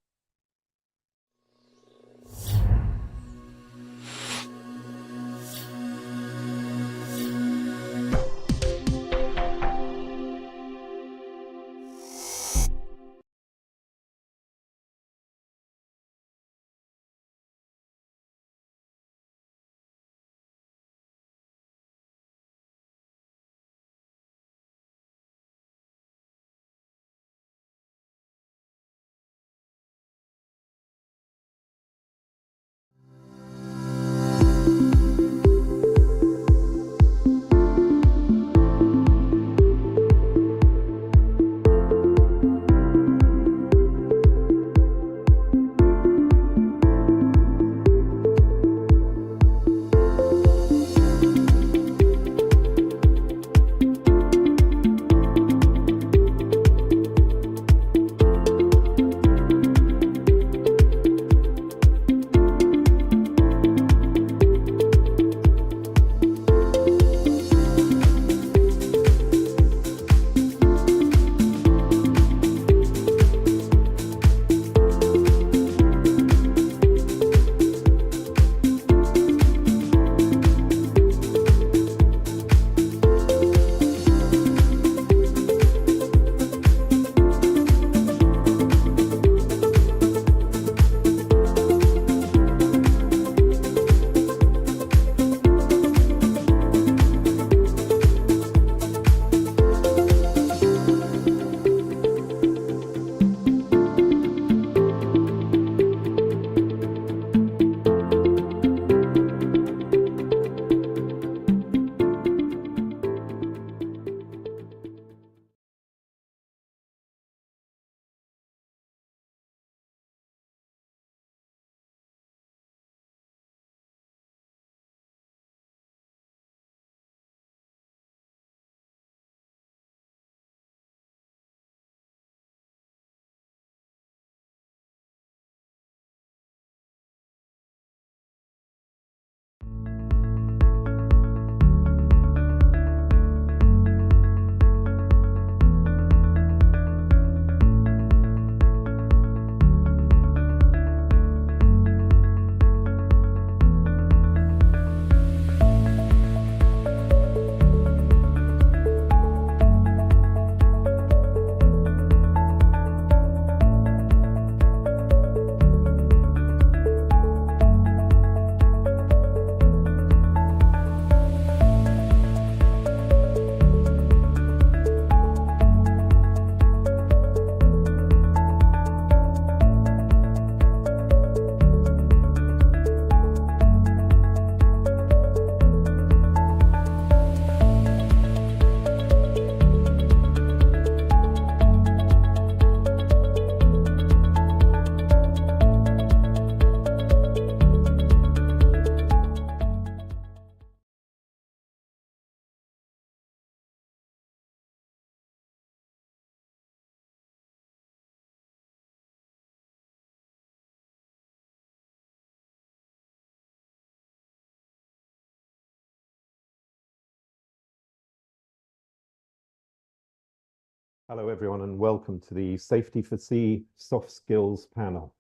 Hello, everyone, and welcome to the Safety for Sea Soft Skills panel.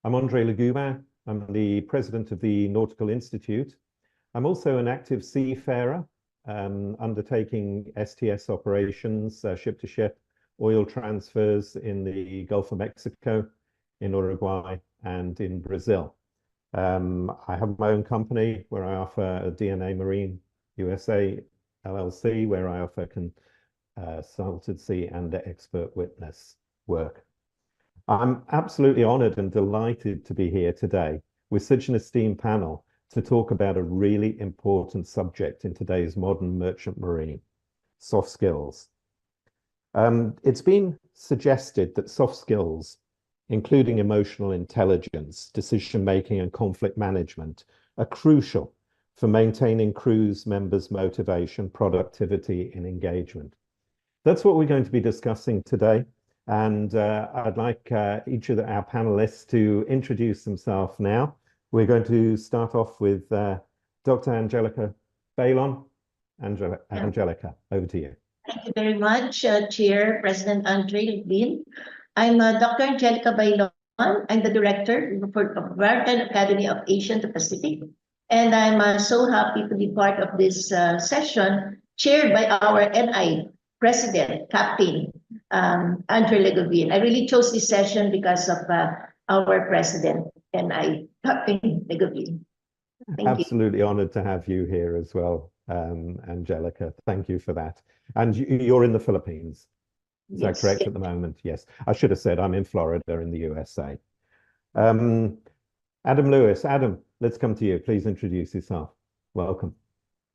I'm Andre Legubin. I'm the president of the Nautical Institute. I'm also an active seafarer, undertaking STS operations, ship-to-ship, oil transfers in the Gulf of Mexico, in Uruguay, and in Brazil. I have my own company where I offer DNA Marine USA LLC, where I offer consultancy and expert witness work. I'm absolutely honored and delighted to be here today with such an esteemed panel to talk about a really important subject in today's modern merchant marine, soft skills. It's been suggested that soft skills, including emotional intelligence, decision-making, and conflict management, are crucial for maintaining crews members' motivation, productivity, and engagement. That's what we're going to be discussing today. And I'd like each of our panelists to introduce themselves now. We're going to start off with Dr. Angelica Bailon. Angelica, over to you. Thank you very much, Chair, President Andre Legubin. I'm Dr. Angelica Bailon. I'm the director of Maritime Academy of Asia and the Pacific. And I'm so happy to be part of this session chaired by our NI President, Captain Andre Legubin. I really chose this session because of our President, NI Captain Legubin. Absolutely honored to have you here as well, Angelica. Thank you for that. And you're in the Philippines. Is that correct at the moment? Yes. I should have said I'm in Florida in the USA. Adam Lewis. Adam, let's come to you. Please introduce yourself. Welcome.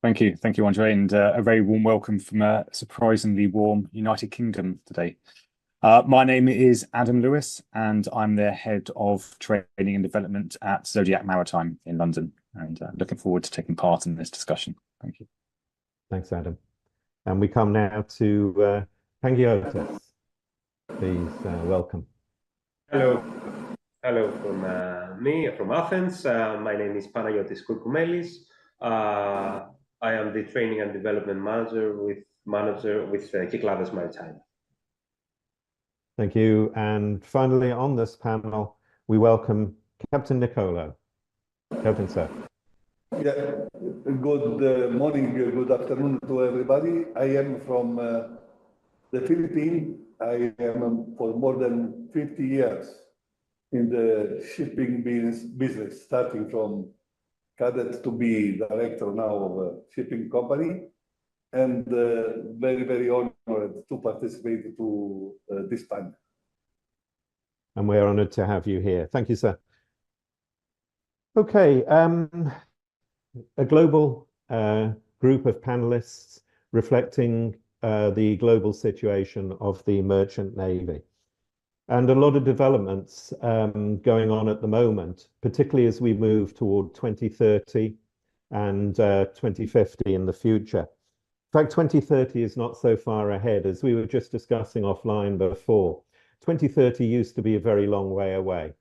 Thank you, Andre, and a very warm welcome from a surprisingly warm United Kingdom today. My name is Adam Lewis, and I'm the head of training and development at Zodiac Maritime in London, and looking forward to taking part in this discussion. Thank you. Thanks, Adam. And we come now to Pangiotis. Please welcome. Hello. Hello from me, from Athens. My name is Panagiotis Kourkoumelis. I am the training and development manager with Cyclades Maritime. Thank you. And finally, on this panel, we welcome Captain Nicolo. Captain, sir. Yeah. Good morning, good afternoon to everybody. I am from the Philippines. I am for more than 50 years in the shipping business, starting from Cadet to be director now of a shipping company, and very, very honored to participate to this panel. And we're honored to have you here. Thank you, sir. Okay, a global group of panelists reflecting the global situation of the merchant navy. And a lot of developments going on at the moment, particularly as we move toward 2030 and 2050 in the future. In fact, 2030 is not so far ahead, as we were just discussing offline before. 2030 used to be a very long way away,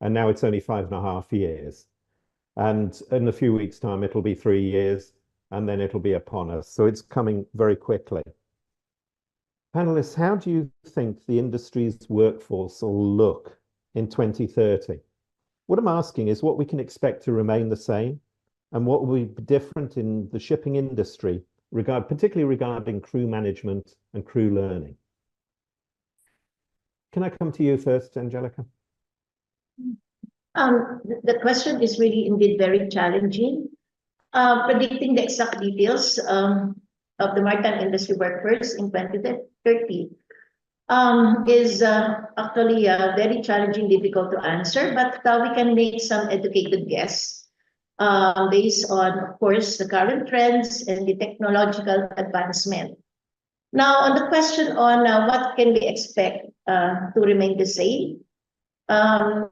and now it's only 5.5 years. And in a few weeks' time, it'll be 3 years, and then it'll be upon us. So it's coming very quickly. Panelists, how do you think the industry's workforce will look in 2030? What I'm asking is what we can expect to remain the same and what will be different in the shipping industry, particularly regarding crew management and crew learning. Can I come to you first, Angelica? The question is really indeed very challenging. Predicting the exact details of the maritime industry workforce in 2030 is actually very challenging, difficult to answer, but we can make some educated guess based on, of course, the current trends and the technological advancement. Now, on the question on what can we expect to remain the same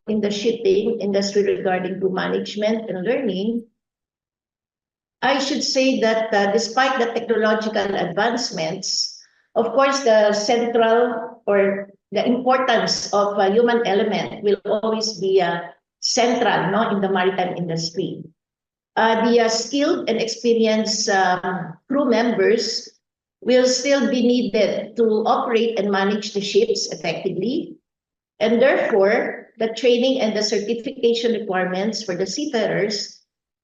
in the shipping industry regarding crew management and learning, I should say that despite the technological advancements, of course, the central or the importance of a human element will always be central in the maritime industry. The skilled and experienced crew members will still be needed to operate and manage the ships effectively. And therefore, the training and the certification requirements for the seafarers,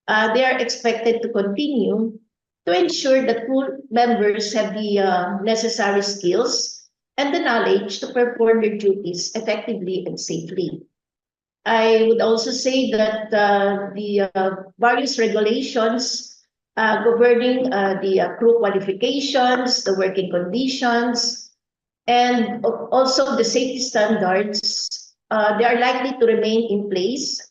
they are expected to continue to ensure that crew members have the necessary skills and the knowledge to perform their duties effectively and safely. I would also say that the various regulations governing the crew qualifications, the working conditions, and also the safety standards, they are likely to remain in place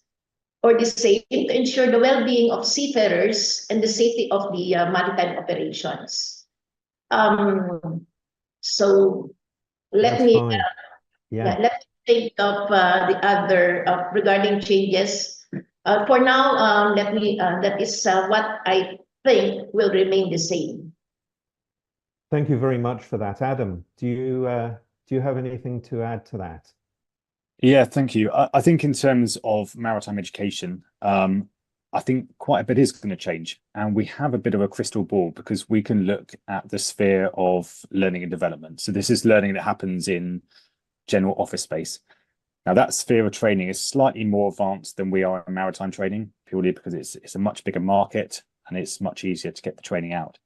or the same to ensure the well-being of seafarers and the safety of the maritime operations. So let me let me think of the other regarding changes. For now, that is what I think will remain the same. Thank you very much for that. Adam, do you have anything to add to that? Yeah, thank you. I think in terms of maritime education, I think quite a bit is going to change, and we have a bit of a crystal ball because we can look at the sphere of learning and development. So this is learning that happens in general office space. Now that sphere of training is slightly more advanced than we are in maritime training, purely because it's a much bigger market and it's much easier to get the training out.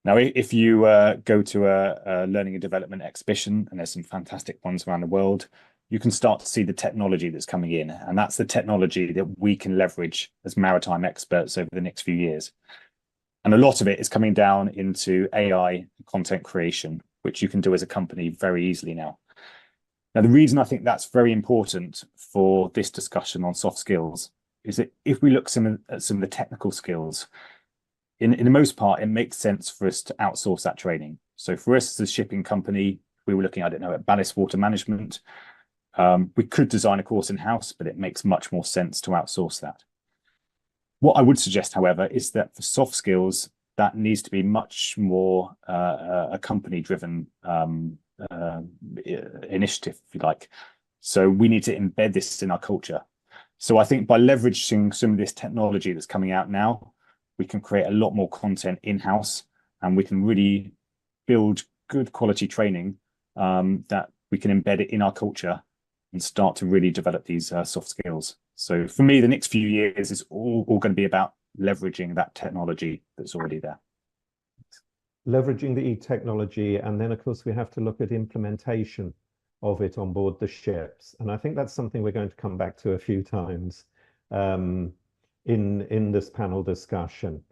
Now, if you go to a learning and development exhibition, and there's some fantastic ones around the world, you can start to see the technology that's coming in, and that's the technology that we can leverage as maritime experts over the next few years. And a lot of it is coming down into AI content creation, which you can do as a company very easily now. Now, the reason I think that's very important for this discussion on soft skills is that if we look at some of the technical skills, in the most part, it makes sense for us to outsource that training. So for us as a shipping company, we were looking, I don't know, at ballast water management. We could design a course in-house, but it makes much more sense to outsource that. What I would suggest, however, is that for soft skills, that needs to be much more a company-driven initiative, if you like. So we need to embed this in our culture. So I think by leveraging some of this technology that's coming out now, we can create a lot more content in-house, and we can really build good quality training that we can embed it in our culture and start to really develop these soft skills. So for me, the next few years is all going to be about leveraging that technology that's already there. Leveraging the technology, and then of course we have to look at implementation of it on board the ships. And I think that's something we're going to come back to a few times in this panel discussion.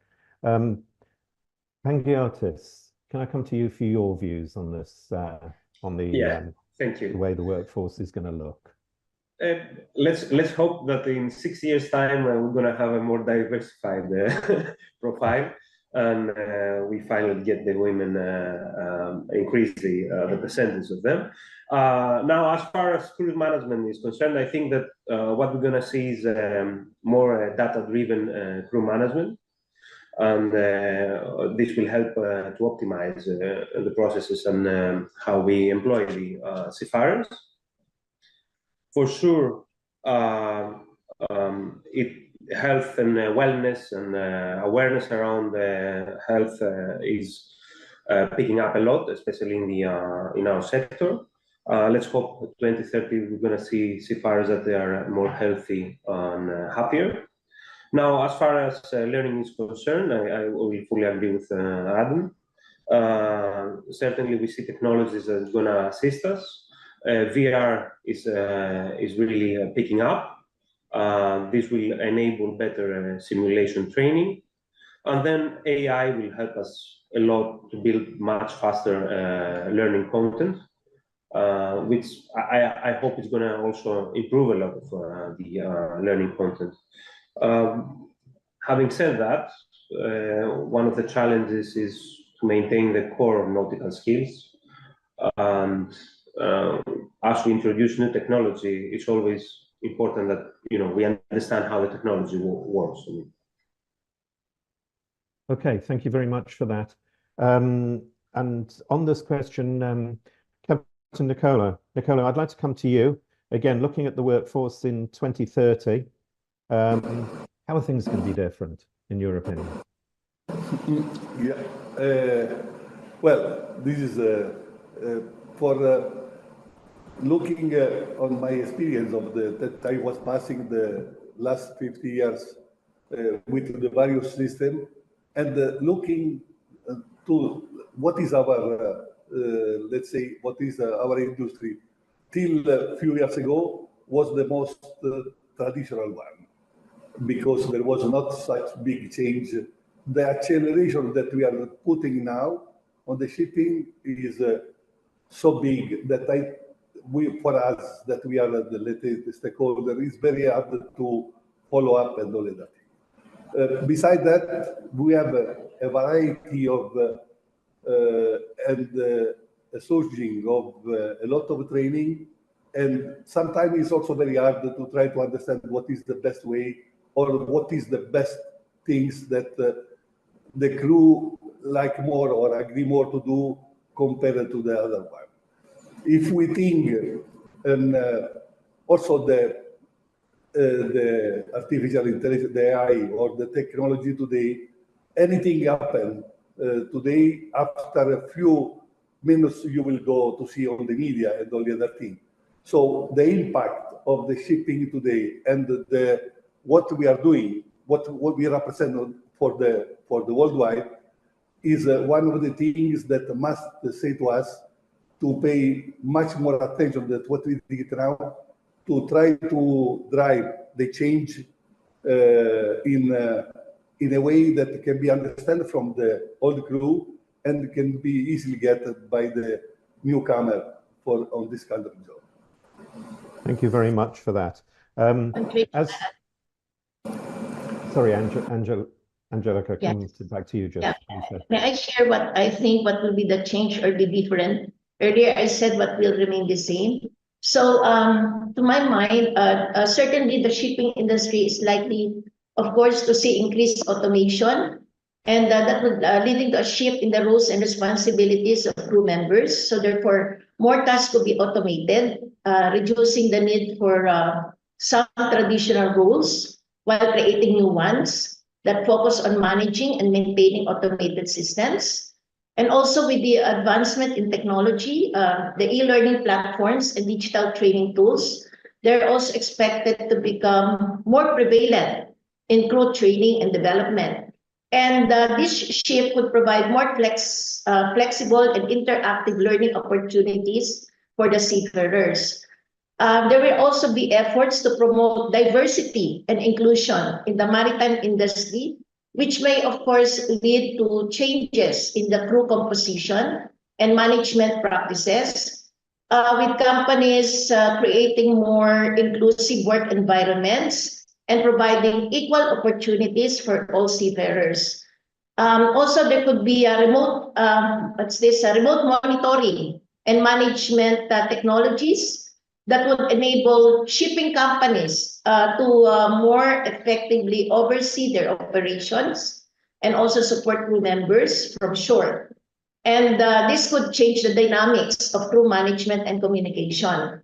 Pangiotis, can I come to you for your views on this, on the thank you. The way the workforce is going to look? Let's hope that in 6 years' time we're going to have a more diversified profile, and we finally get the women increase the percentage of them. Now, as far as crew management is concerned, I think that what we're going to see is more data-driven crew management, and this will help to optimize the processes and how we employ the seafarers. For sure, health and wellness and awareness around health is picking up a lot, especially in our sector. Let's hope 2030 we're going to see seafarers that they are more healthy and happier. Now, as far as learning is concerned, I will fully agree with Adam. Certainly, we see technologies that are going to assist us. VR is really picking up. This will enable better simulation training. And then AI will help us a lot to build much faster learning content, which I hope is going to also improve a lot of the learning content. Having said that, one of the challenges is to maintain the core of nautical skills. And as we introduce new technology, it's always important that we understand how the technology works. Okay, thank you very much for that. And on this question, Captain Nicola, I'd like to come to you again. Looking at the workforce in 2030, how are things going to be different in your opinion? Yeah. Well, this is for looking on my experience of that I was passing the last 50 years with the various systems, and looking to what is our, let's say, what is our industry till a few years ago was the most traditional one, because there was not such big change. The acceleration that we are putting now on the shipping is so big that for us, that we are the latest stakeholder, it's very hard to follow up and all of that. Besides that, we have a variety of and a surging of a lot of training, and sometimes it's also very hard to try to understand what is the best way or what is the best things that the crew like more or agree more to do compared to the other one. If we think, and also the artificial intelligence, the AI, or the technology today, anything happen today, after a few minutes, you will go to see on the media and all the other thing. So the impact of the shipping today and what we are doing, what we represent for the worldwide, is one of the things that must say to us to pay much more attention than what we did now, to try to drive the change in a way that can be understood from the old crew and can be easily get by the newcomer on this kind of job. Thank you very much for that. Sorry, Angelica, back to you just. Yeah. May I share what I think what will be the change or be different? Earlier, I said what will remain the same. So to my mind, certainly the shipping industry is likely, of course, to see increased automation, and that would leading to a shift in the roles and responsibilities of crew members. So therefore, more tasks will be automated, reducing the need for some traditional roles while creating new ones that focus on managing and maintaining automated systems. And also with the advancement in technology, the e-learning platforms and digital training tools, they're also expected to become more prevalent in crew training and development. And this shift would provide more flexible and interactive learning opportunities for the seafarers. There will also be efforts to promote diversity and inclusion in the maritime industry, which may, of course, lead to changes in the crew composition and management practices, with companies creating more inclusive work environments and providing equal opportunities for all seafarers. Also, there could be a remote, remote monitoring and management technologies that would enable shipping companies to more effectively oversee their operations and also support crew members from shore. And this could change the dynamics of crew management and communication.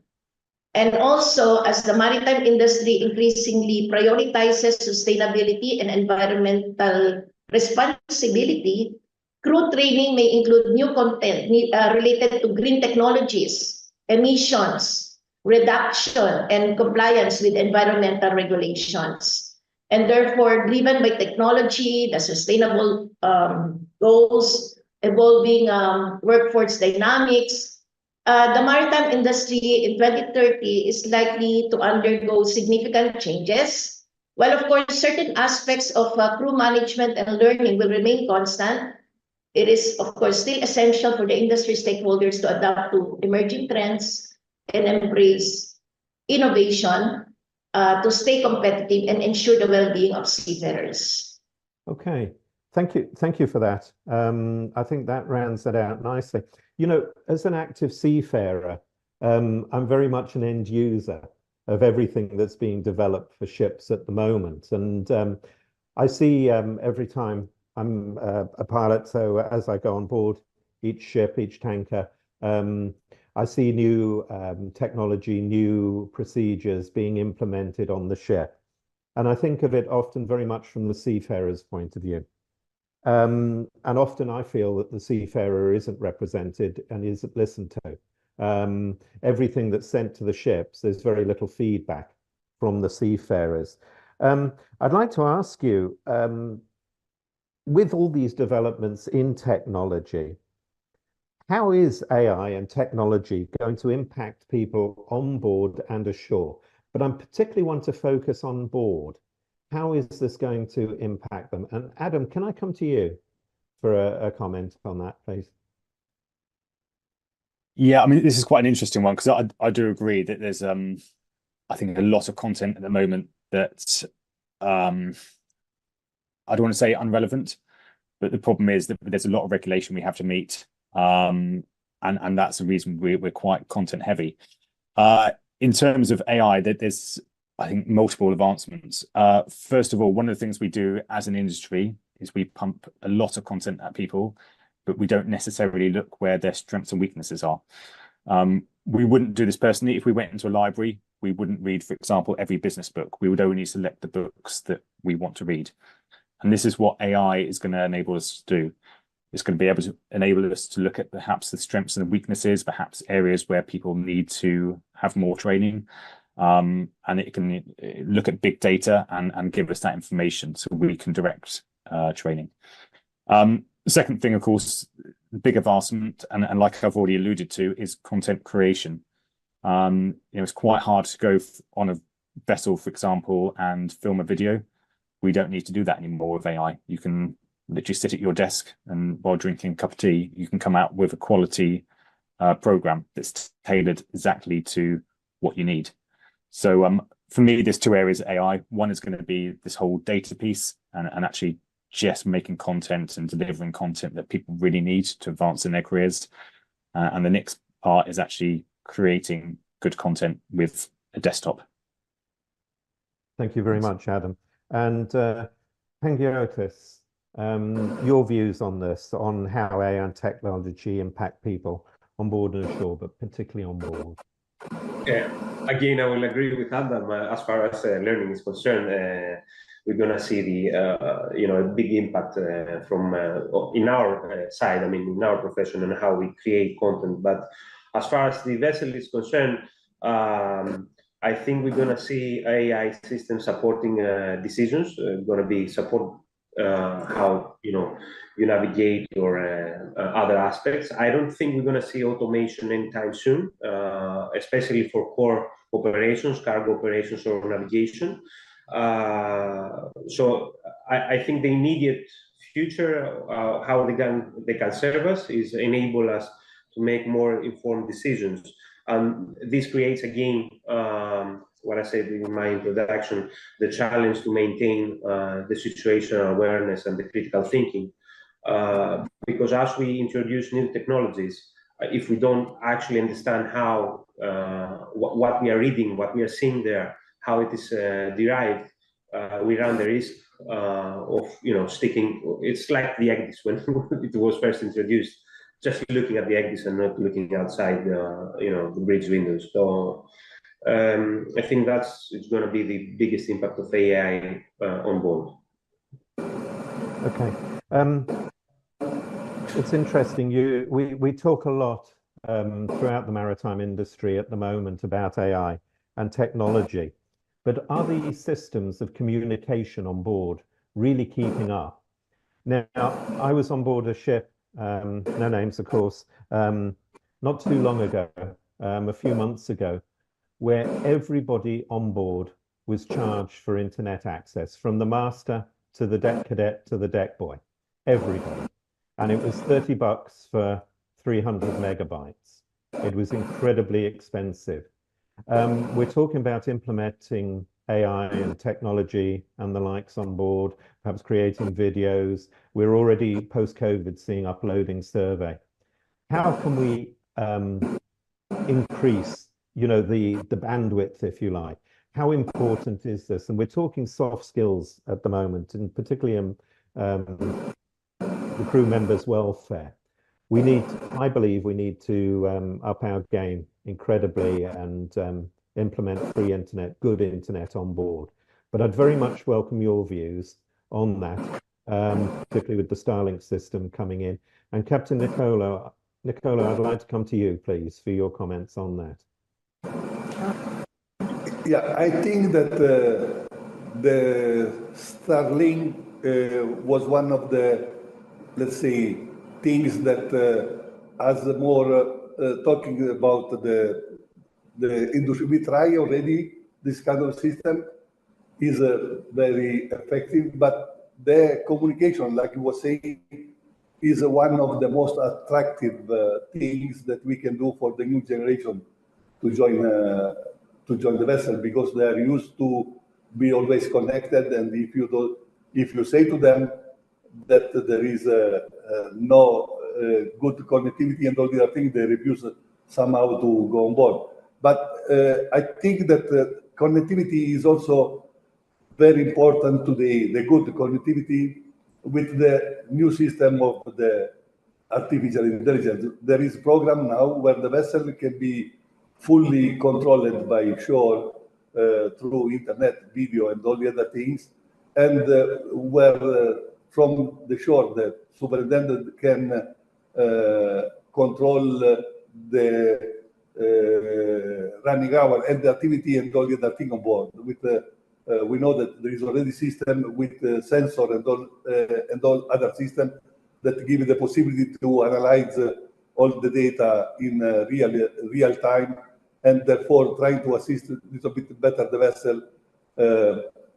And also, as the maritime industry increasingly prioritizes sustainability and environmental responsibility, crew training may include new content related to green technologies, emissions, reduction, and compliance with environmental regulations. And therefore, driven by technology, the sustainable goals, evolving workforce dynamics, the maritime industry in 2030 is likely to undergo significant changes. While, of course, certain aspects of crew management and learning will remain constant, it is, of course, still essential for the industry stakeholders to adapt to emerging trends and embrace innovation to stay competitive and ensure the well-being of seafarers. Okay, thank you for that. I think that rounds that out nicely. You know, as an active seafarer, I'm very much an end user of everything that's being developed for ships at the moment, and I see every time I'm a pilot, so as I go on board each ship, each tanker, I see new technology, new procedures being implemented on the ship. And I think of it often very much from the seafarer's point of view. And often I feel that the seafarer isn't represented and isn't listened to. Everything that's sent to the ships, there's very little feedback from the seafarers. I'd like to ask you, with all these developments in technology, how is AI and technology going to impact people on board and ashore? But I particularly want to focus on board. How is this going to impact them? And Adam, can I come to you for a comment on that, please? Yeah, I mean, this is quite an interesting one because I do agree that there's I think a lot of content at the moment that I don't want to say irrelevant, but the problem is that there's a lot of regulation we have to meet. And that's the reason we're quite content heavy. In terms of AI, there's, I think, multiple advancements. First of all, one of the things we do as an industry is we pump a lot of content at people, but we don't necessarily look where their strengths and weaknesses are. We wouldn't do this personally. If we went into a library, we wouldn't read, for example, every business book. We would only select the books that we want to read. And this is what AI is going to enable us to do. It's going to be able to enable us to look at perhaps the strengths and weaknesses, perhaps areas where people need to have more training. And it can look at big data and give us that information so we can direct training. The second thing, of course, the big advancement, and like I've already alluded to, is content creation. It's quite hard to go on a vessel, for example, and film a video. We don't need to do that anymore with AI. You can literally sit at your desk and while drinking a cup of tea, you can come out with a quality program that's tailored exactly to what you need. So for me, there's two areas of AI. One is going to be this whole data piece and actually just making content and delivering content that people really need to advance in their careers. And the next part is actually creating good content with a desktop. Thank you very much, Adam. And Pangiotis, your views on this, on how AI and technology impact people on board and ashore, but particularly on board. Yeah, again, I will agree with Adam as far as learning is concerned. We're going to see the a big impact from in our side. I mean, in our profession and how we create content. But as far as the vessel is concerned, I think we're going to see AI systems supporting decisions. Going to be support how you navigate or other aspects. I don't think we're going to see automation anytime soon, especially for core operations, cargo operations, or navigation. So I think the immediate future, how they can serve us, is enable us to make more informed decisions. And this creates, again, what I said in my introduction, the challenge to maintain the situational awareness and the critical thinking. Because as we introduce new technologies, if we don't actually understand how what we are reading, what we are seeing there, how it is derived, we run the risk of sticking. It's like the EEST when it was first introduced, just looking at the EEST and not looking outside the bridge windows. So I think it's going to be the biggest impact of AI on board. Okay. It's interesting. We talk a lot throughout the maritime industry at the moment about AI and technology, but are these systems of communication on board really keeping up? Now, I was on board a ship, no names, of course, not too long ago, a few months ago, where everybody on board was charged for internet access, from the master to the deck cadet to the deck boy, everybody. And it was $30 for 300 megabytes. It was incredibly expensive. We're talking about implementing AI and technology and the likes on board, perhaps creating videos. We're already post-COVID seeing uploading survey. How can we increase, the bandwidth, if you like? How important is this? And we're talking soft skills at the moment, and particularly the crew members' welfare. I believe we need to up our game incredibly and implement free internet, good internet on board. But I'd very much welcome your views on that. particularly with the Starlink system coming in. And Captain Nicola, I'd like to come to you, please, for your comments on that. Yeah, I think that the Starlink was one of the, let's say, things that as more talking about the industry. We try already this kind of system is very effective, but the communication, like you were saying, is one of the most attractive things that we can do for the new generation to join the vessel, because they are used to be always connected, and if you say to them that there is no good connectivity and all the other things, they refuse somehow to go on board. But I think that connectivity is also very important today, the good connectivity with the new system of the artificial intelligence. There is a program now where the vessel can be fully controlled by shore through internet, video, and all the other things, and where from the shore the superintendent can control the running hour and the activity and all the other thing on board. With we know that there is already system with sensor and all other systems that give the possibility to analyze all the data in real time, and therefore trying to assist a little bit better the vessel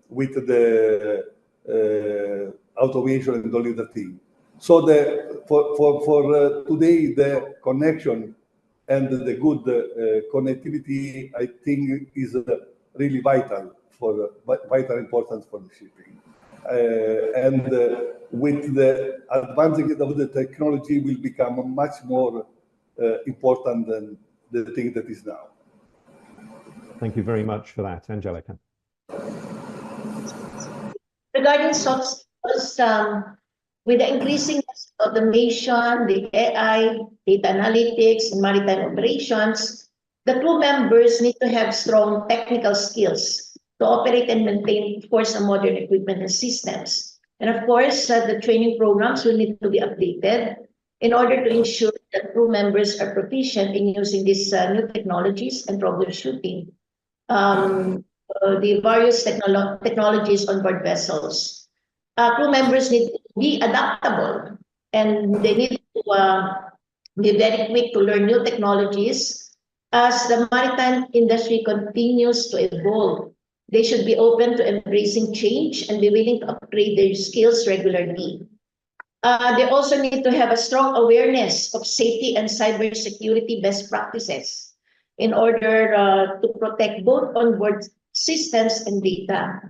with the automation and all the other thing. So for today, the connection and the good connectivity, I think, is really vital importance for the shipping. And with the advancing of the technology, will become much more important than the thing that is now. Thank you very much for that, Angelica. Regarding soft skills, with the increasing automation, the AI, data analytics, and maritime operations, the crew members need to have strong technical skills to operate and maintain, of course, modern equipment and systems. And of course, the training programs will need to be updated in order to ensure that crew members are proficient in using these new technologies and troubleshooting the various technologies on board vessels. Crew members need to be adaptable, and they need to be very quick to learn new technologies as the maritime industry continues to evolve. They should be open to embracing change and be willing to upgrade their skills regularly. They also need to have a strong awareness of safety and cybersecurity best practices in order to protect both onboard systems and data.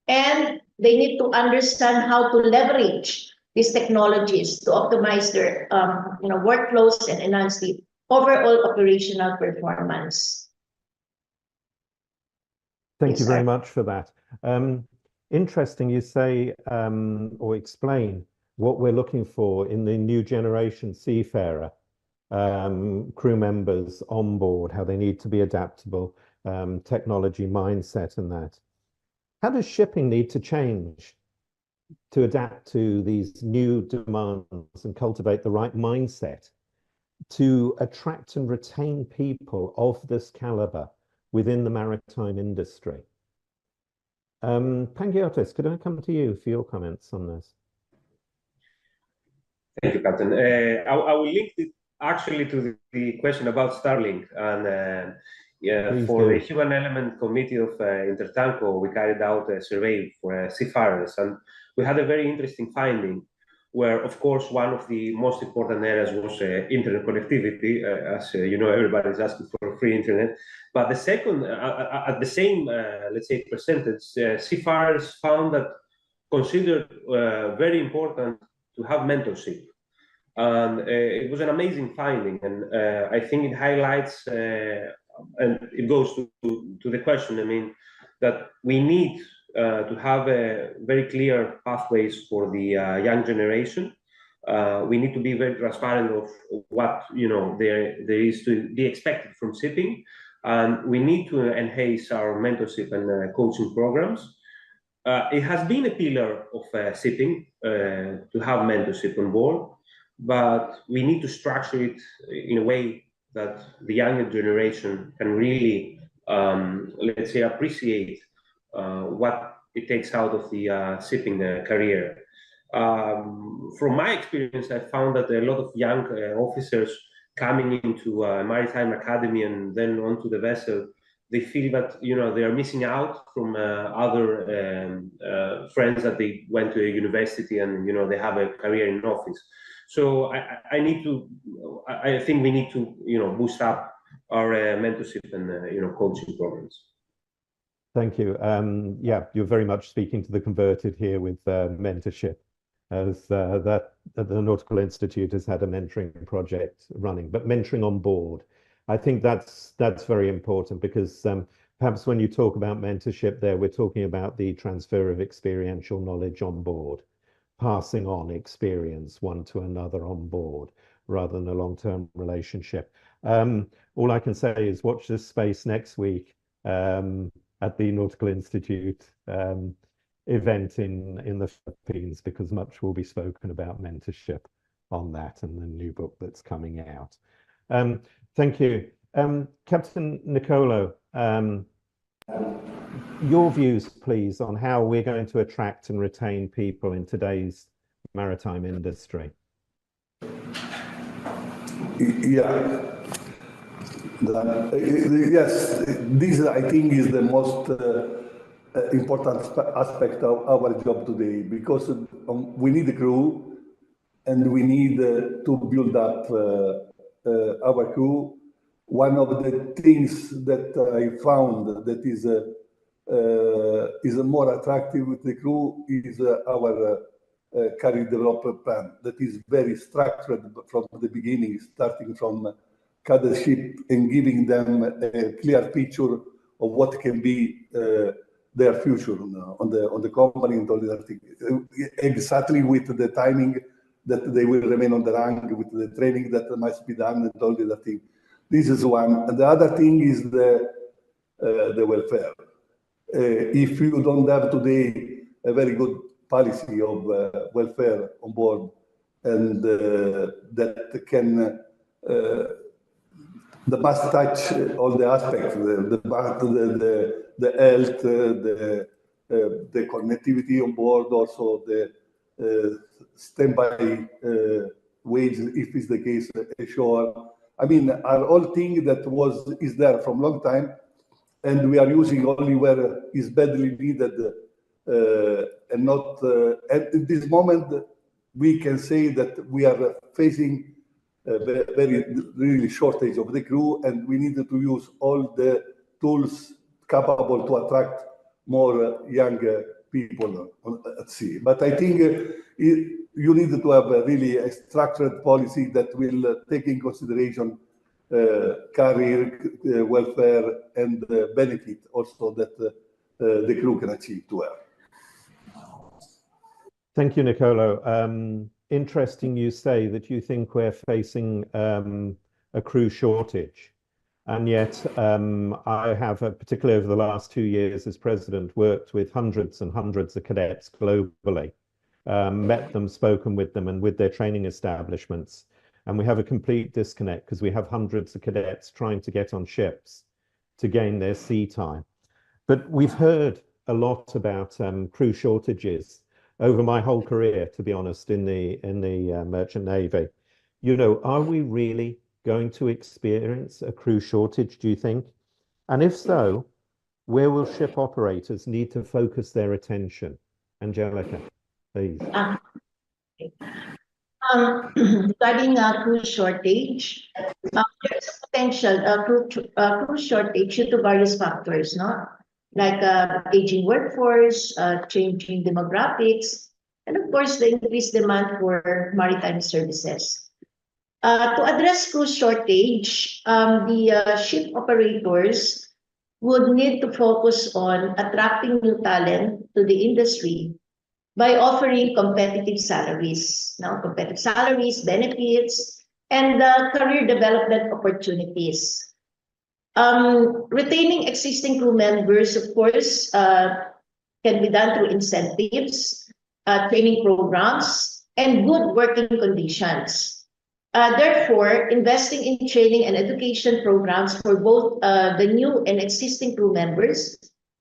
And they need to understand how to leverage these technologies to optimize their workflows and enhance the overall operational performance. Thank you very much for that. Interesting you say or explain what we're looking for in the new generation Seafarer crew members on board, how they need to be adaptable, technology mindset and that. How does shipping need to change to adapt to these new demands and cultivate the right mindset to attract and retain people of this caliber within the maritime industry? Pangiotis, could I come to you for your comments on this? Thank you, Captain. I will link it actually to the question about Starlink. And for the Human Element Committee of Intertanko, we carried out a survey for seafarers, and we had a very interesting finding where, of course, one of the most important areas was internet connectivity. As you know, everybody is asking for free internet. But the second, at the same, let's say, percentage, seafarers found that considered very important to have mentorship. And it was an amazing finding. And I think it highlights, and it goes to the question, I mean, that we need to have very clear pathways for the young generation. We need to be very transparent of what there is to be expected from shipping, and we need to enhance our mentorship and coaching programs. It has been a pillar of shipping to have mentorship on board, but we need to structure it in a way that the younger generation can really, let's say, appreciate what it takes out of the shipping career. From my experience, I found that a lot of young officers coming into a maritime academy and then onto the vessel, they feel that they are missing out from other friends that they went to a university and they have a career in office. So I think we need to boost up our mentorship and coaching programs. Thank you. Yeah, you're very much speaking to the converted here with mentorship, as that the Nautical Institute has had a mentoring project running, but mentoring on board. I think that's very important, because perhaps when you talk about mentorship there, we're talking about the transfer of experiential knowledge on board, passing on experience one to another on board, rather than a long-term relationship. All I can say is watch this space next week at the Nautical Institute event in the Philippines, because much will be spoken about mentorship on that and the new book that's coming out. Thank you. Captain Nicolo, your views, please, on how we're going to attract and retain people in today's maritime industry. Yeah. Yes, this I think is the most important aspect of our job today, because we need a crew and we need to build up our crew. One of the things that I found that is more attractive with the crew is our career development plan that is very structured from the beginning, starting from cadetship and giving them a clear picture of what can be their future on the company and all the other things. Exactly with the timing that they will remain on the rank, with the training that must be done and all the other things. This is one. And the other thing is the welfare. If you don't have today a very good policy of welfare on board, and that can the must touch all the aspects, the health, the connectivity on board, also the standby wage, if it's the case ashore. I mean, are all things that is there from long time, and we are using only where is badly needed, and not. At this moment, we can say that we are facing very really shortage of the crew, and we needed to use all the tools capable to attract more young people at sea. But I think you need to have really a structured policy that will take in consideration career, welfare, and benefit also that the crew can achieve to have. Thank you, Nicolo. Interesting you say that you think we're facing a crew shortage. And yet I have, particularly over the last 2 years as president, worked with hundreds and hundreds of cadets globally, met them, spoken with them and with their training establishments. And we have a complete disconnect because we have hundreds of cadets trying to get on ships to gain their sea time. But we've heard a lot about crew shortages over my whole career, to be honest, in the Merchant Navy. You know, are we really going to experience a crew shortage, do you think? And if so, where will ship operators need to focus their attention? Angelica, please. Regarding crew shortage, there's potential crew shortage due to various factors, no? Like aging workforce, changing demographics, and of course the increased demand for maritime services. To address crew shortage, the ship operators would need to focus on attracting new talent to the industry by offering competitive salaries, benefits, and career development opportunities. Retaining existing crew members, of course, can be done through incentives, training programs, and good working conditions. Therefore, investing in training and education programs for both the new and existing crew members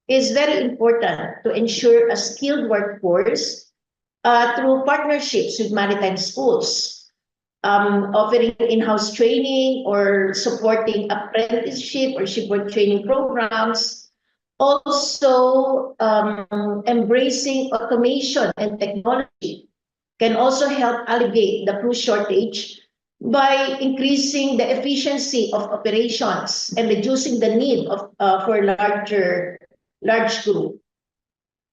is very important to ensure a skilled workforce through partnerships with maritime schools, offering in-house training or supporting apprenticeship or shipboard training programs. Also, embracing automation and technology can also help alleviate the crew shortage by increasing the efficiency of operations and reducing the need for large crew.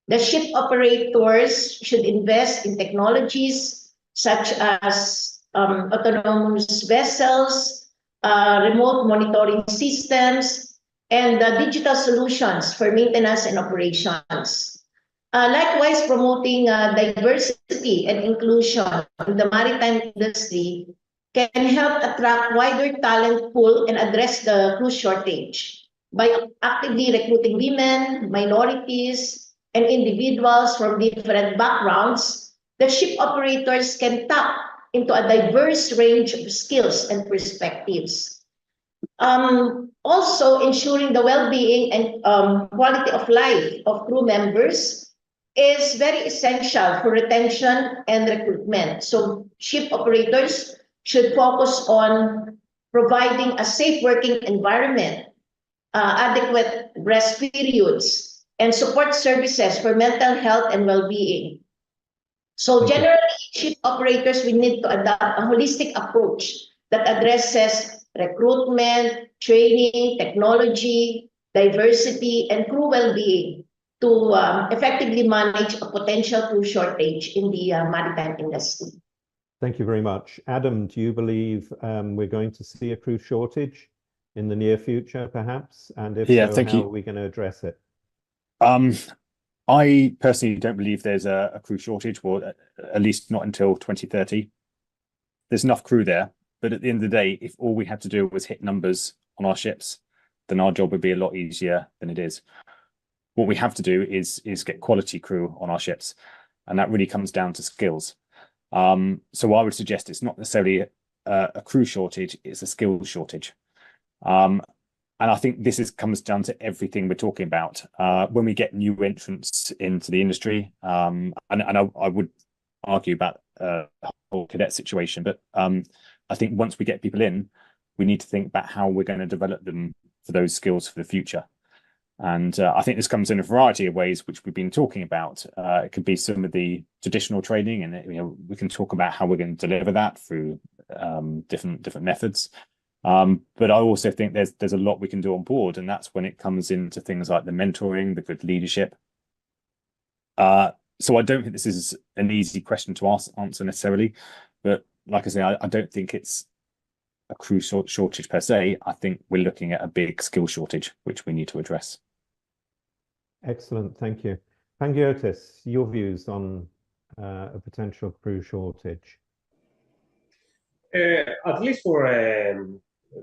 The ship operators should invest in technologies such as autonomous vessels, remote monitoring systems, and digital solutions for maintenance and operations. Likewise, promoting diversity and inclusion in the maritime industry can help attract wider talent pool and address the crew shortage by actively recruiting women, minorities, and individuals from different backgrounds. The ship operators can tap into a diverse range of skills and perspectives. Also, ensuring the well-being and quality of life of crew members is very essential for retention and recruitment. So ship operators should focus on providing a safe working environment, adequate rest periods, and support services for mental health and well-being. So generally, ship operators will need to adopt a holistic approach that addresses recruitment, training, technology, diversity, and crew well-being to effectively manage a potential crew shortage in the maritime industry. Thank you very much. Adam, do you believe we're going to see a crew shortage in the near future, perhaps? And if so, how are we going to address it? I personally don't believe there's a crew shortage, or at least not until 2030. There's enough crew there, but at the end of the day, if all we had to do was hit numbers on our ships, then our job would be a lot easier than it is. What we have to do is get quality crew on our ships, and that really comes down to skills. So I would suggest it's not necessarily a crew shortage, it's a skills shortage. And I think this comes down to everything we're talking about. When we get new entrants into the industry, and I would argue about the whole cadet situation, but I think once we get people in, we need to think about how we're going to develop them for those skills for the future. And I think this comes in a variety of ways, which we've been talking about. It could be some of the traditional training, and we can talk about how we're going to deliver that through different methods. But I also think there's a lot we can do on board, and that's when it comes into things like the mentoring, the good leadership. So I don't think this is an easy question to answer necessarily, but like I say, I don't think it's a crew shortage per se. I think we're looking at a big skill shortage, which we need to address. Excellent, thank you. Pangiotis, your views on a potential crew shortage? At least for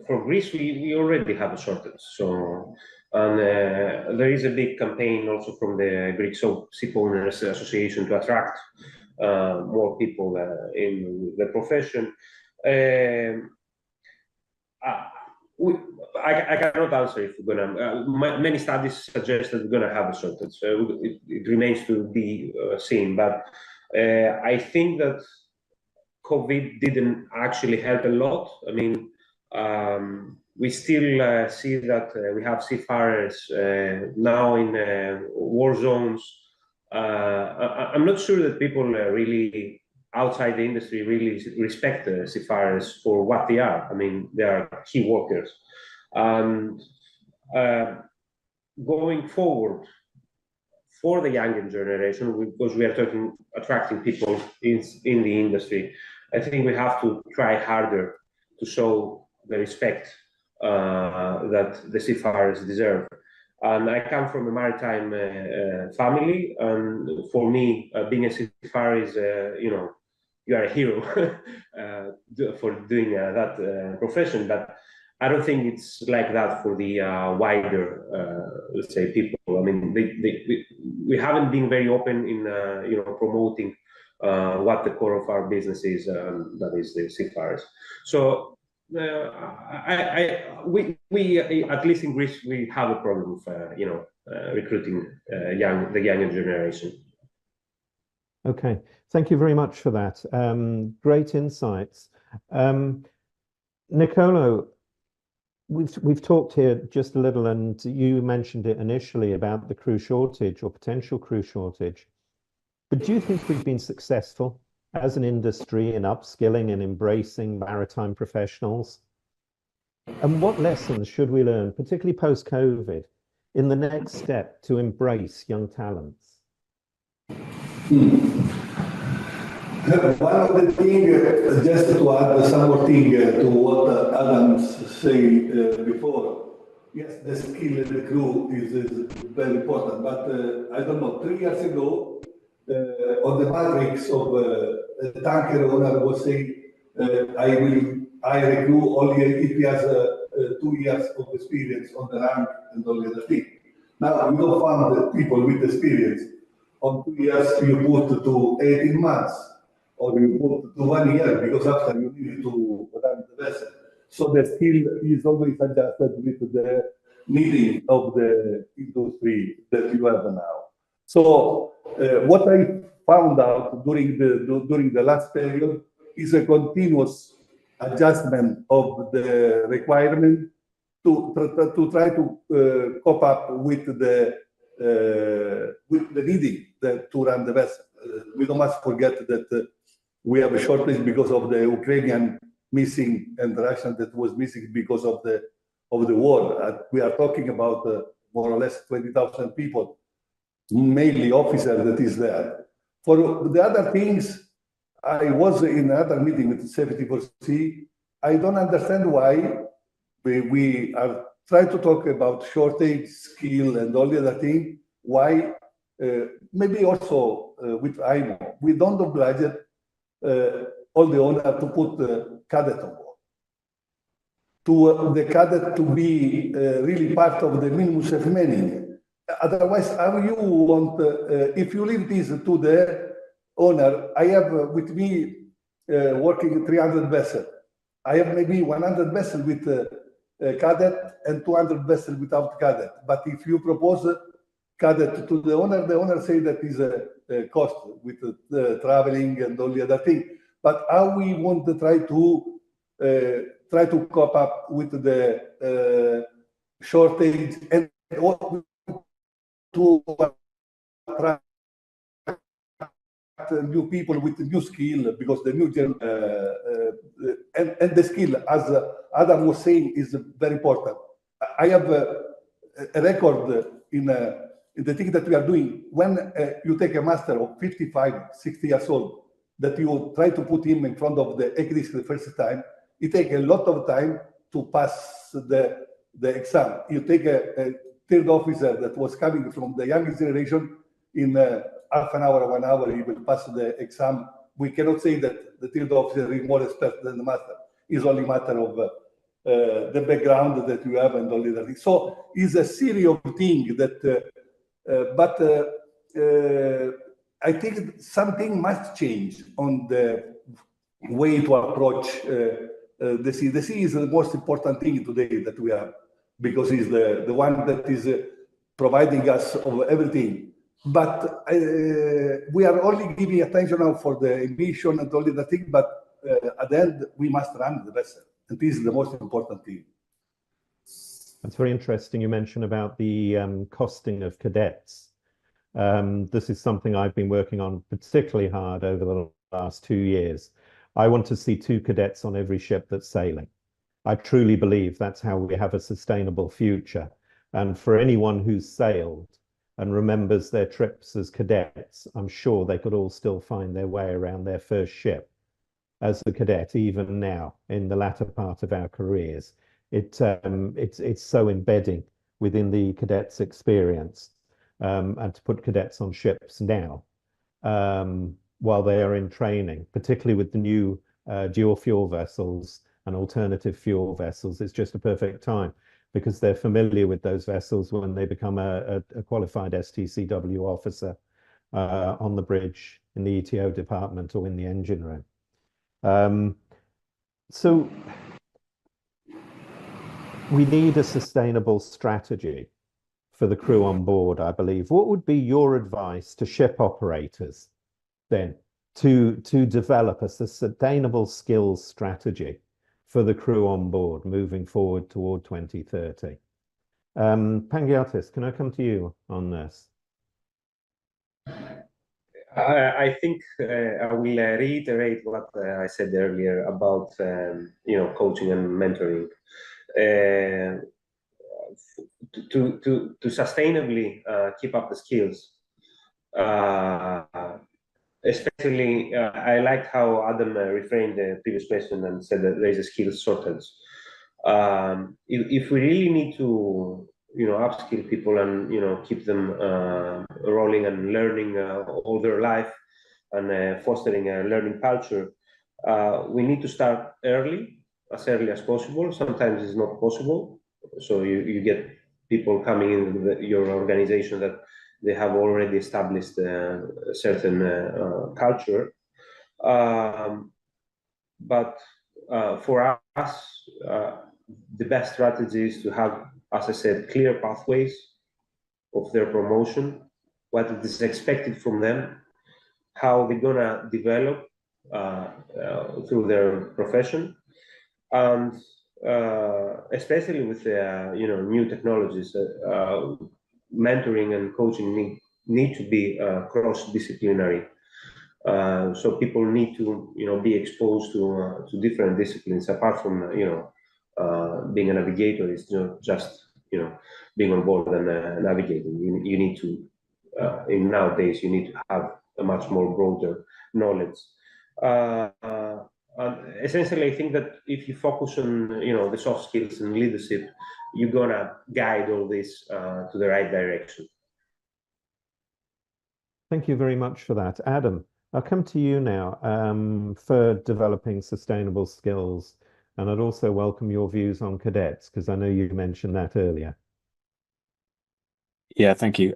Greece, we already have a shortage. So, and there is a big campaign also from the Greek Ship Owners Association to attract more people in the profession. I cannot answer if we're gonna. Many studies suggest that we're gonna have a shortage. So it remains to be seen. But I think that COVID didn't actually help a lot. I mean, we still see that we have seafarers now in war zones. I'm not sure that people really outside the industry really respect seafarers for what they are. I mean, they are key workers. And going forward for the younger generation, because we are attracting people in the industry, I think we have to try harder to show the respect that the seafarers deserve. And I come from a maritime family, and for me, being a seafarer is, you are a hero for doing that profession. But I don't think it's like that for the wider, let's say, people. I mean, we haven't been very open in promoting what the core of our business is, that is the seafarers. So we at least in Greece we have a problem with recruiting the younger generation. Okay, thank you very much for that. Great insights. Nicolo, we've talked here just a little, and you mentioned it initially about the crew shortage or potential crew shortage. But do you think we've been successful as an industry in upskilling and embracing maritime professionals? And what lessons should we learn, particularly post-COVID, in the next step to embrace young talents? One of the things, just to add some more thing to what Adam said before, yes, the skill of the crew is very important, but I don't know, 3 years ago, on the matrix of the tanker owner was saying, I recruit only if he has 2 years of experience on the rank and all the other thing. Now, we don't find people with experience. On 2 years, you put to 18 months, or you put to 1 year, because after you need to run the vessel. So the skill is always adjusted with the needing of the industry that you have now. So what I found out during the last period is a continuous adjustment of the requirement to try to cope up with the needing to run the vessel. We don't must forget that we have a shortage because of the Ukrainian missing and the Russian that was missing because of the war. We are talking about more or less 20,000 people, mainly officers that is there. For the other things, I was in another meeting with Safety for Sea. I don't understand why we are trying to talk about shortage, skill, and all the other thing. Why? Maybe also with IMO, we don't oblige all the owner to put Cadet on board. To the Cadet to be really part of the minimum safe manning. Otherwise, how you want, if you leave this to the owner, I have with me working 300 vessels. I have maybe 100 vessels with Cadet and 200 vessels without Cadet. But if you propose Cadet to the owner say that is a cost with the traveling and all the other thing. But how we want to try to cope up with the shortage and to attract new people with new skill, because the new and the skill, as Adam was saying, is very important. I have a record in the thing that we are doing. When you take a master of 55, 60 years old, that you try to put him in front of the EEST the first time, it takes a lot of time to pass the exam. You take a third officer that was coming from the youngest generation, in half an hour, 1 hour, he will pass the exam. We cannot say that the third officer is more expert than the master. It's only a matter of the background that you have and all the other things. So it's a series of things that, I think something must change on the way to approach the sea. The sea is the most important thing today that we have, because it's the one that is providing us of everything. But we are only giving attention now for the emission and all the other things, but at the end, we must run the vessel. And this is the most important thing. That's very interesting. You mentioned about the costing of cadets. This is something I've been working on particularly hard over the last 2 years. I want to see 2 cadets on every ship that's sailing. I truly believe that's how we have a sustainable future. And for anyone who's sailed and remembers their trips as cadets, I'm sure they could all still find their way around their first ship as a cadet, even now in the latter part of our careers. It's so embedding within the cadets' experience, and to put cadets on ships now while they are in training, particularly with the new dual fuel vessels and alternative fuel vessels, it's just a perfect time. because they're familiar with those vessels when they become a qualified STCW officer on the bridge, in the ETO department, or in the engine room. So we need a sustainable strategy for the crew on board, I believe. What would be your advice to ship operators then to develop a sustainable skills strategy for the crew on board moving forward toward 2030? Pangiotis, can I come to you on this? I think I will reiterate what I said earlier about coaching and mentoring. To sustainably keep up the skills, especially I liked how Adam reframed the previous question and said that there is a skills shortage. If we really need to upskill people and keep them rolling and learning all their life and fostering a learning culture, we need to start early as possible. Sometimes it's not possible, so you get people coming in your organization that they have already established a certain culture. But for us, the best strategy is to have, as I said, clear pathways of their promotion, what is expected from them, how they're gonna develop through their profession, and especially with new technologies, mentoring and coaching need to be cross-disciplinary. So people need to be exposed to different disciplines apart from being a navigator. It's not just being on board and navigating. You need to in nowadays you need to have a much more broader knowledge. And essentially, I think that if you focus on the soft skills and leadership, you're gonna guide all this to the right direction. Thank you very much for that, Adam. I'll come to you now for developing sustainable skills, and I'd also welcome your views on cadets, because I know you mentioned that earlier. Yeah, thank you.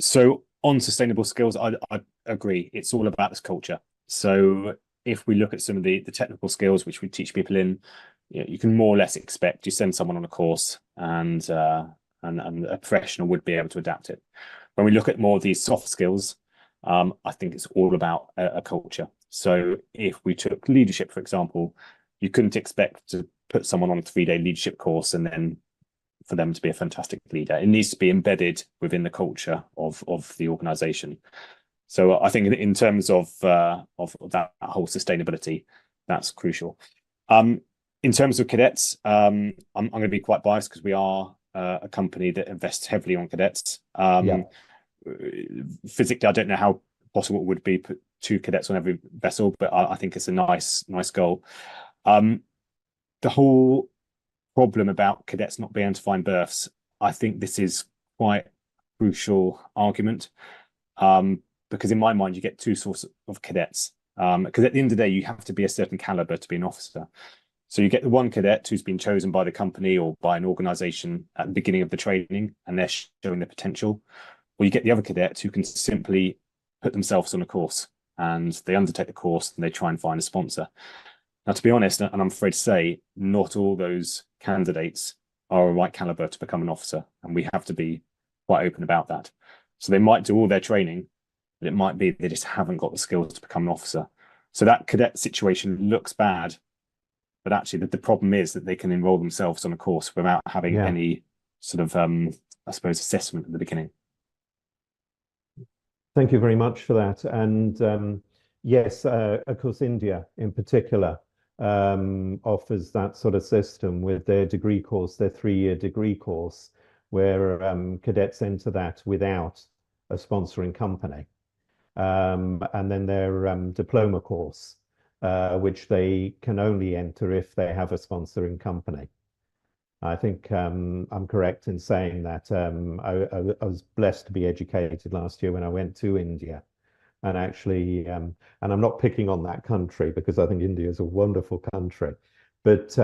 So on sustainable skills, I agree. It's all about this culture. So if we look at some of the technical skills which we teach people in, you can more or less expect you send someone on a course and a professional would be able to adapt it. When we look at more of these soft skills, I think it's all about a culture. So if we took leadership, for example, you couldn't expect to put someone on a 3-day leadership course and then for them to be a fantastic leader. It needs to be embedded within the culture of the organization. So I think in terms of that whole sustainability, that's crucial. In terms of cadets, I'm going to be quite biased because we are a company that invests heavily on cadets. Physically, I don't know how possible it would be put 2 cadets on every vessel, but I think it's a nice goal. The whole problem about cadets not being able to find berths, I think this is quite a crucial argument, because in my mind, you get 2 sorts of cadets. Because at the end of the day, you have to be a certain caliber to be an officer. So you get the one cadet who's been chosen by the company or by an organization at the beginning of the training, and they're showing their potential. Or you get the other cadets who can simply put themselves on a course, and they undertake the course and they try and find a sponsor. Now, to be honest, and I'm afraid to say, not all those candidates are a right caliber to become an officer, and we have to be quite open about that. So they might do all their training, but it might be they just haven't got the skills to become an officer. So that cadet situation looks bad, but actually the problem is that they can enroll themselves on a course without having any sort of, I suppose, assessment at the beginning. Thank you very much for that. And yes, of course, India in particular offers that sort of system with their degree course, their 3-year degree course, where cadets enter that without a sponsoring company. And then their diploma course, which they can only enter if they have a sponsoring company. I think I'm correct in saying that I was blessed to be educated last year when I went to India. And actually, and I'm not picking on that country because I think India is a wonderful country, But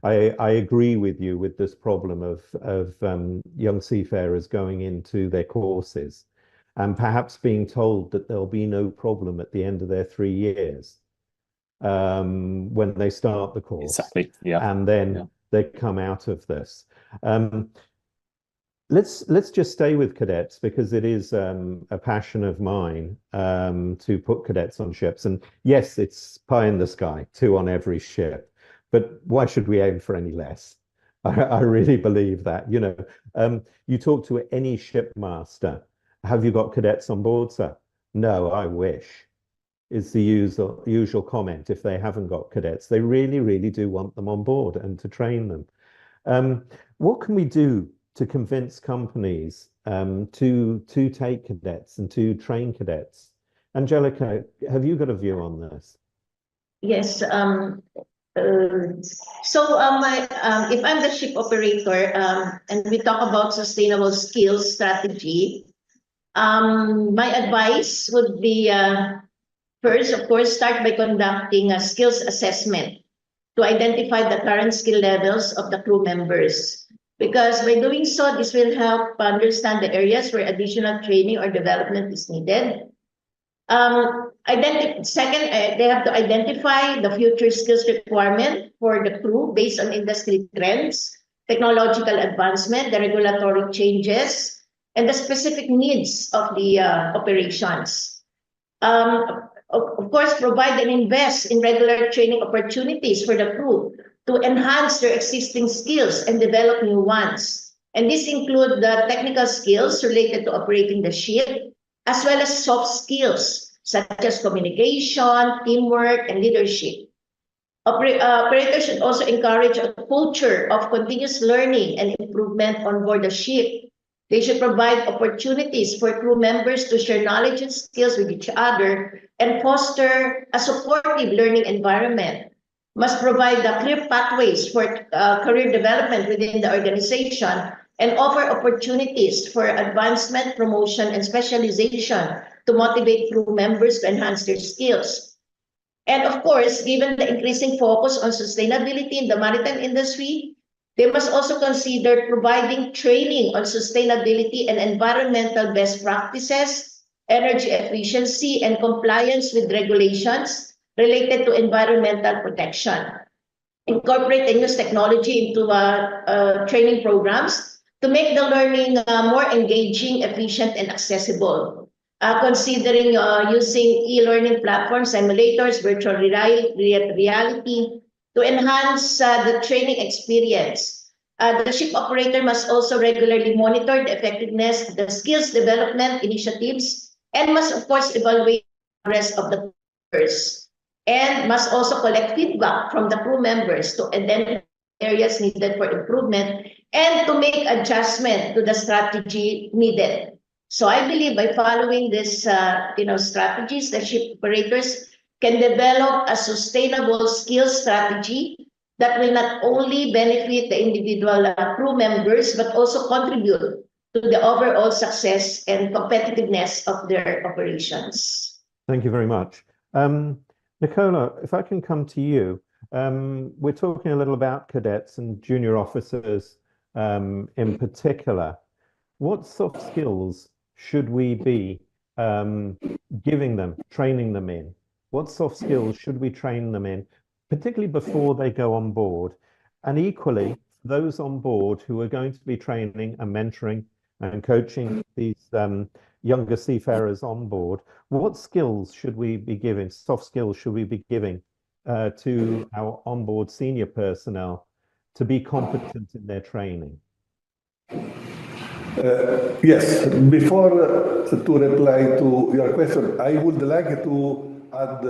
I agree with you with this problem of young seafarers going into their courses and perhaps being told that there'll be no problem at the end of their 3 years when they start the course. Exactly. Yeah. And then they come out of this. Let's just stay with cadets, because it is a passion of mine to put cadets on ships. And yes, it's pie in the sky, 2 on every ship. But why should we aim for any less? I really believe that. You know, you talk to any shipmaster. Have you got cadets on board, sir? No, I wish. Is the usual comment if they haven't got cadets. They really, really do want them on board and to train them. What can we do to convince companies to take cadets and to train cadets? Angelica, have you got a view on this? Yes. If I'm the ship operator and we talk about sustainable skills strategy, my advice would be first, of course, start by conducting a skills assessment to identify the current skill levels of the crew members. Because by doing so, this will help understand the areas where additional training or development is needed. Second, they have to identify the future skills requirement for the crew based on industry trends, technological advancement, the regulatory changes, and the specific needs of the operations. Of course, provide and invest in regular training opportunities for the crew to enhance their existing skills and develop new ones. And this include the technical skills related to operating the ship, as well as soft skills, such as communication, teamwork, and leadership. Operators should also encourage a culture of continuous learning and improvement on board the ship. They should provide opportunities for crew members to share knowledge and skills with each other and foster a supportive learning environment. Must provide the clear pathways for career development within the organization and offer opportunities for advancement, promotion, and specialization to motivate crew members to enhance their skills. And of course, given the increasing focus on sustainability in the maritime industry, they must also consider providing training on sustainability and environmental best practices, energy efficiency, and compliance with regulations related to environmental protection. Incorporate and use technology into training programs to make the learning more engaging, efficient, and accessible. Considering using e-learning platforms, simulators, virtual reality to enhance the training experience. The ship operator must also regularly monitor the effectiveness of the skills development initiatives and must, of course, evaluate the progress of the members, and must also collect feedback from the crew members to identify areas needed for improvement and to make adjustment to the strategy needed. So I believe by following this, strategies, the ship operators can develop a sustainable skills strategy that will not only benefit the individual crew members, but also contribute to the overall success and competitiveness of their operations. Thank you very much. Nicola, if I can come to you, we're talking a little about cadets and junior officers in particular. What soft skills should we be giving them, training them in? What soft skills should we train them in, particularly before they go on board? And equally, those on board who are going to be training and mentoring and coaching these younger seafarers on board, what skills should we be giving, soft skills should we be giving to our onboard senior personnel to be competent in their training? Yes, before to reply to your question, I would like to add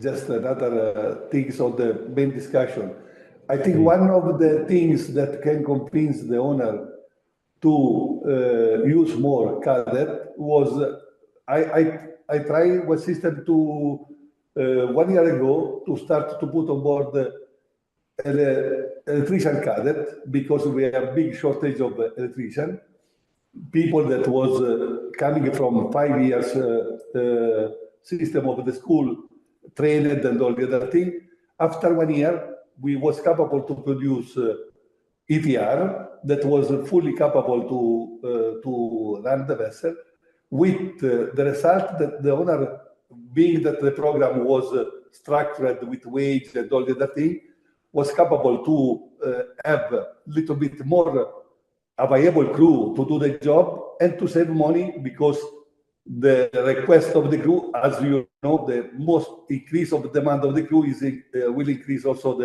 just another things on the main discussion. I think one of the things that can convince the owner to use more cadet was I tried one system to 1 year ago to start to put on board an electrician cadet, because we have big shortage of electrician. People that was coming from 5 years system of the school, trained and all the other thing. After 1 year, we was capable to produce ETR that was fully capable to run the vessel, with the result that the owner, being that the program was structured with wage and all the other thing, was capable to have a little bit more available crew to do the job and to save money, because the request of the crew, as you know, the most increase of the demand of the crew is will increase also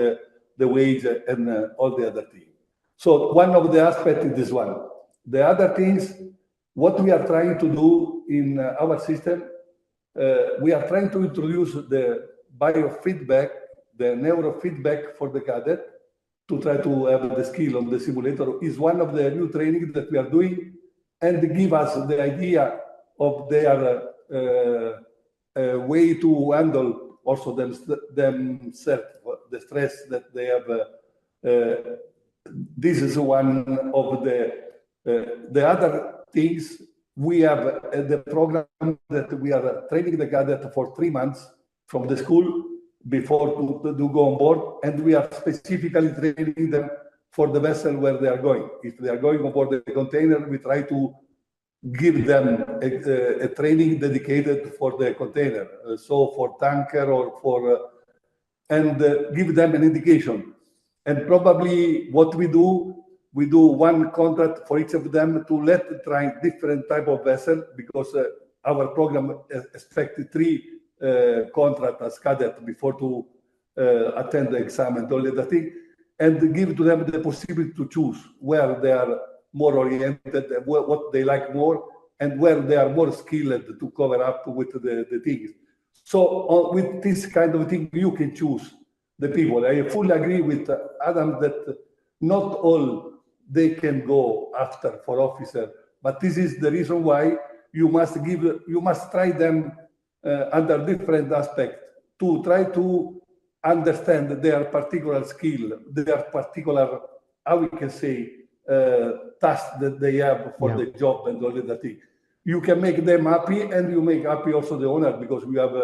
the wage and all the other things. So one of the aspects is this one. The other things, what we are trying to do in our system, we are trying to introduce the biofeedback, the neurofeedback for the cadet, to try to have the skill on the simulator, is one of the new training that we are doing, and give us the idea of their way to handle also themselves, the stress that they have. This is one of the other things. We have the program that we are training the cadet for 3 months from the school before to go on board, and we are specifically training them for the vessel where they are going. If they are going on board the container, we try to give them a training dedicated for the container, so for tanker or for, and give them an indication. And probably what we do one contract for each of them to let try different type of vessel, because our program expected 3 contract as cadet before to attend the exam and all that thing, and give to them the possibility to choose where they are more oriented, what they like more, and where they are more skilled to cover up with the things. So with this kind of thing, you can choose the people. I fully agree with Adam that not all they can go after for officer, but this is the reason why you must try them under different aspects to try to understand their particular skill, their particular, how we can say, task that they have for the job and all that thing. You can make them happy, and you make happy also the owner, because we have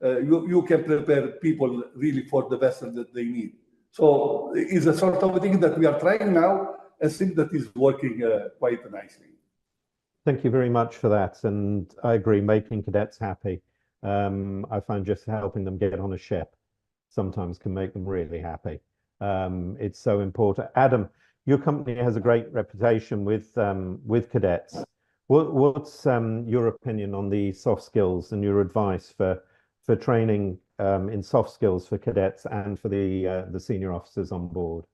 you can prepare people really for the vessel that they need. So it's a sort of thing that we are trying now, and think that is working quite nicely. Thank you very much for that, and I agree, making cadets happy. I find just helping them get on a ship sometimes can make them really happy. It's so important. Adam, your company has a great reputation with cadets. What's your opinion on the soft skills and your advice for training in soft skills for cadets and for the senior officers on board?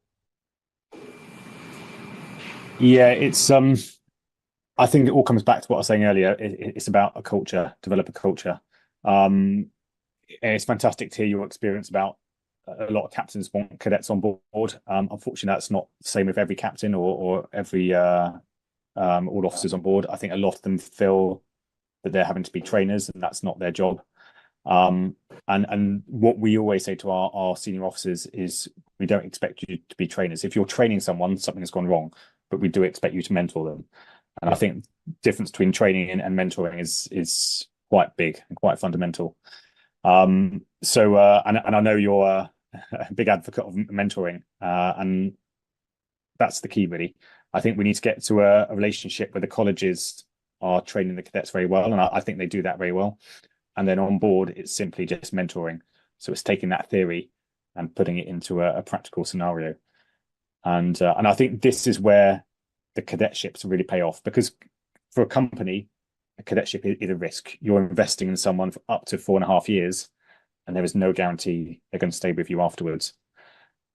Yeah, it's I think it all comes back to what I was saying earlier. It's about a culture, develop a culture. It's fantastic to hear your experience about a lot of captains want cadets on board. Unfortunately, that's not the same with every captain or every all officers on board. I think a lot of them feel that they're having to be trainers, and that's not their job. And what we always say to our senior officers is, we don't expect you to be trainers. If you're training someone, something has gone wrong, but we do expect you to mentor them. And I think the difference between training and mentoring is quite big and quite fundamental. And I know you're a big advocate of mentoring, and that's the key, really. I think we need to get to a relationship where the colleges are training the cadets very well, and I think they do that very well. And then on board, it's simply just mentoring. So it's taking that theory and putting it into a practical scenario. And I think this is where the cadetships really pay off, because for a company, a cadetship is a risk. You're investing in someone for up to 4.5 years, and there is no guarantee they're going to stay with you afterwards.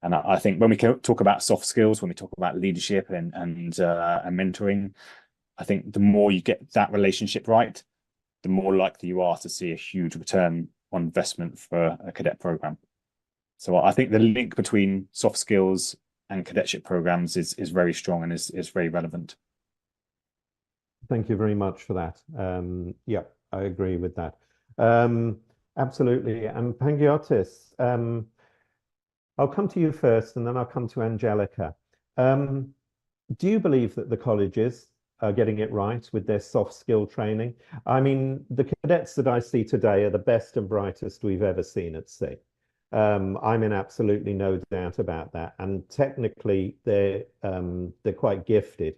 And I think when we talk about soft skills, when we talk about leadership and mentoring, I think the more you get that relationship right, the more likely you are to see a huge return on investment for a cadet program. So I think the link between soft skills and cadetship programs is very strong and is very relevant. Thank you very much for that. Yeah, I agree with that. Absolutely. And Pangiotis, I'll come to you first, and then I'll come to Angelica. Do you believe that the colleges are getting it right with their soft skill training? I mean, the cadets that I see today are the best and brightest we've ever seen at sea. I'm in absolutely no doubt about that. And technically, they're quite gifted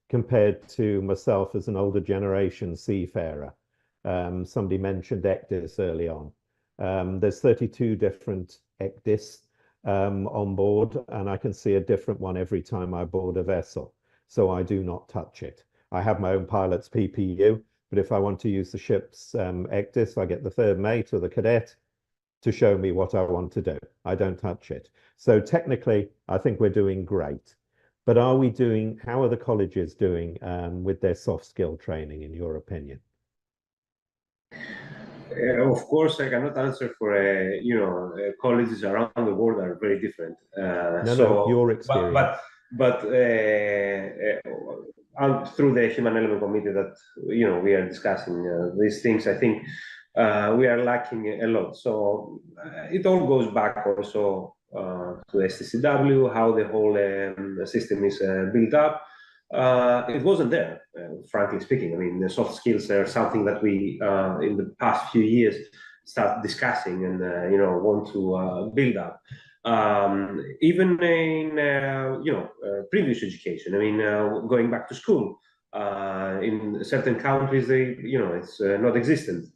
compared to myself as an older generation seafarer. Somebody mentioned ECDIS early on. There's 32 different ECDIS on board, and I can see a different one every time I board a vessel. So I do not touch it. I have my own pilot's PPU, but if I want to use the ship's ECDIS, I get the third mate or the cadet to show me what I want to do. I don't touch it. So technically, I think we're doing great. But how are the colleges doing with their soft skill training, in your opinion? Of course, I cannot answer for colleges around the world are very different. No, your experience. But through the Human Element Committee that we are discussing these things, I think we are lacking a lot. So it all goes back also to STCW, how the whole system is built up. It wasn't there, frankly speaking. I mean, the soft skills are something that we, in the past few years, start discussing and want to build up. Even in previous education. I mean, going back to school in certain countries, it's not existent.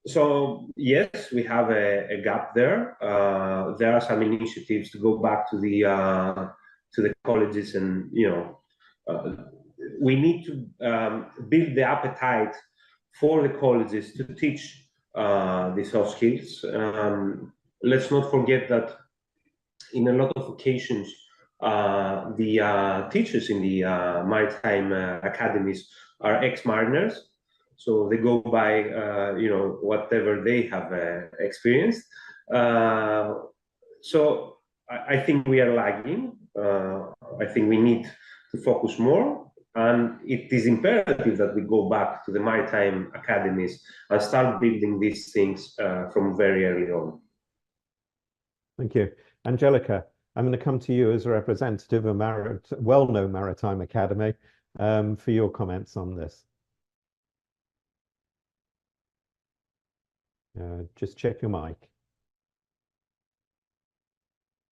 So yes, we have a gap there. There are some initiatives to go back to the colleges, and we need to build the appetite for the colleges to teach these soft skills. Let's not forget that in a lot of occasions, the teachers in the maritime academies are ex-mariners, so they go by whatever they have experienced. So I think we are lagging. I think we need to focus more, and it is imperative that we go back to the maritime academies and start building these things from very early on. Thank you. Angelica, I'm going to come to you as a representative of a well-known maritime academy for your comments on this. Just check your mic.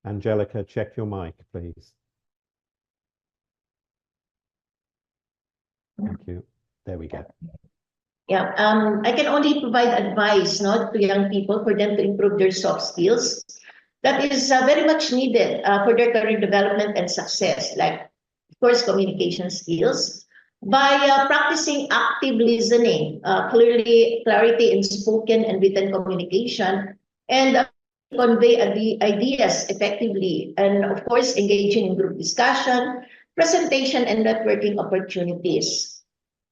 Angelica, check your mic, please. Thank you. There we go. Yeah, I can only provide advice to young people for them to improve their soft skills. That is very much needed for their career development and success, like, of course, communication skills, by practicing active listening, clarity in spoken and written communication, and convey ideas effectively, and of course, engaging in group discussion, presentation, and networking opportunities.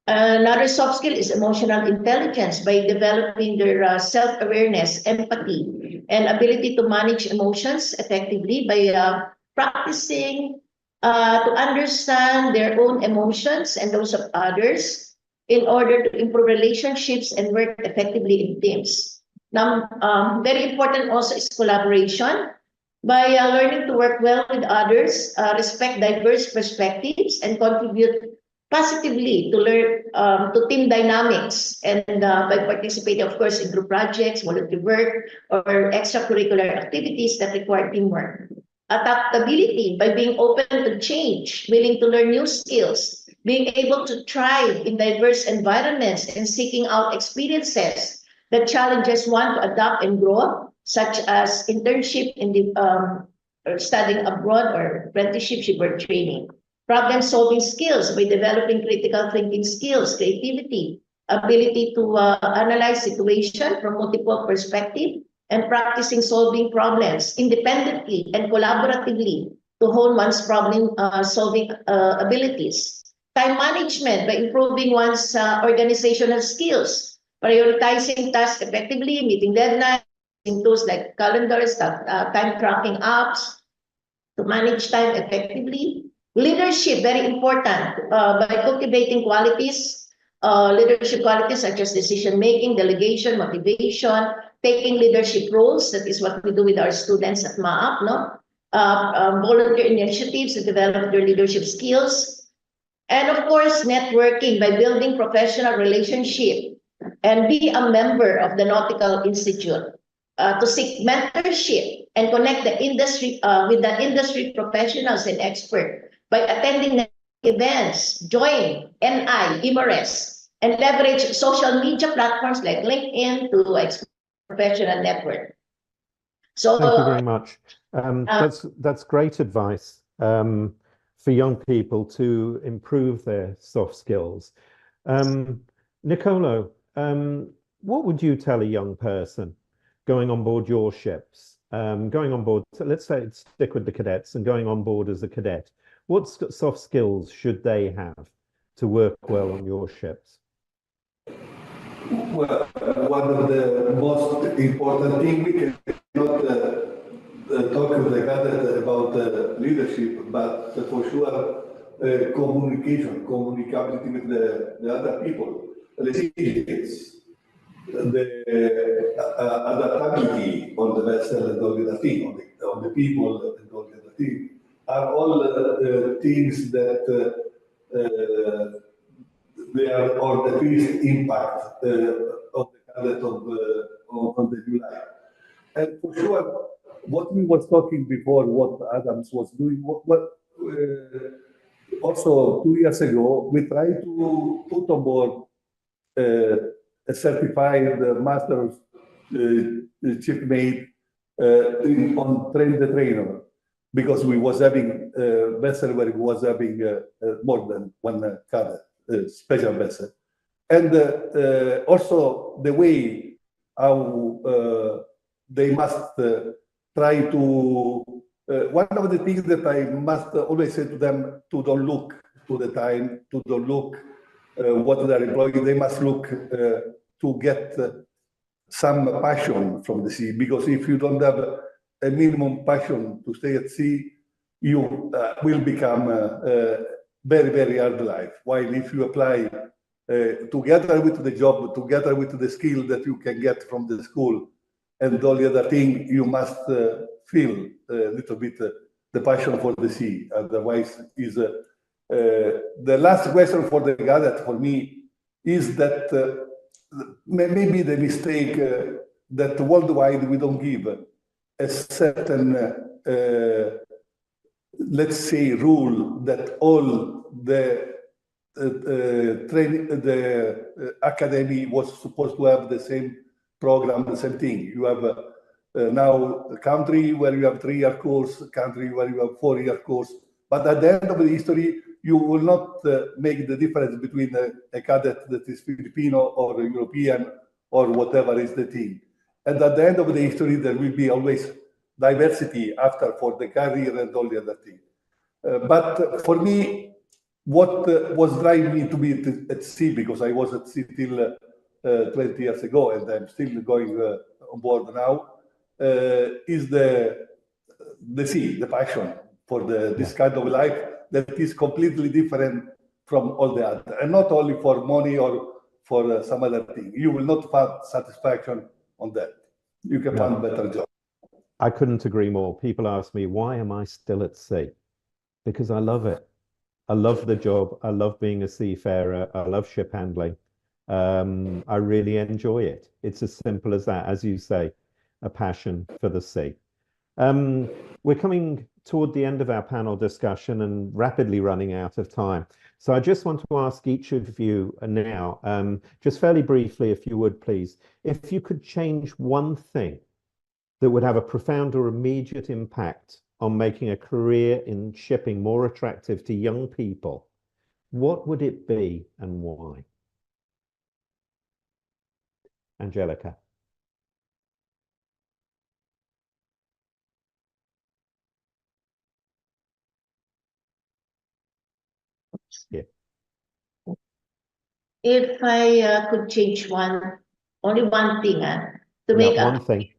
Another soft skill is emotional intelligence, by developing their self-awareness, empathy, and ability to manage emotions effectively by practicing to understand their own emotions and those of others in order to improve relationships and work effectively in teams. Now, very important also is collaboration, by learning to work well with others, respect diverse perspectives, and contribute positively to team dynamics, and by participating, of course, in group projects, volunteer work, or extracurricular activities that require teamwork. Adaptability, by being open to change, willing to learn new skills, being able to thrive in diverse environments, and seeking out experiences that challenges one to adapt and grow, such as internship in the or studying abroad, or apprenticeship or training. Problem-solving skills, by developing critical thinking skills, creativity, ability to analyze situation from multiple perspectives, and practicing solving problems independently and collaboratively to hone one's problem-solving abilities. Time management, by improving one's organizational skills, prioritizing tasks effectively, meeting deadlines, using tools like calendars, time tracking apps to manage time effectively. Leadership, very important, by cultivating qualities, leadership qualities such as decision-making, delegation, motivation, taking leadership roles. That is what we do with our students at MAAP, volunteer initiatives to develop their leadership skills. And of course, networking, by building professional relationship and be a member of the Nautical Institute. to seek mentorship and connect the industry with the industry professionals and experts by attending events, join NI, EEST, and leverage social media platforms like LinkedIn to expand professional network. So thank you very much. That's great advice for young people to improve their soft skills. Nicolo, what would you tell a young person going on board your ships, going on board, so let's say stick with the cadets and going on board as a cadet? What soft skills should they have to work well on your ships? Well, one of the most important things, we cannot talk with the Cadet about leadership, but for sure communication, communicability with the other people, resilience, the adaptability on the vessel and all the other things, on the people and all the other things, are all things that they are or the biggest impact of the Cadet on the new life. And for sure, what we was talking before, what Adams was doing, also 2 years ago, we tried to put on board a certified master shipmate on train the trainer, because we was having a vessel where we was having more than one Cadet, special vessel. And also the way how they must try to, one of the things that I must always say to them, to don't look to the time, to don't look what they're employing, they must look to get some passion from the sea, because if you don't have a minimum passion to stay at sea, you will become very, very hard life. While if you apply together with the job, together with the skill that you can get from the school and all the other thing, you must feel a little bit the passion for the sea. Otherwise, is the last question for the Cadet for me is that maybe the mistake that worldwide we don't give a certain, let's say, rule that all the training, the academy was supposed to have the same program, the same thing. You have now a country where you have 3-year course, a country where you have 4-year course, but at the end of the history, you will not make the difference between a Cadet that is Filipino or European or whatever is the thing. And at the end of the history, there will be always diversity after for the career and all the other things. But for me, what was driving me to be at sea, because I was at sea till 20 years ago, and I'm still going on board now, is the sea, the passion for this kind of life that is completely different from all the other, and not only for money or for some other thing. You will not find satisfaction on that. You can find a better job. I couldn't agree more. People ask me, why am I still at sea? Because I love it. I love the job. I love being a seafarer. I love ship handling. I really enjoy it. It's as simple as that, as you say, a passion for the sea. We're coming toward the end of our panel discussion and rapidly running out of time. So I just want to ask each of you now, just fairly briefly, if you would please, if you could change one thing that would have a profound or immediate impact on making a career in shipping more attractive to young people, what would it be and why? Angelica. Yeah. If I could change only one thing, to make one thing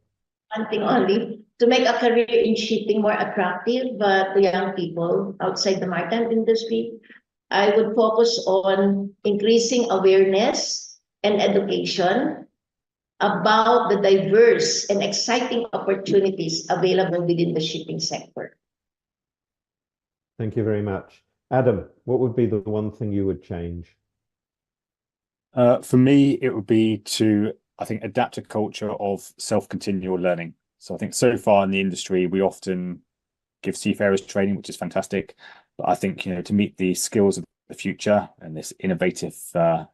only, to make a career in shipping more attractive to young people outside the maritime industry, I would focus on increasing awareness and education about the diverse and exciting opportunities available within the shipping sector. Thank you very much. Adam, what would be the one thing you would change? For me, it would be to I think, adapt a culture of self-continual learning. So I think so far in the industry, we often give seafarers training, which is fantastic. But I think, to meet the skills of the future and this innovative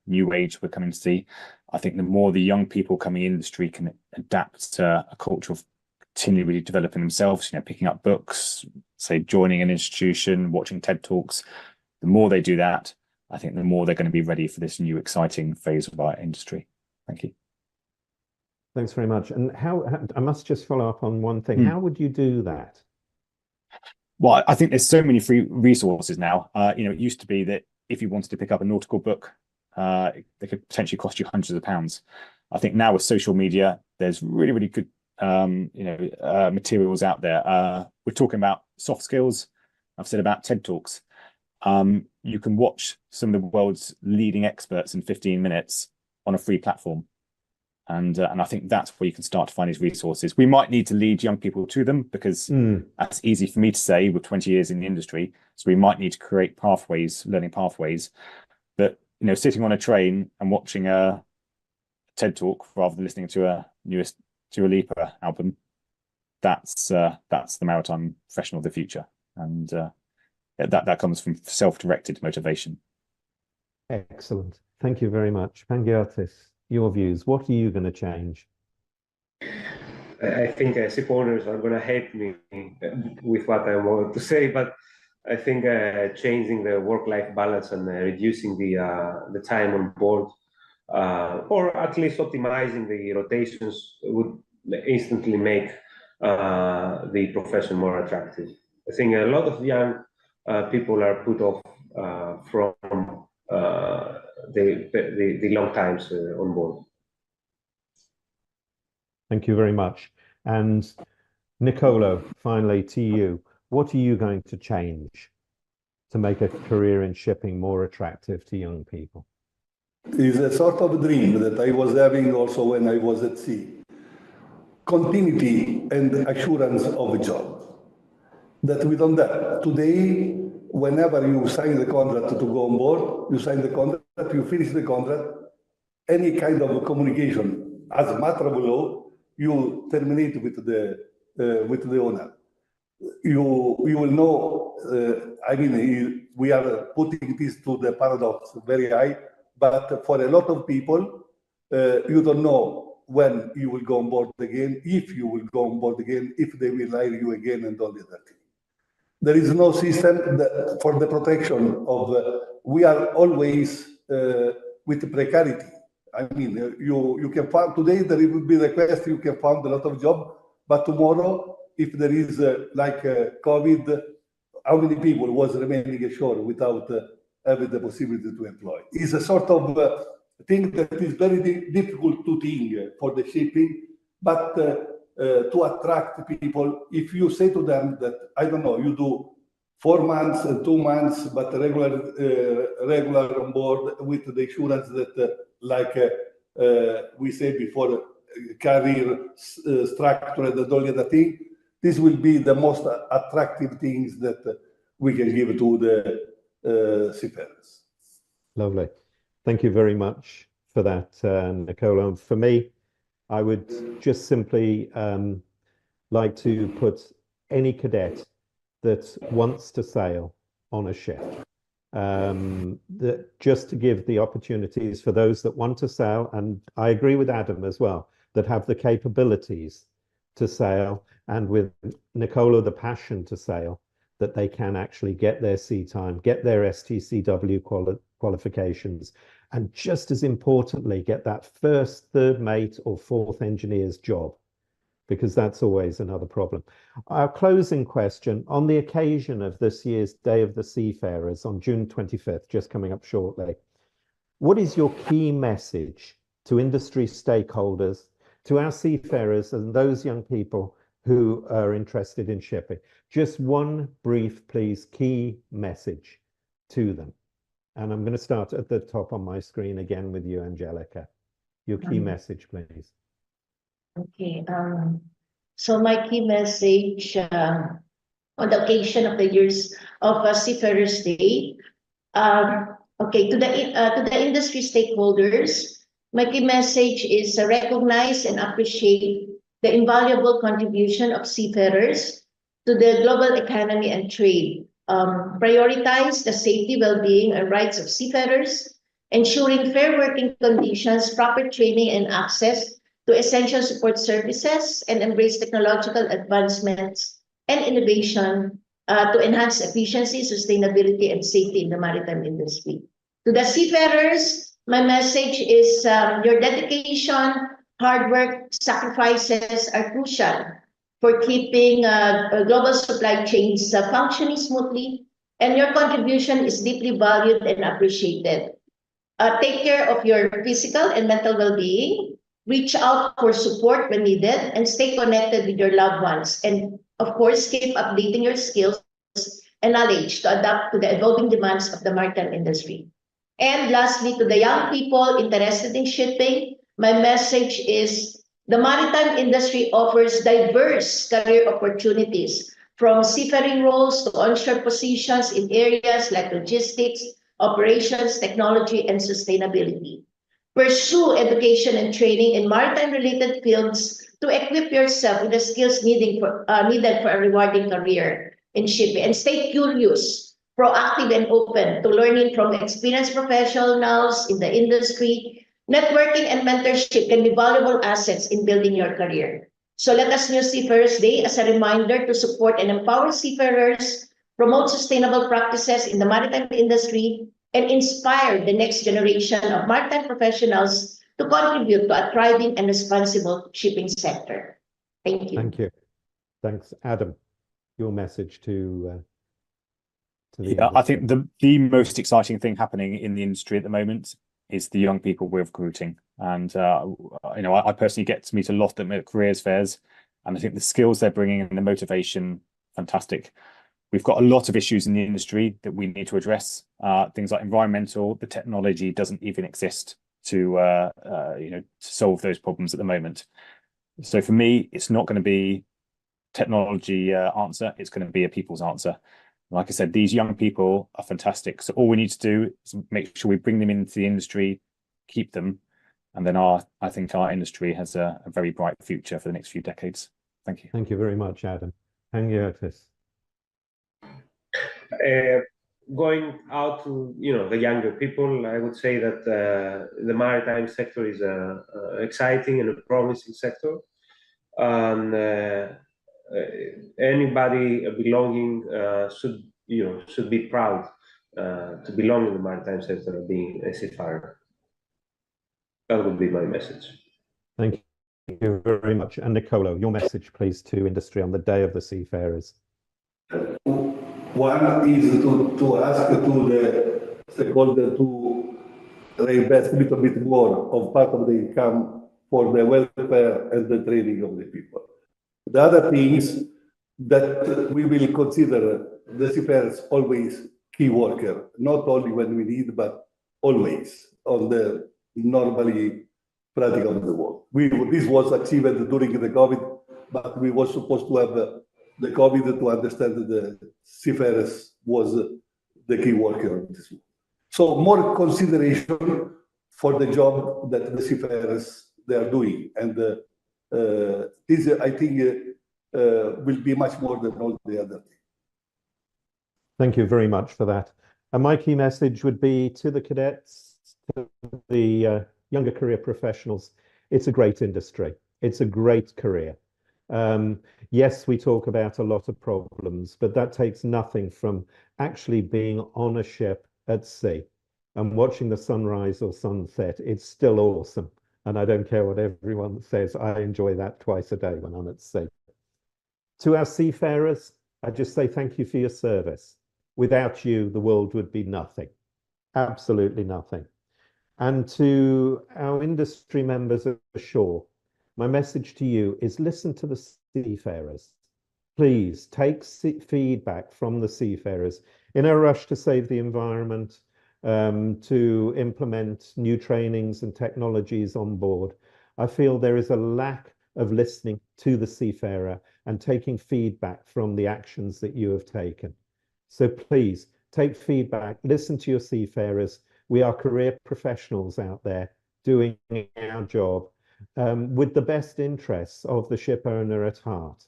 new age we're coming to see, I think the more the young people coming in the industry can adapt to a culture of continually developing themselves, picking up books, say joining an institution, watching TED Talks, the more they do that, I think the more they're going to be ready for this new exciting phase of our industry. Thank you. Thanks very much. And I must just follow up on one thing. How would you do that? Well, I think there's so many free resources now. It used to be that if you wanted to pick up a nautical book, they could potentially cost you hundreds of pounds. I think now with social media, there's really, really good, materials out there. We're talking about soft skills. I've said about TED Talks. You can watch some of the world's leading experts in 15 minutes on a free platform. And I think that's where you can start to find these resources. We might need to lead young people to them because that's easy for me to say with 20 years in the industry. So we might need to create pathways, learning pathways. But, sitting on a train and watching a TED Talk rather than listening to a newest Dua Lipa album, that's the maritime professional of the future. And that comes from self-directed motivation. Excellent. Thank you very much. Panagiotis, your views. What are you going to change? I think ship owners are going to hate me with what I want to say, but I think changing the work-life balance and reducing the time on board, or at least optimizing the rotations, would instantly make the profession more attractive. I think a lot of young people are put off from the long times on board. Thank you very much. And Nicolo, finally to you, what are you going to change to make a career in shipping more attractive to young people? It's a sort of dream that I was having also when I was at sea. Continuity and assurance of a job that we don't have. Today, whenever you sign the contract to go on board, you sign the contract, you finish the contract, any kind of communication as a matter of law, you terminate with the owner. You will know, we are putting this to the paradox very high, but for a lot of people, you don't know when you will go on board again, if you will go on board again, if they will hire you again, and all the other things. There is no system for the protection of, we are always with precarity. You can find, today there will be the request, you can find a lot of job, but tomorrow, if there is COVID, how many people was remaining ashore without having the possibility to employ? It's a sort of thing that is very difficult to think for the shipping, but to attract people, if you say to them that, I don't know, you do 4 months and 2 months, but regular on board with the assurance that, we said before, career structure and all the other thing, this will be the most attractive things that we can give to the seafarers. Lovely. Thank you very much for that, Nicolo. And for me, I would just simply like to put any cadet that wants to sail on a ship, that just to give the opportunities for those that want to sail, and I agree with Adam as well, that have the capabilities to sail, and with Nicolo, the passion to sail, that they can actually get their sea time, get their STCW qualifications, and just as importantly, get that first, third mate or fourth engineer's job, because that's always another problem. Our closing question, on the occasion of this year's Day of the Seafarers on June 25th, just coming up shortly, what is your key message to industry stakeholders, to our seafarers and those young people who are interested in shipping? Just one brief, please, key message to them. And I'm going to start at the top on my screen again with you, Angelica. Your key message, please. Okay. So my key message on the occasion of the years of Seafarers Day, okay, to the industry stakeholders, my key message is recognize and appreciate the invaluable contribution of seafarers to the global economy and trade. Prioritize the safety, well-being, and rights of seafarers, ensuring fair working conditions, proper training, and access to essential support services, and embrace technological advancements and innovation to enhance efficiency, sustainability, and safety in the maritime industry. To the seafarers, my message is your dedication, hard work, sacrifices are crucial for keeping global supply chains functioning smoothly, and your contribution is deeply valued and appreciated. Take care of your physical and mental well-being, reach out for support when needed, and stay connected with your loved ones. And of course, keep updating your skills and knowledge to adapt to the evolving demands of the maritime industry. And lastly, to the young people interested in shipping, my message is the maritime industry offers diverse career opportunities, from seafaring roles to onshore positions in areas like logistics, operations, technology, and sustainability. Pursue education and training in maritime-related fields to equip yourself with the skills needed for a rewarding career in shipping. And stay curious, proactive, and open to learning from experienced professionals in the industry. Networking and mentorship can be valuable assets in building your career. So let us use Seafarers Day as a reminder to support and empower seafarers, promote sustainable practices in the maritime industry, and inspire the next generation of maritime professionals to contribute to a thriving and responsible shipping sector. Thank you. Thank you. Thanks, Adam. Your message to the industry. I think the most exciting thing happening in the industry at the moment is the young people we're recruiting. And I personally get to meet a lot of them at careers fairs, and I think the skills they're bringing and the motivation, fantastic. We've got a lot of issues in the industry that we need to address. Things like environmental, the technology doesn't even exist to solve those problems at the moment. So for me, it's not going to be technology answer. It's going to be a people's answer. Like I said, these young people are fantastic. So all we need to do is make sure we bring them into the industry, keep them, and then I think our industry has a very bright future for the next few decades. Thank you. Thank you very much, Adam. Yves. Going out to the younger people, I would say that the maritime sector is an exciting and a promising sector, and anybody belonging should be proud to belong in the maritime sector of being a seafarer. That would be my message. Thank you very much. And Nicolo, your message, please, to industry on the Day of the Seafarers. One is to ask to the stakeholder to reinvest a little bit more of part of the income for the welfare and the training of the people. The other thing is that we will consider the seafarers always key worker, not only when we need, but always on the normally practice of the work. This was achieved during the COVID, but we were supposed to have the COVID to understand that the seafarers was the key worker. So more consideration for the job that the seafarers they are doing, and this I think will be much more than all the other things. Thank you very much for that. And my key message would be to the cadets, to the younger career professionals. It's a great industry. It's a great career. Yes, we talk about a lot of problems, but that takes nothing from actually being on a ship at sea and watching the sunrise or sunset. It's still awesome. And I don't care what everyone says. I enjoy that twice a day when I'm at sea. To our seafarers, I just say thank you for your service. Without you, the world would be nothing. Absolutely nothing. And to our industry members ashore, my message to you is listen to the seafarers. Please take feedback from the seafarers in a rush to save the environment, to implement new trainings and technologies on board. I feel there is a lack of listening to the seafarer and taking feedback from the actions that you have taken. So please take feedback, listen to your seafarers. We are career professionals out there. doing our job with the best interests of the ship owner at heart.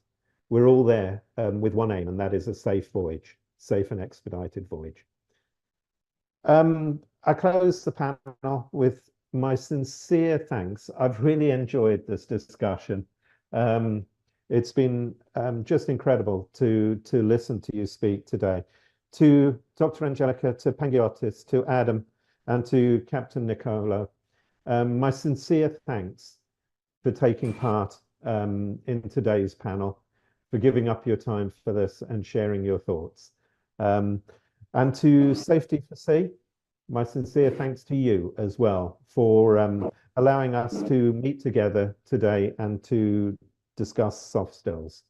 We're all there with one aim, and that is a safe voyage, safe and expedited voyage. I close the panel with my sincere thanks. I've really enjoyed this discussion. It's been just incredible to listen to you speak today. To Dr. Angelica, to Pangiotis, to Adam, and to Captain Nicolo, my sincere thanks for taking part in today's panel, for giving up your time for this and sharing your thoughts. And to Safety for Sea, my sincere thanks to you as well for allowing us to meet together today and to discuss soft skills.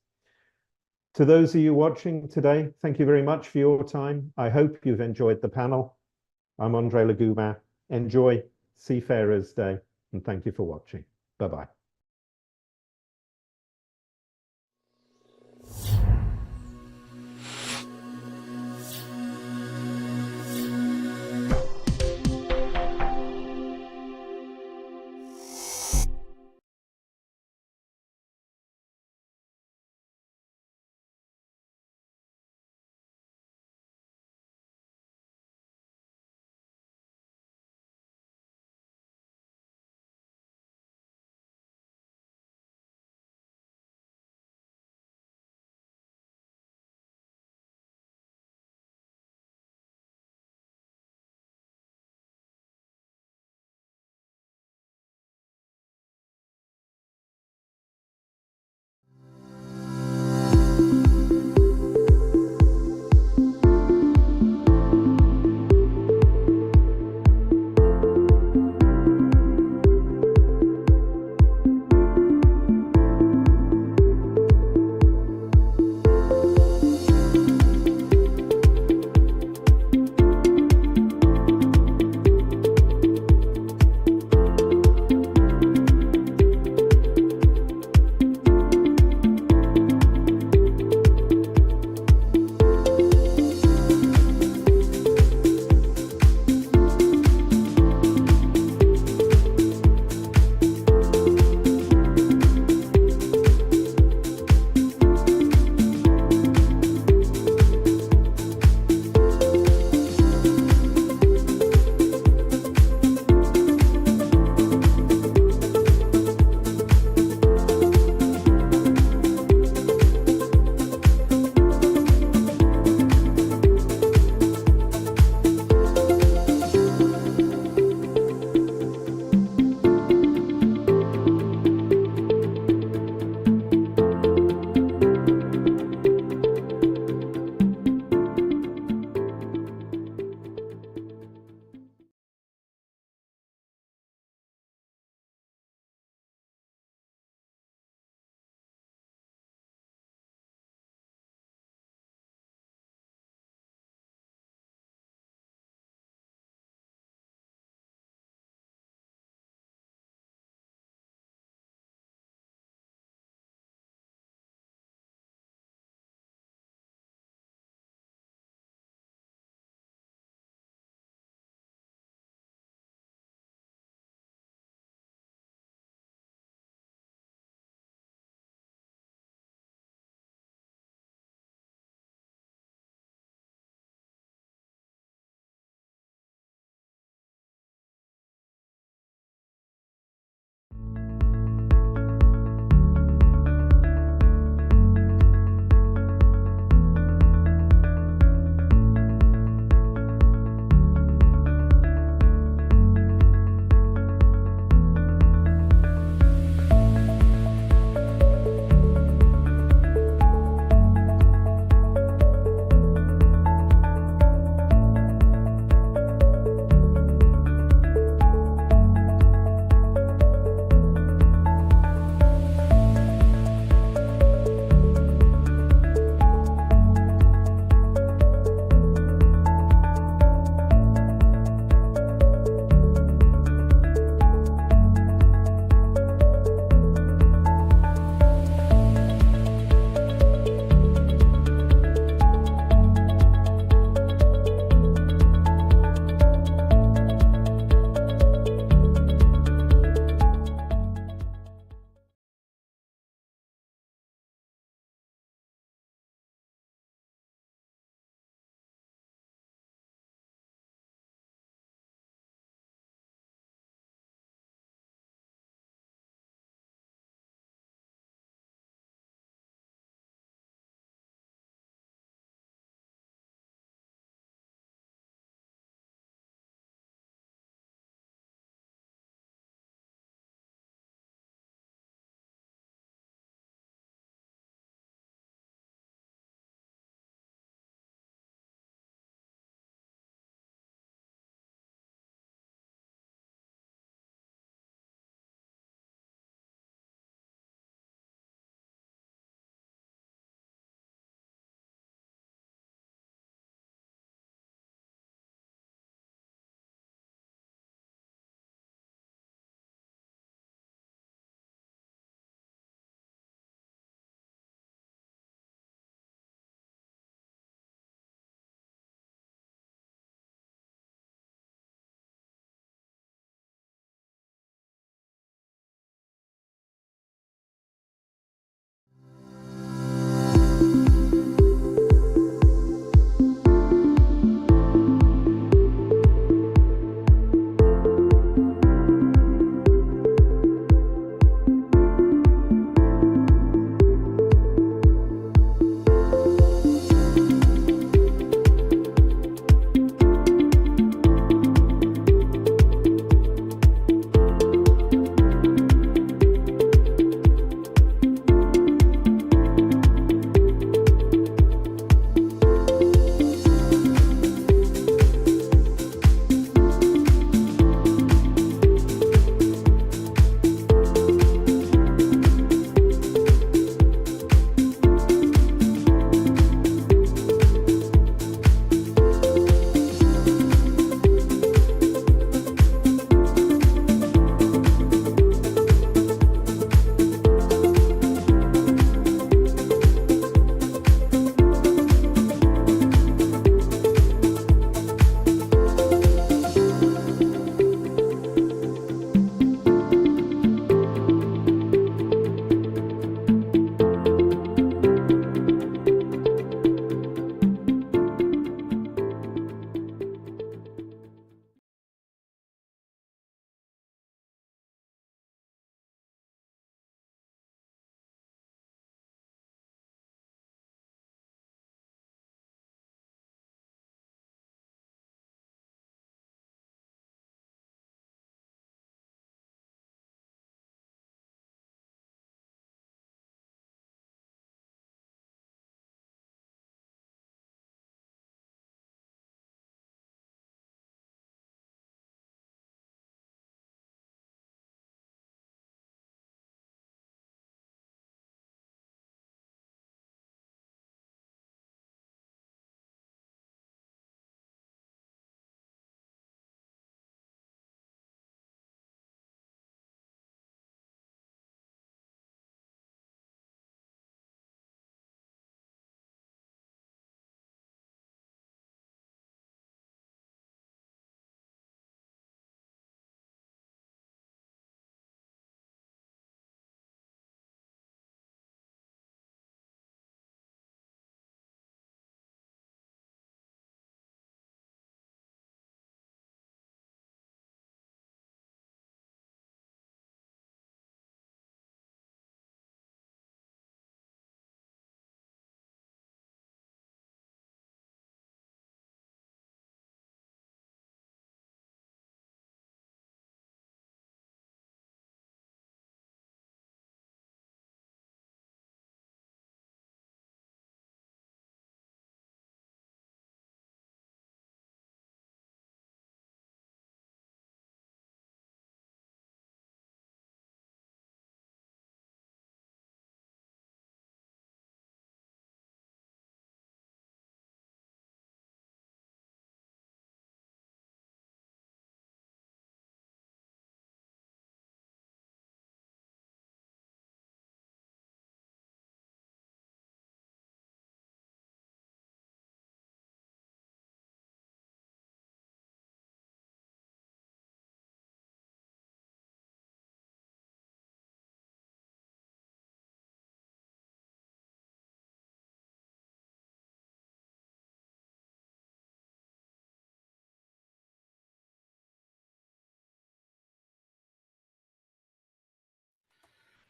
To those of you watching today, thank you very much for your time. I hope you've enjoyed the panel. I'm Andre Leguma. Enjoy Seafarers Day, and thank you for watching. Bye-bye.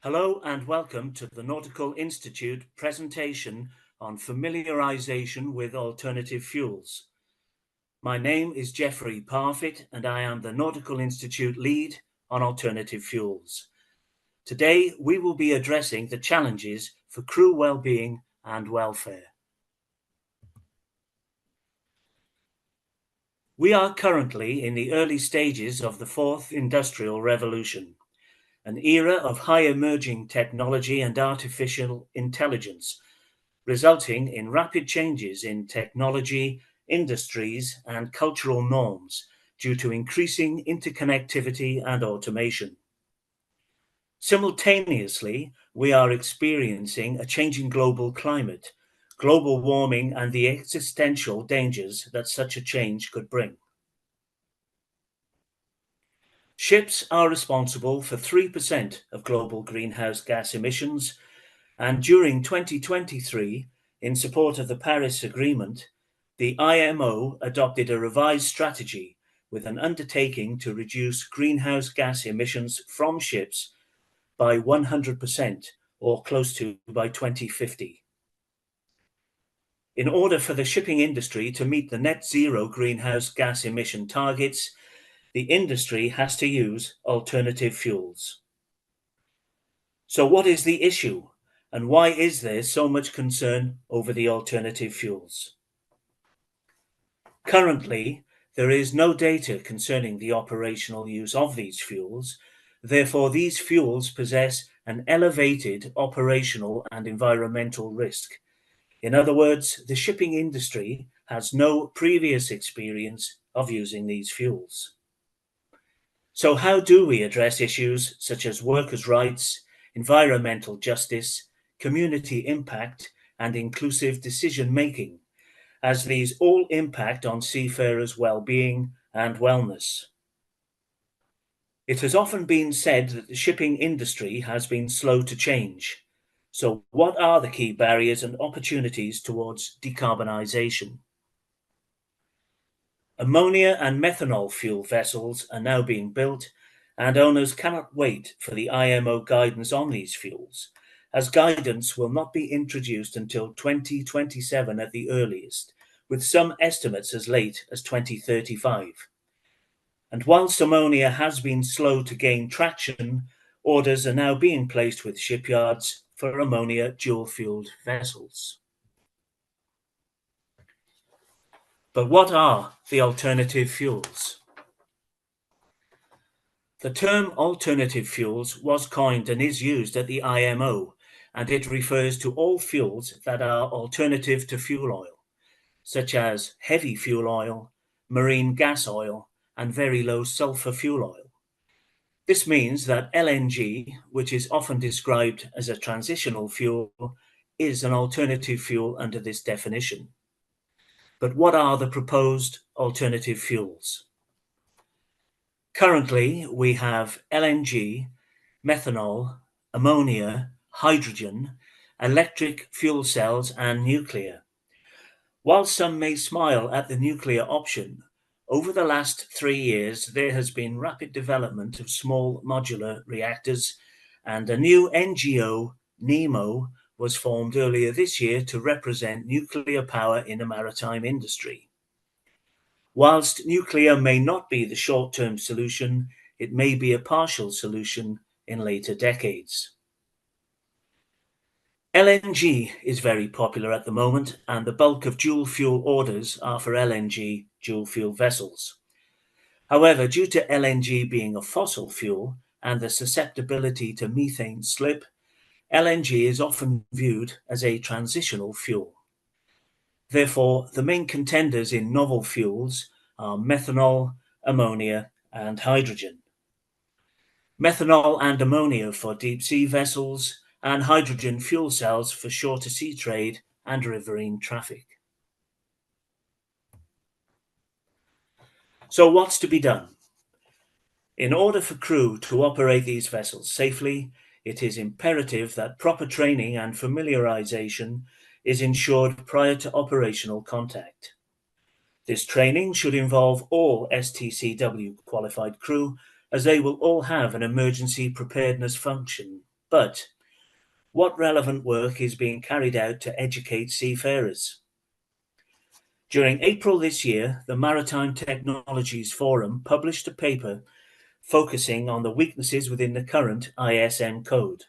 Hello and welcome to the Nautical Institute presentation on familiarization with alternative fuels. My name is Geoffrey Parfitt and I am the Nautical Institute lead on alternative fuels. Today we will be addressing the challenges for crew well-being and welfare. We are currently in the early stages of the fourth industrial revolution, an era of high emerging technology and artificial intelligence, resulting in rapid changes in technology, industries, and cultural norms due to increasing interconnectivity and automation. Simultaneously, we are experiencing a changing global climate, global warming, and the existential dangers that such a change could bring. Ships are responsible for 3% of global greenhouse gas emissions, and during 2023, in support of the Paris Agreement, the IMO adopted a revised strategy with an undertaking to reduce greenhouse gas emissions from ships by 100% or close to by 2050. In order for the shipping industry to meet the net zero greenhouse gas emission targets, the industry has to use alternative fuels. So what is the issue, and why is there so much concern over the alternative fuels? Currently, there is no data concerning the operational use of these fuels. Therefore, these fuels possess an elevated operational and environmental risk. In other words, the shipping industry has no previous experience of using these fuels. So how do we address issues such as workers' rights, environmental justice, community impact, and inclusive decision-making, as these all impact on seafarers' well-being and wellness? It has often been said that the shipping industry has been slow to change. So what are the key barriers and opportunities towards decarbonisation? Ammonia and methanol fuel vessels are now being built, and owners cannot wait for the IMO guidance on these fuels, as guidance will not be introduced until 2027 at the earliest, with some estimates as late as 2035. And whilst ammonia has been slow to gain traction, orders are now being placed with shipyards for ammonia dual-fueled vessels. But what are the alternative fuels? The term alternative fuels was coined and is used at the IMO, and it refers to all fuels that are alternative to fuel oil, such as heavy fuel oil, marine gas oil, and very low sulfur fuel oil. This means that LNG, which is often described as a transitional fuel, is an alternative fuel under this definition. But what are the proposed alternative fuels? Currently, we have LNG, methanol, ammonia, hydrogen, electric fuel cells, and nuclear. While some may smile at the nuclear option, over the last 3 years, there has been rapid development of small modular reactors, and a new NGO, NEMO, was formed earlier this year to represent nuclear power in the maritime industry. Whilst nuclear may not be the short-term solution, it may be a partial solution in later decades. LNG is very popular at the moment, and the bulk of dual-fuel orders are for LNG dual-fuel vessels. However, due to LNG being a fossil fuel and the susceptibility to methane slip, LNG is often viewed as a transitional fuel. Therefore, the main contenders in novel fuels are methanol, ammonia, and hydrogen. Methanol and ammonia for deep-sea vessels, and hydrogen fuel cells for shorter sea trade and riverine traffic. So what's to be done? In order for crew to operate these vessels safely, it is imperative that proper training and familiarization is ensured prior to operational contact. This training should involve all STCW qualified crew, as they will all have an emergency preparedness function But what relevant work is being carried out to educate seafarers? During April this year, the Maritime Technologies Forum published a paper focusing on the weaknesses within the current ISM code,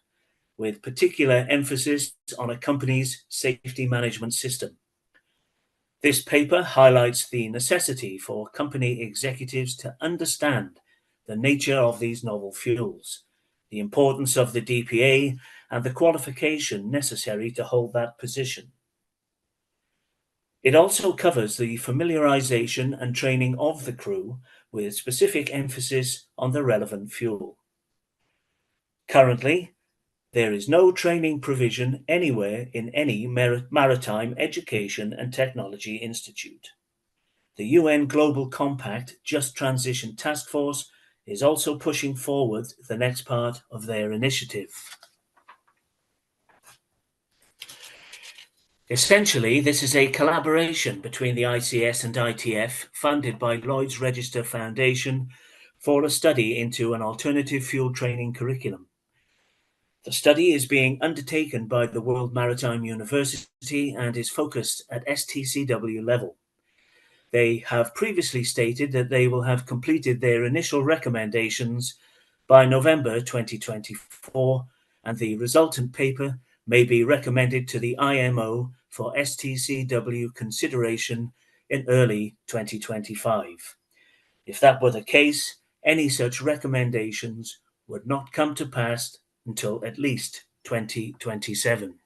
with particular emphasis on a company's safety management system. This paper highlights the necessity for company executives to understand the nature of these novel fuels, the importance of the DPA, and the qualification necessary to hold that position. It also covers the familiarization and training of the crew with specific emphasis on the relevant fuel. Currently, there is no training provision anywhere in any maritime education and technology institute. The UN Global Compact Just Transition Task Force is also pushing forward the next part of their initiative. Essentially, this is a collaboration between the ICS and ITF, funded by Lloyd's Register Foundation, for a study into an alternative fuel training curriculum. The study is being undertaken by the World Maritime University and is focused at STCW level. They have previously stated that they will have completed their initial recommendations by November 2024, and the resultant paper may be recommended to the IMO for STCW consideration in early 2025. If that were the case, any such recommendations would not come to pass until at least 2027.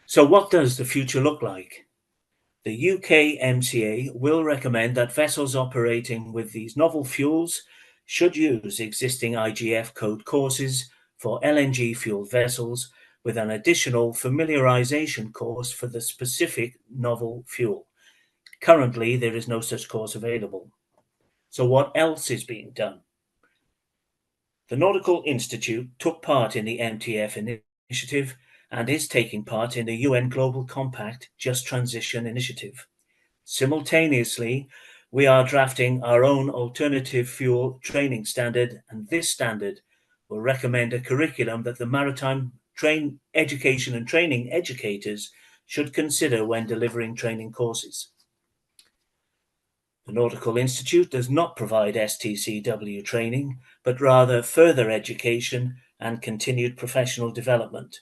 So what does the future look like? The UK MCA will recommend that vessels operating with these novel fuels should use existing IGF code courses for LNG fueled vessels with an additional familiarization course for the specific novel fuel. Currently, there is no such course available. So what else is being done? The Nautical Institute took part in the MTF initiative and is taking part in the UN Global Compact Just Transition Initiative. Simultaneously, we are drafting our own alternative fuel training standard, and this standard will recommend a curriculum that the maritime education and training educators should consider when delivering training courses. The Nautical Institute does not provide STCW training, but rather further education and continued professional development.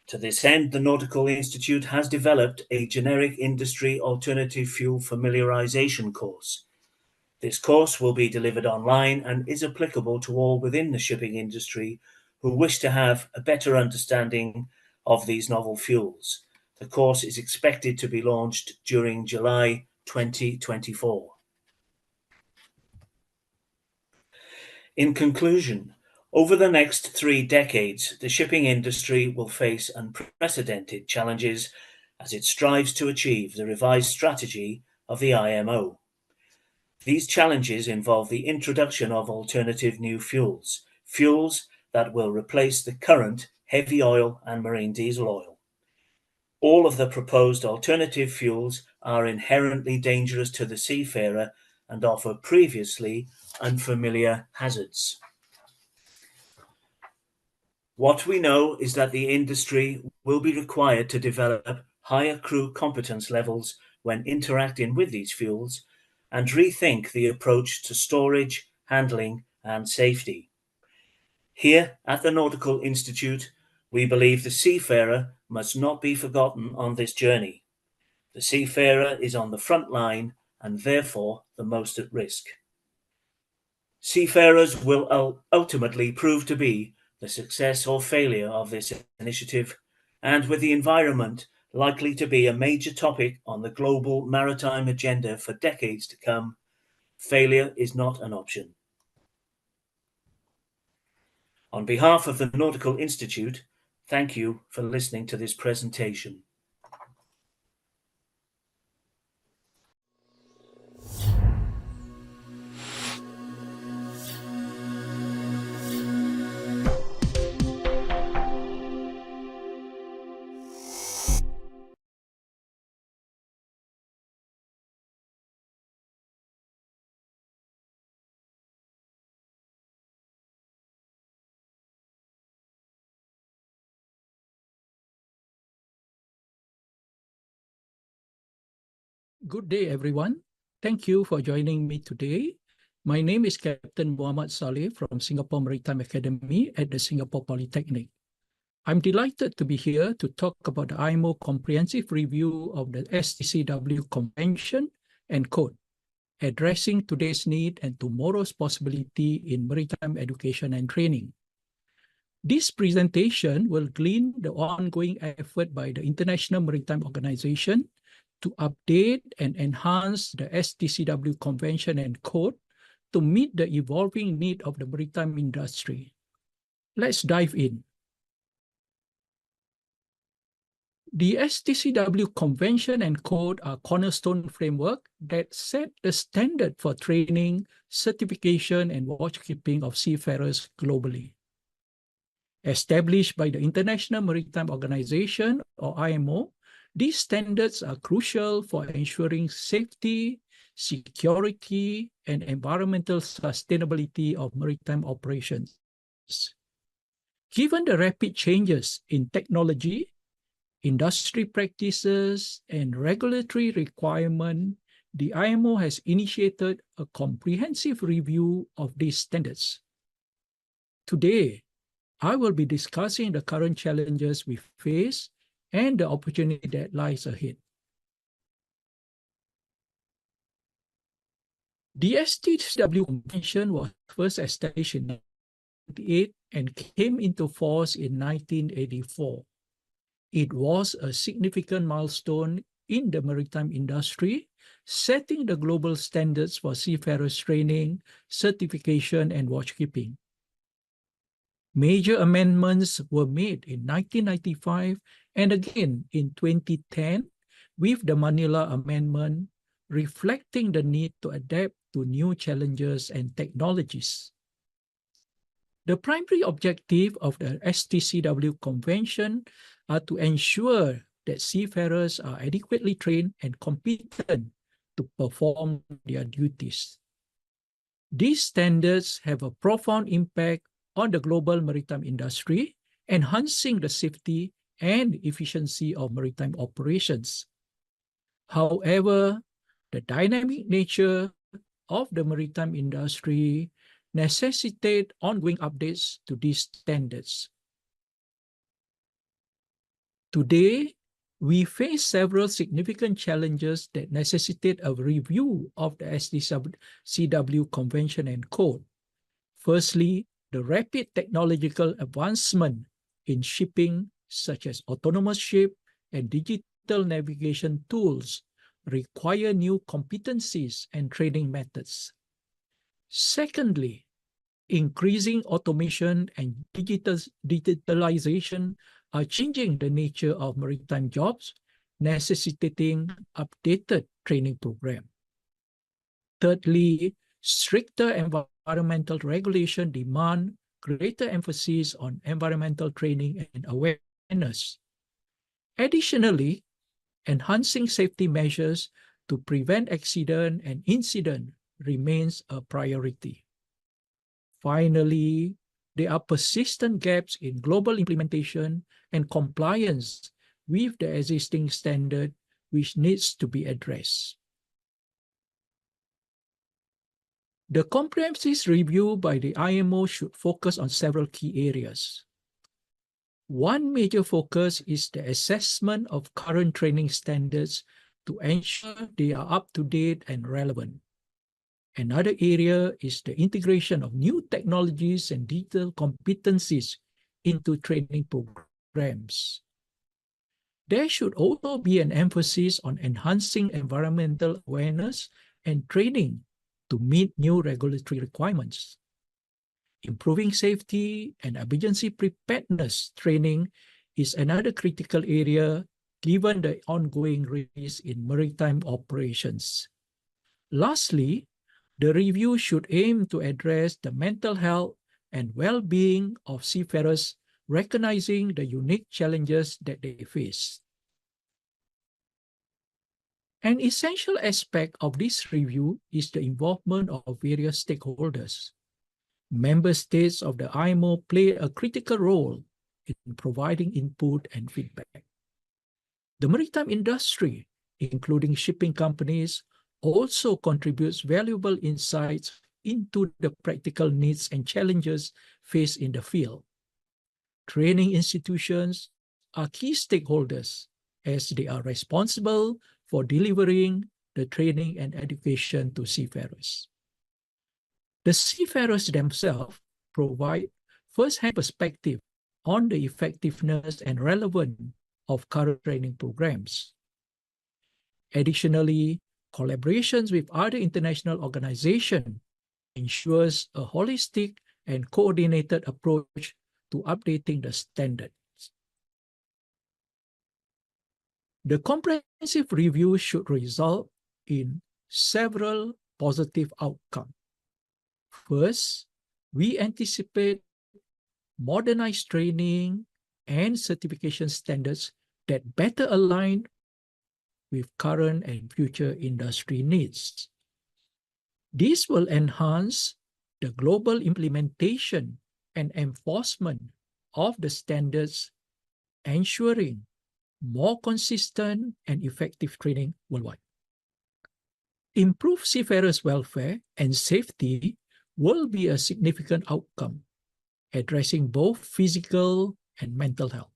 To this end, the Nautical Institute has developed a generic industry alternative fuel familiarization course. This course will be delivered online and is applicable to all within the shipping industry who wish to have a better understanding of these novel fuels. The course is expected to be launched during July 2024. In conclusion, over the next 3 decades, the shipping industry will face unprecedented challenges as it strives to achieve the revised strategy of the IMO. These challenges involve the introduction of alternative new fuels, fuels that will replace the current heavy oil and marine diesel oil. All of the proposed alternative fuels are inherently dangerous to the seafarer and offer previously unfamiliar hazards. What we know is that the industry will be required to develop higher crew competence levels when interacting with these fuels and rethink the approach to storage, handling, and safety. Here at the Nautical Institute, we believe the seafarer must not be forgotten on this journey. The seafarer is on the front line and therefore the most at risk. Seafarers will ultimately prove to be the success or failure of this initiative, and with the environment likely to be a major topic on the global maritime agenda for decades to come, failure is not an option. On behalf of the Nautical Institute, thank you for listening to this presentation. Good day, everyone. Thank you for joining me today. My name is Captain Muhammad Saleh from Singapore Maritime Academy at the Singapore Polytechnic. I'm delighted to be here to talk about the IMO comprehensive review of the STCW Convention and Code, addressing today's need and tomorrow's possibility in maritime education and training. This presentation will glean the ongoing effort by the International Maritime Organization to update and enhance the STCW Convention and Code to meet the evolving need of the maritime industry. Let's dive in. The STCW Convention and Code are cornerstone framework that set the standard for training, certification, and watchkeeping of seafarers globally. Established by the International Maritime Organization, or IMO, these standards are crucial for ensuring safety, security, and environmental sustainability of maritime operations. Given the rapid changes in technology, industry practices, and regulatory requirements, the IMO has initiated a comprehensive review of these standards. Today, I will be discussing the current challenges we face and the opportunity that lies ahead. The STCW Convention was first established in 1998 and came into force in 1984. It was a significant milestone in the maritime industry, setting the global standards for seafarers training, certification, and watchkeeping. Major amendments were made in 1995 and again in 2010 with the Manila Amendment, reflecting the need to adapt to new challenges and technologies. The primary objective of the STCW Convention are to ensure that seafarers are adequately trained and competent to perform their duties. These standards have a profound impact on the global maritime industry, enhancing the safety and efficiency of maritime operations. However, the dynamic nature of the maritime industry necessitate ongoing updates to these standards. Today, we face several significant challenges that necessitate a review of the STCW Convention and Code. Firstly, the rapid technological advancement in shipping, such as autonomous ship and digital navigation tools, require new competencies and training methods. Secondly, increasing automation and digitalization are changing the nature of maritime jobs, necessitating updated training programs. Thirdly, stricter environmental regulation demand greater emphasis on environmental training and awareness. Additionally, enhancing safety measures to prevent accident and incident remains a priority. Finally, there are persistent gaps in global implementation and compliance with the existing standard, which needs to be addressed. The comprehensive review by the IMO should focus on several key areas. One major focus is the assessment of current training standards to ensure they are up to date and relevant. Another area is the integration of new technologies and digital competencies into training programs. There should also be an emphasis on enhancing environmental awareness and training to meet new regulatory requirements. Improving safety and emergency preparedness training is another critical area given the ongoing risks in maritime operations. Lastly, the review should aim to address the mental health and well-being of seafarers, recognizing the unique challenges that they face. An essential aspect of this review is the involvement of various stakeholders. Member states of the IMO play a critical role in providing input and feedback. The maritime industry including shipping companies, also contributes valuable insights into the practical needs and challenges faced in the field. Training institutions are key stakeholders as they are responsible for delivering the training and education to seafarers. The seafarers themselves provide first-hand perspective on the effectiveness and relevance of current training programs. Additionally, collaborations with other international organizations ensures a holistic and coordinated approach to updating the standards. The comprehensive review should result in several positive outcomes. First, we anticipate modernized training and certification standards that better align with current and future industry needs. This will enhance the global implementation and enforcement of the standards, ensuring more consistent and effective training worldwide. Improved seafarers' welfare and safety will be a significant outcome, addressing both physical and mental health.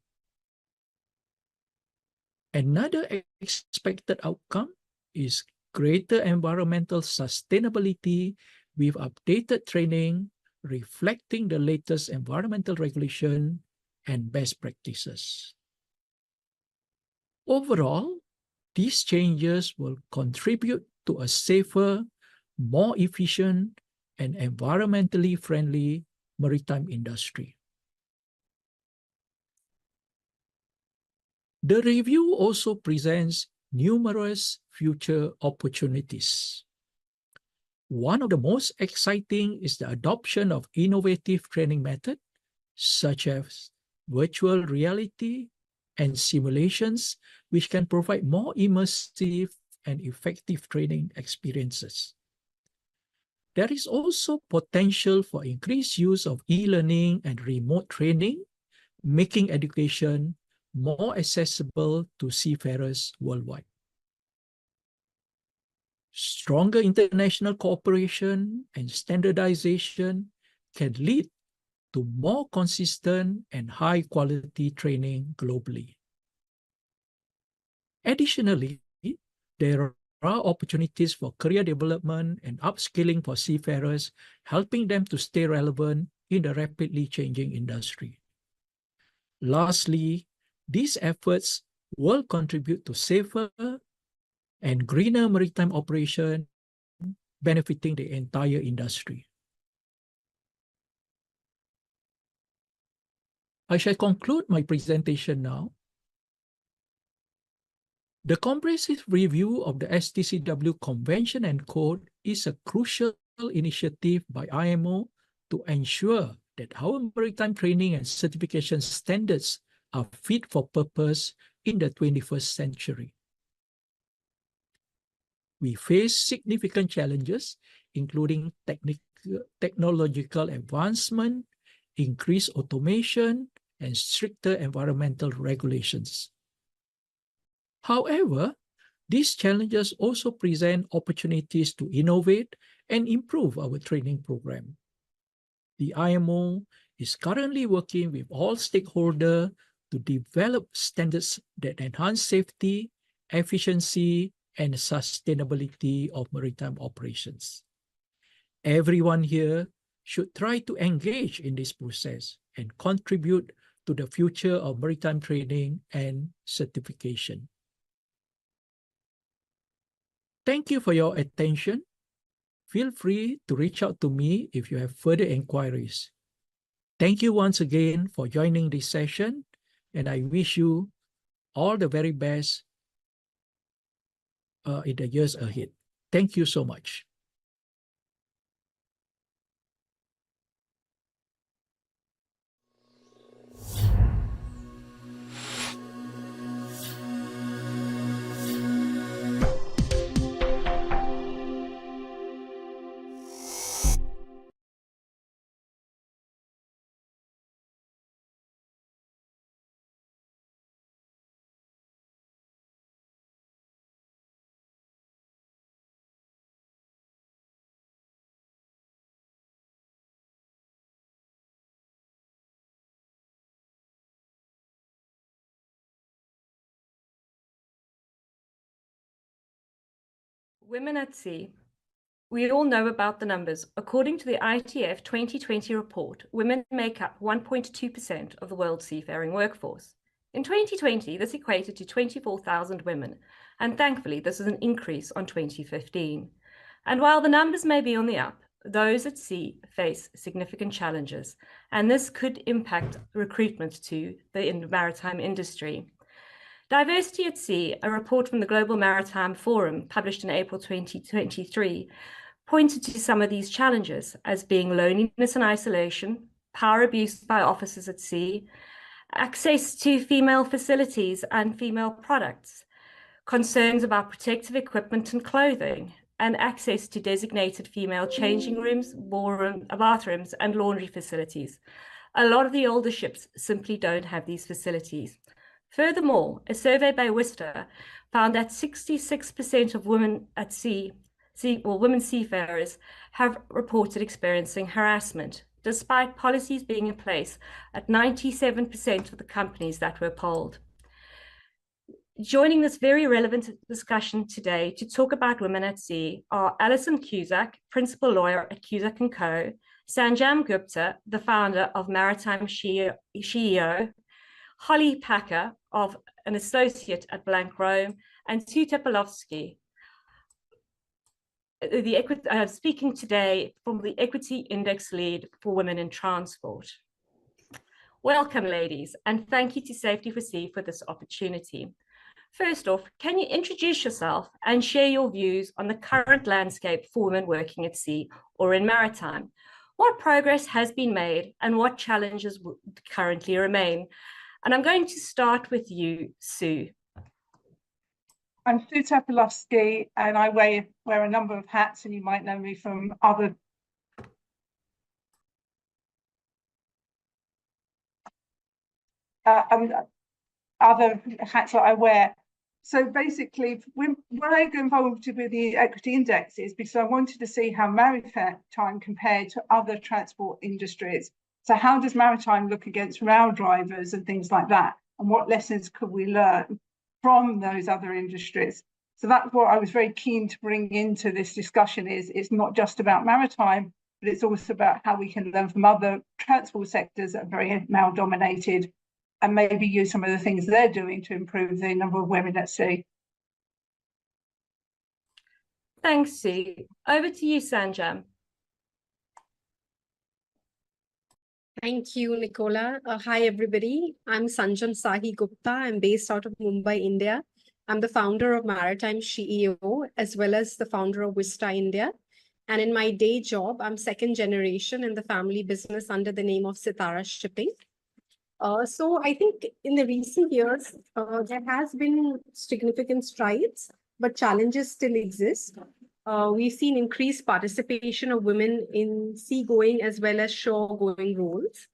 Another expected outcome is greater environmental sustainability with updated training reflecting the latest environmental regulation and best practices. Overall, these changes will contribute to a safer, more efficient, and environmentally friendly maritime industry. The review also presents numerous future opportunities. One of the most exciting is the adoption of innovative training methods such as virtual reality and simulations, which can provide more immersive and effective training experiences. There is also potential for increased use of e-learning and remote training, making education more accessible to seafarers worldwide. Stronger international cooperation and standardization can lead to more consistent and high-quality training globally. Additionally, there are opportunities for career development and upskilling for seafarers, helping them to stay relevant in the rapidly changing industry. Lastly, these efforts will contribute to safer and greener maritime operation, benefiting the entire industry. I shall conclude my presentation now. The comprehensive review of the STCW Convention and Code is a crucial initiative by IMO to ensure that our maritime training and certification standards are fit for purpose in the 21st century. We face significant challenges, including technological advancement, increased automation, and stricter environmental regulations. However, these challenges also present opportunities to innovate and improve our training program. The IMO is currently working with all stakeholders to develop standards that enhance safety, efficiency, and sustainability of maritime operations. Everyone here should try to engage in this process and contribute to the future of maritime training and certification. Thank you for your attention. Feel free to reach out to me if you have further inquiries. Thank you once again for joining this session, and I wish you all the very best in the years ahead. Thank you so much. Women at sea. We all know about the numbers. According to the ITF 2020 report, women make up 1.2% of the world's seafaring workforce. In 2020, this equated to 24,000 women, and thankfully this is an increase on 2015. And while the numbers may be on the up, those at sea face significant challenges, and this could impact recruitment to the maritime industry. Diversity at Sea, a report from the Global Maritime Forum published in April 2023, pointed to some of these challenges as being loneliness and isolation, power abuse by officers at sea, access to female facilities and female products, concerns about protective equipment and clothing, and access to designated female changing rooms, bathrooms, and laundry facilities. A lot of the older ships simply don't have these facilities. Furthermore, a survey by Worcester found that 66% of women at sea, women seafarers, have reported experiencing harassment, despite policies being in place at 97% of the companies that were polled. Joining this very relevant discussion today to talk about women at sea are Alison Cusack, Principal Lawyer at Cusack & Co., Sanjam Gupta, the founder of Maritime CEO, Holly Packer, of an associate at Blank Rome, and Sue Topolowski, speaking today from the Equity Index Lead for Women in Transport. Welcome, ladies, and thank you to Safety for Sea for this opportunity. First off, can you introduce yourself and share your views on the current landscape for women working at sea or in maritime? What progress has been made and what challenges currently remain? And I'm going to start with you, Sue. I'm Sue Topolowski, and I wear a number of hats, and you might know me from other hats that I wear. So basically, when I got involved with the equity indexes, because I wanted to see how maritime compared to other transport industries. So how does maritime look against rail drivers and things like that? And what lessons could we learn from those other industries? So that's what I was very keen to bring into this discussion. It's not just about maritime, but it's also about how we can learn from other transport sectors that are very male dominated, and maybe use some of the things they're doing to improve the number of women at sea. Thanks, Sue. Over to you, Sanjam. Thank you, Nicola. Hi, everybody. I'm Sanjam Sahi Gupta. I'm based out of Mumbai, India. I'm the founder of Maritime CEO, as well as the founder of Vista India. And in my day job, I'm second generation in the family business under the name of Seafarer Shipping. So I think in the recent years, there has been significant strides, but challenges still exist. We've seen increased participation of women in seagoing as well as shore-going roles.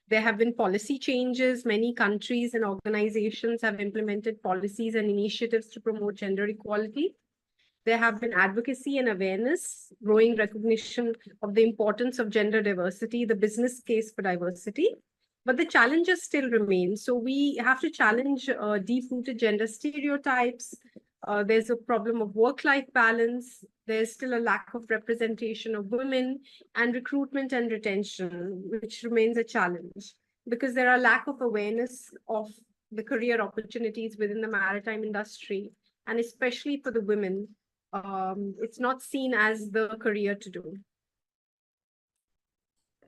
There have been policy changes. Many countries and organizations have implemented policies and initiatives to promote gender equality. There have been advocacy and awareness, growing recognition of the importance of gender diversity, the business case for diversity. But the challenges still remain. So we have to challenge deep-rooted gender stereotypes. There's a problem of work-life balance. There's still a lack of representation of women, and recruitment and retention, which remains a challenge because there are lack of awareness of the career opportunities within the maritime industry, and especially for the women, it's not seen as the career to do.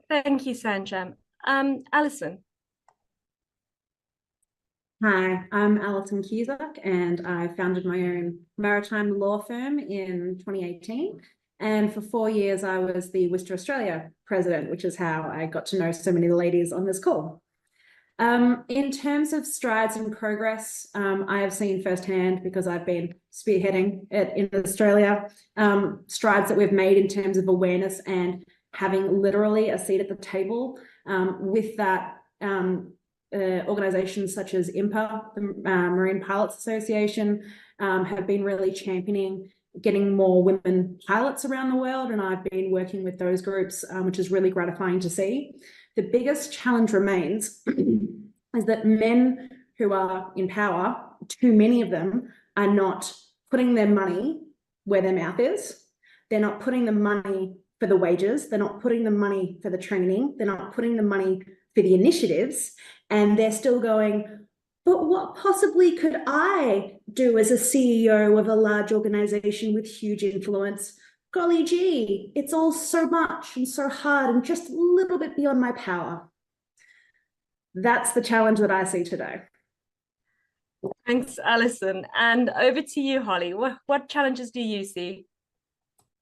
Thank you, Sanjam. Alison. Hi, I'm Alison Cusack, and I founded my own maritime law firm in 2018. And for 4 years, I was the Worcester Australia president, which is how I got to know so many of the ladies on this call. In terms of strides and progress, I have seen firsthand, because I've been spearheading it in Australia, strides that we've made in terms of awareness and having literally a seat at the table with that. Organizations such as IMPA, the Marine Pilots Association, have been really championing getting more women pilots around the world, and I've been working with those groups, which is really gratifying to see. The biggest challenge remains is that men who are in power, too many of them, are not putting their money where their mouth is. They're not putting the money for the wages. They're not putting the money for the training. They're not putting the money for the initiatives. And they're still going, but what possibly could I do as a CEO of a large organization with huge influence? Golly gee, it's all so much and so hard and just a little bit beyond my power. That's the challenge that I see today. Thanks, Alison. And over to you, Holly. What challenges do you see?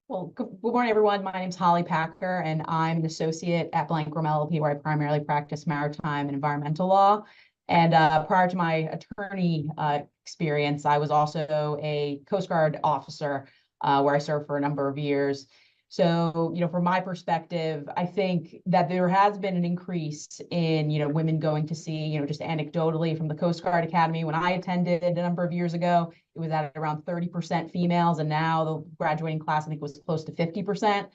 Well, good morning, everyone. My name's Holly Packer, and I'm an associate at Blank Room LLP, where I primarily practice maritime and environmental law. And prior to my attorney experience, I was also a Coast Guard officer where I served for a number of years. So, from my perspective, I think that there has been an increase in, women going to sea, just anecdotally from the Coast Guard Academy. When I attended a number of years ago, it was at around 30% females. And now the graduating class, I think, was close to 50%.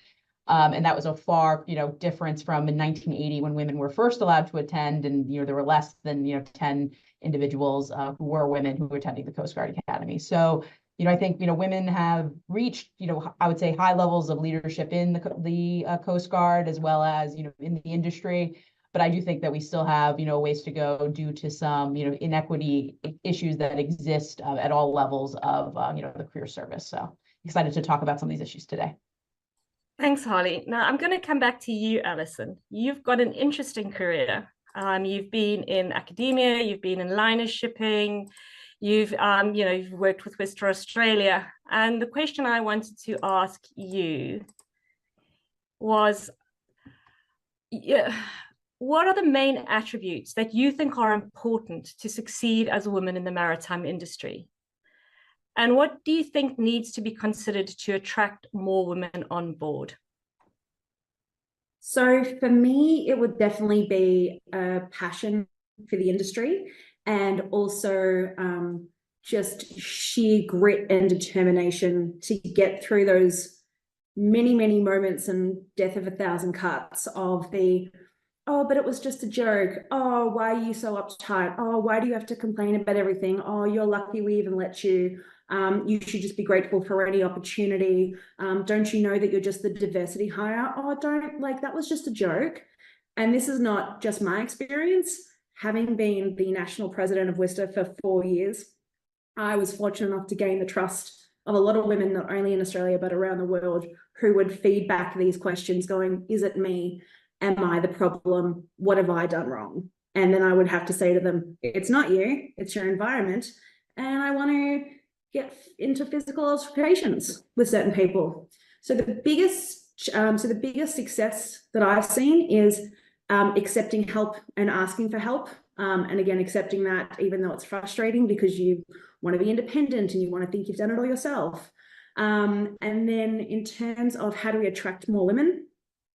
And that was a far, difference from in 1980 when women were first allowed to attend. And, there were less than, 10 individuals who were women who were attending the Coast Guard Academy. So, I think, women have reached, I would say high levels of leadership in the Coast Guard as well as, in the industry. But I do think that we still have, ways to go due to some, inequity issues that exist at all levels of, the career service. So excited to talk about some of these issues today. Thanks, Holly. Now I'm going to come back to you, Alison. You've got an interesting career. You've been in academia, you've been in liner shipping, you've worked with Western Australia. And the question I wanted to ask you was, what are the main attributes that you think are important to succeed as a woman in the maritime industry? And what do you think needs to be considered to attract more women on board? So for me, it would definitely be a passion for the industry, and also just sheer grit and determination to get through those many, many moments and death of 1,000 cuts of the, oh, but it was just a joke. Oh, why are you so uptight? Oh, why do you have to complain about everything? Oh, you're lucky we even let you. You should just be grateful for any opportunity. Don't you know that you're just the diversity hire? Oh, that was just a joke. And this is not just my experience. Having been the national president of WISTA for 4 years, I was fortunate enough to gain the trust of a lot of women, not only in Australia, but around the world, who would feed back these questions going, is it me? Am I the problem? What have I done wrong? And then I would have to say to them, it's not you, it's your environment. And I want to get into physical altercations with certain people. So the biggest success that I've seen is accepting help and asking for help. And again, accepting that even though it's frustrating because you want to be independent and you want to think you've done it all yourself. And then in terms of how do we attract more women,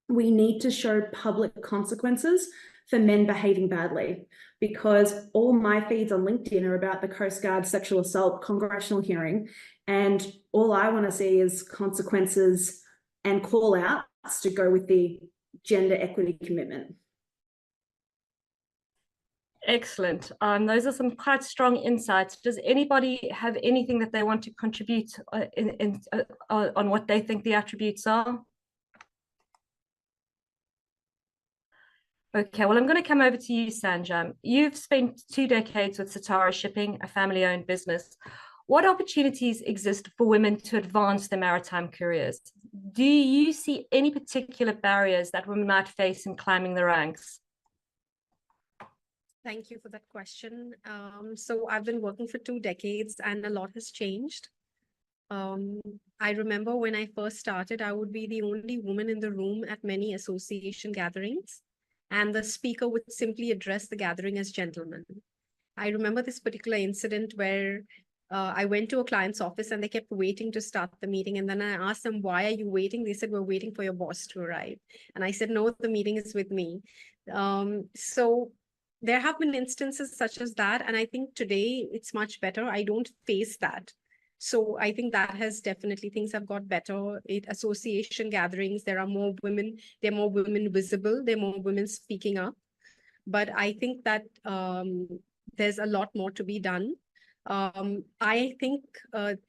we need to show public consequences for men behaving badly, because all my feeds on LinkedIn are about the Coast Guard sexual assault congressional hearing. And all I want to see is consequences and call outs to go with the gender equity commitment. Excellent. Those are some quite strong insights. Does anybody have anything that they want to contribute on what they think the attributes are? Okay, well, I'm going to come over to you, Sanjam. You've spent 2 decades with Seafarer Shipping, a family-owned business. What opportunities exist for women to advance their maritime careers? Do you see any particular barriers that women might face in climbing the ranks? Thank you for that question. So I've been working for 2 decades and a lot has changed. I remember when I first started, I would be the only woman in the room at many association gatherings, and the speaker would simply address the gathering as gentlemen. I remember this particular incident where I went to a client's office and they kept waiting to start the meeting. And then I asked them, why are you waiting? They said, we're waiting for your boss to arrive. And I said, no, the meeting is with me. So there have been instances such as that. And I think today it's much better. I don't face that. So I think that has definitely, things have got better. Association gatherings, there are more women, there are more women visible, there are more women speaking up. But I think that there's a lot more to be done. I think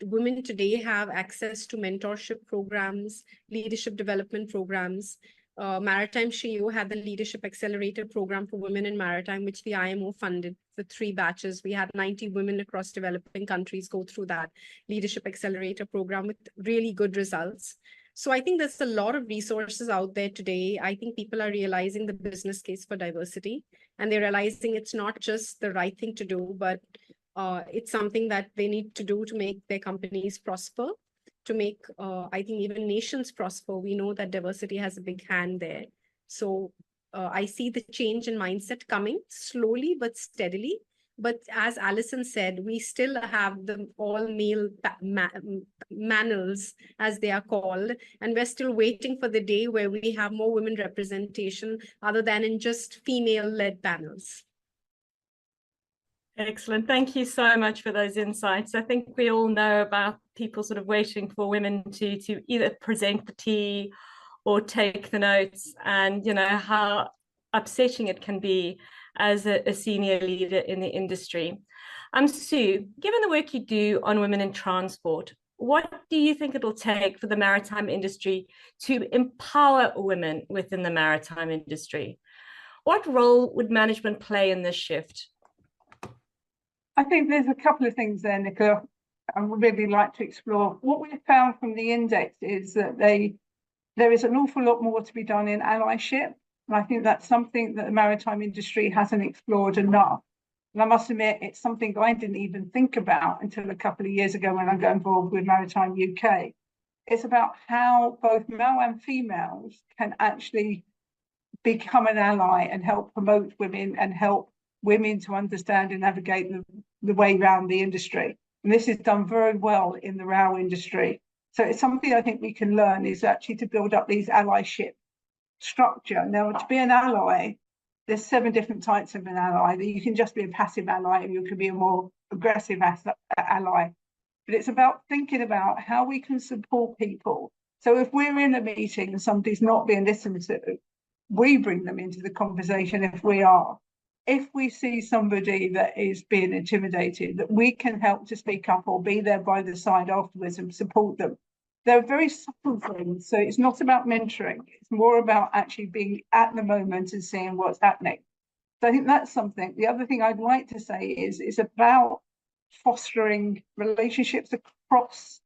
women today have access to mentorship programs, leadership development programs. Maritime SHIO had the Leadership Accelerator Program for Women in Maritime, which the IMO funded for 3 batches. We had 90 women across developing countries go through that Leadership Accelerator Program with really good results. So I think there's a lot of resources out there today. I think people are realizing the business case for diversity, and they're realizing it's not just the right thing to do, but it's something that they need to do to make their companies prosper, to make, I think, even nations prosper. We know that diversity has a big hand there. So I see the change in mindset coming slowly but steadily. But as Alison said, we still have the all-male manels, as they are called, and we're still waiting for the day where we have more women representation other than in just female-led panels. Excellent. Thank you so much for those insights. I think we all know about people sort of waiting for women to either present the tea or take the notes, and, you know, how upsetting it can be as a senior leader in the industry. Sue, given the work you do on women in transport, what do you think it'll take for the maritime industry to empower women within the maritime industry? What role would management play in this shift? I think there's a couple of things there, Nicola, I would really like to explore. What we've found from the index is that there is an awful lot more to be done in allyship. And I think that's something that the maritime industry hasn't explored enough. And I must admit, it's something I didn't even think about until a couple of years ago when I got involved with Maritime UK. It's about how both male and females can actually become an ally and help promote women and help women to understand and navigate the way around the industry. And this is done very well in the RAL industry. So it's something I think we can learn, is actually to build up these allyship structure. Now, to be an ally, there's 7 different types of an ally. You can just be a passive ally, and you can be a more aggressive ally. But it's about thinking about how we can support people. So if we're in a meeting and somebody's not being listened to, we bring them into the conversation if we are. If we see somebody that is being intimidated, that we can help to speak up or be there by the side afterwards and support them. They're very subtle things. So it's not about mentoring. It's more about actually being at the moment and seeing what's happening. So I think that's something. The other thing I'd like to say is it's about fostering relationships across.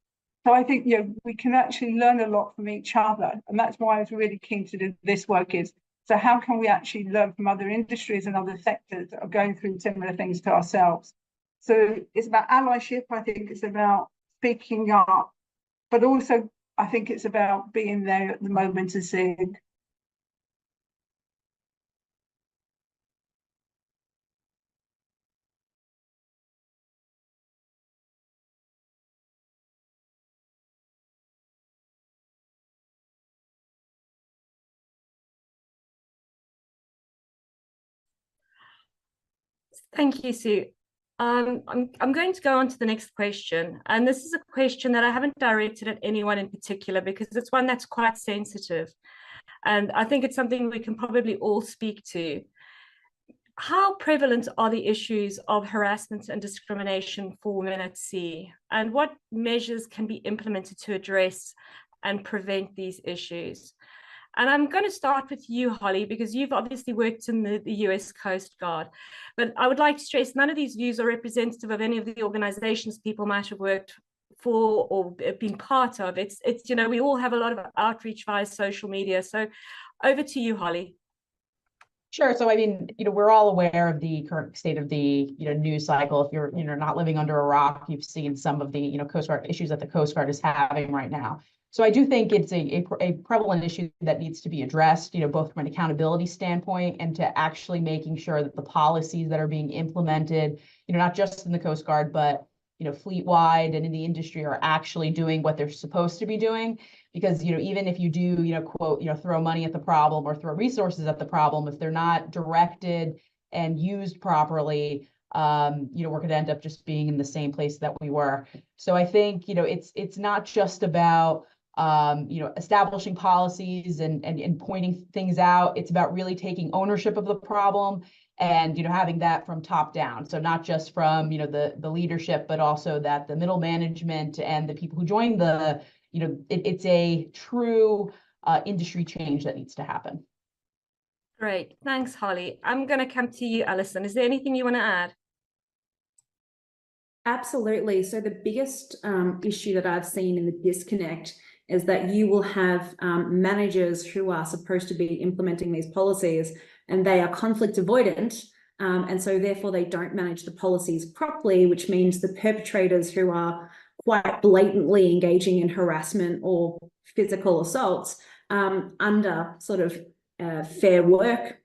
So I think, you know, we can actually learn a lot from each other. And that's why I was really keen to do this work is, so how can we actually learn from other industries and other sectors that are going through similar things to ourselves? So it's about allyship. I think it's about speaking up, but also I think it's about being there at the moment and seeing. Thank you, Sue. I'm going to go on to the next question. And this is a question that I haven't directed at anyone in particular because it's one that's quite sensitive. And I think it's something we can probably all speak to. How prevalent are the issues of harassment and discrimination for women at sea? And what measures can be implemented to address and prevent these issues? And I'm going to start with you, Holly, because you've obviously worked in the US Coast Guard. But I would like to stress none of these views are representative of any of the organizations people might have worked for or been part of. It's you know, we all have a lot of outreach via social media. So over to you, Holly. Sure. So, I mean, you know, we're all aware of the current state of the, you know, news cycle. If you're, you know, not living under a rock, you've seen some of the, you know, Coast Guard issues that the Coast Guard is having right now. So I do think it's a prevalent issue that needs to be addressed, you know, both from an accountability standpoint and to actually making sure that the policies that are being implemented, you know, not just in the Coast Guard, but, you know, fleet-wide and in the industry are actually doing what they're supposed to be doing. Because, you know, even if you do, you know, quote, you know, throw money at the problem or throw resources at the problem, if they're not directed and used properly, you know, we're going to end up just being in the same place that we were. So I think, you know, it's not just about establishing policies and pointing things out. It's about really taking ownership of the problem and, having that from top down. So not just from, the leadership, but also that the middle management and the people who join the, it's a true industry change that needs to happen. Great. Thanks, Holly. I'm going to come to you, Alison. Is there anything you want to add? Absolutely. So the biggest issue that I've seen in the disconnect is that you will have managers who are supposed to be implementing these policies and they are conflict avoidant. And so therefore they don't manage the policies properly, which means the perpetrators who are quite blatantly engaging in harassment or physical assaults under sort of fair work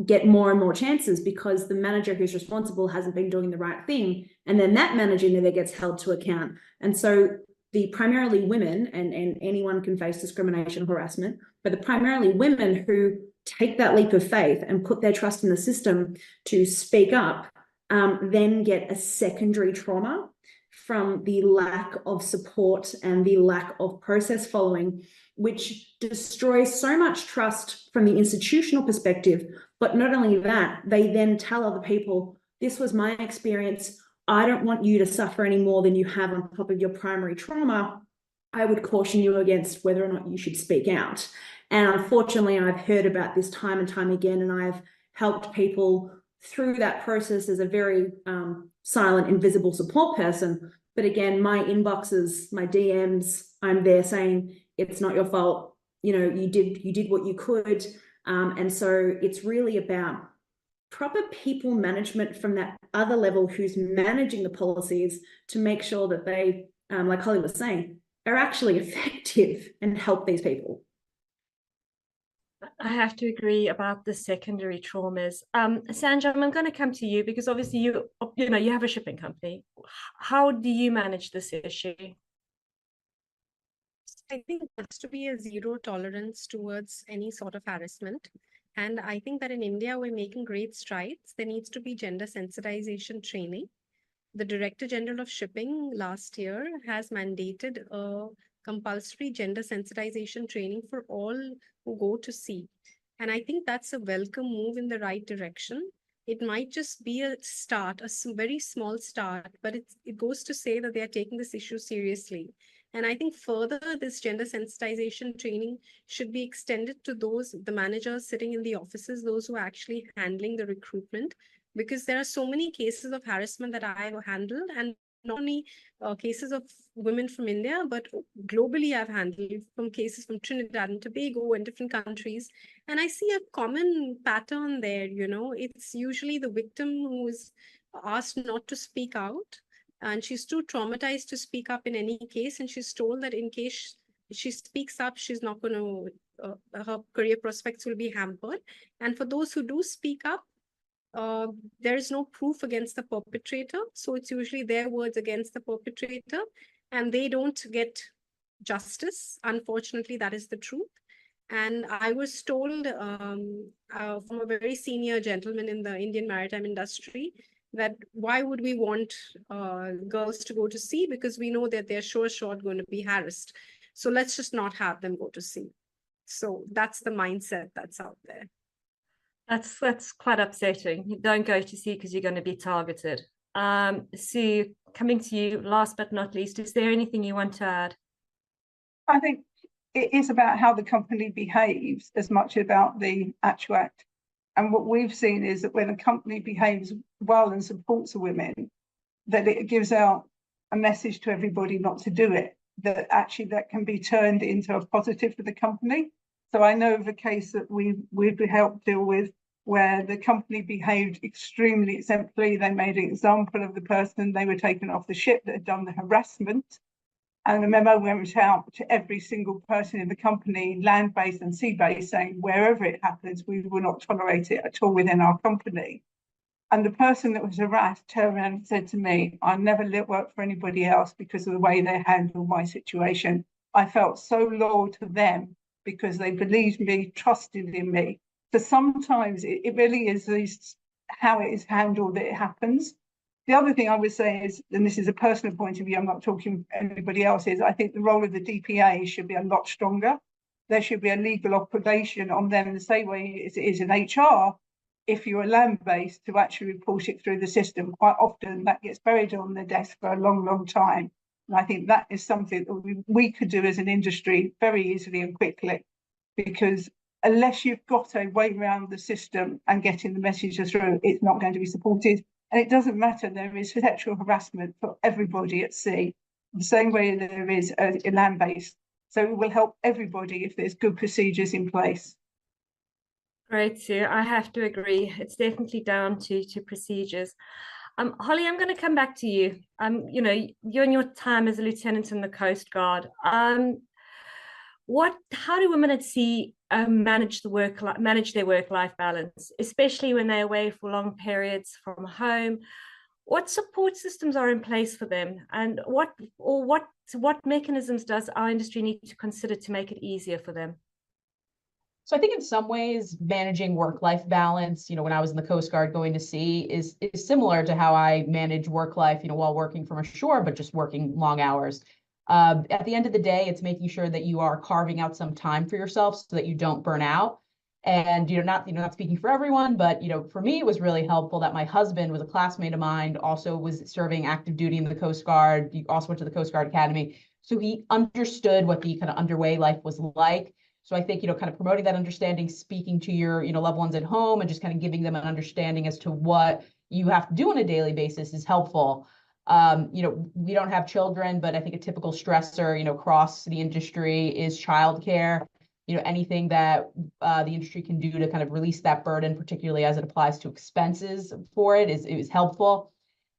get more and more chances because the manager who's responsible hasn't been doing the right thing. And then that manager never gets held to account. And so the primarily women, and anyone can face discrimination or harassment, but the primarily women who take that leap of faith and put their trust in the system to speak up, then get a secondary trauma from the lack of support and the lack of process following, which destroys so much trust from the institutional perspective. But not only that, they then tell other people, this was my experience. I don't want you to suffer any more than you have on top of your primary trauma. I would caution you against whether or not you should speak out. And unfortunately, I've heard about this time and time again, and I've helped people through that process as a very silent, invisible support person. But again, my inboxes, my DMs, I'm there saying, it's not your fault. You did what you could. And so it's really about proper people management from that other level who's managing the policies to make sure that they, like Holly was saying, are actually effective and help these people. I have to agree about the secondary traumas. Sanjam, I'm going to come to you because obviously you have a shipping company. How do you manage this issue? I think it has to be a zero tolerance towards any sort of harassment. And I think that in India, we're making great strides. There needs to be gender sensitization training. The Director General of Shipping last year has mandated a compulsory gender sensitization training for all who go to sea. And I think that's a welcome move in the right direction. It might just be a start, a very small start, but it goes to say that they are taking this issue seriously. And I think further, this gender sensitization training should be extended to the managers sitting in the offices, those who are actually handling the recruitment, because there are so many cases of harassment that I have handled, and not only cases of women from India, but globally I've handled from cases from Trinidad and Tobago and different countries. And I see a common pattern there, it's usually the victim who is asked not to speak out. And she's too traumatized to speak up in any case. And she's told that in case she speaks up, she's not going to, her career prospects will be hampered. And for those who do speak up, there is no proof against the perpetrator. So it's usually their words against the perpetrator, and they don't get justice. Unfortunately, that is the truth. And I was told from a very senior gentleman in the Indian maritime industry that why would we want girls to go to sea? Because we know that they're sure short going to be harassed. So let's just not have them go to sea. So that's the mindset that's out there. That's quite upsetting. You don't go to sea because you're going to be targeted. Sue, coming to you, last but not least, is there anything you want to add? I think it is about how the company behaves as much about the actual act. And what we've seen is that when a company behaves well and supports the women, that it gives out a message to everybody not to do it, that actually that can be turned into a positive for the company. So I know of a case that we've helped deal with where the company behaved extremely exemplary. They made an example of the person they were taken off the ship that had done the harassment. And the memo went out to every single person in the company, land-based and sea-based, saying wherever it happens, we will not tolerate it at all within our company. And the person that was harassed turned around and said to me, I never work for anybody else because of the way they handled my situation. I felt so loyal to them because they believed me, trusted in me. So sometimes it really is how it is handled that it happens. The other thing I would say is, and this is a personal point of view, I'm not talking anybody else, is I think the role of the DPA should be a lot stronger. There should be a legal obligation on them the same way as it is in HR. If you're land-based, to actually report it through the system, quite often that gets buried on their desk for a long, long time. And I think that is something that we could do as an industry very easily and quickly, because unless you've got a way around the system and getting the messages through, it's not going to be supported. And it doesn't matter, there is sexual harassment for everybody at sea, the same way there is in land-based. So it will help everybody if there's good procedures in place. Great, Sue. I have to agree. It's definitely down to procedures. Holly, I'm going to come back to you. You know, you and your time as a lieutenant in the Coast Guard. How do women at sea manage their work-life balance, especially when they're away for long periods from home? What support systems are in place for them, and what mechanisms does our industry need to consider to make it easier for them? So I think in some ways, managing work-life balance, you know, when I was in the Coast Guard going to sea is similar to how I manage work life, you know, while working from ashore, but just working long hours. At the end of the day, it's making sure that you are carving out some time for yourself so that you don't burn out. And not speaking for everyone, but for me, it was really helpful that my husband was a classmate of mine, also was serving active duty in the Coast Guard. He also went to the Coast Guard Academy, so he understood what the kind of underway life was like. So I think kind of promoting that understanding, speaking to your loved ones at home, and just kind of giving them an understanding as to what you have to do on a daily basis is helpful. We don't have children, but I think a typical stressor across the industry is childcare. Anything that the industry can do to kind of release that burden, particularly as it applies to expenses for it, is helpful.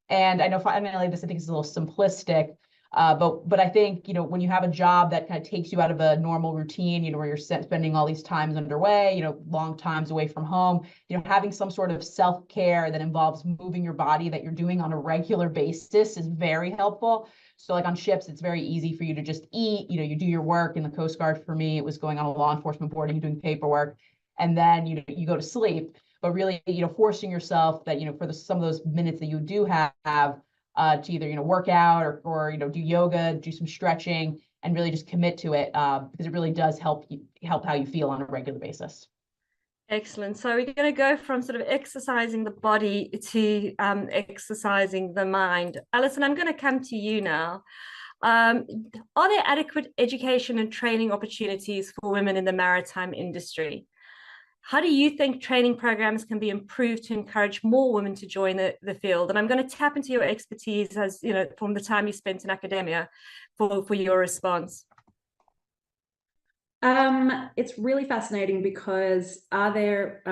And I know finally this I think is a little simplistic, but I think when you have a job that kind of takes you out of a normal routine, where you're spending all these times underway, long times away from home, having some sort of self-care that involves moving your body that you're doing on a regular basis is very helpful. So like on ships, it's very easy for you to just eat, you do your work. In the Coast Guard, for me, it was going on a law enforcement boarding, doing paperwork, and then you go to sleep. But really, forcing yourself that, for some of those minutes that you do have to either, work out or do yoga, do some stretching, and really just commit to it, because it really does help how you feel on a regular basis. Excellent. So we're going to go from sort of exercising the body to exercising the mind. Alison, I'm going to come to you now. Are there adequate education and training opportunities for women in the maritime industry? How do you think training programs can be improved to encourage more women to join the field? And I'm going to tap into your expertise, as from the time you spent in academia, for your response. It's really fascinating because are there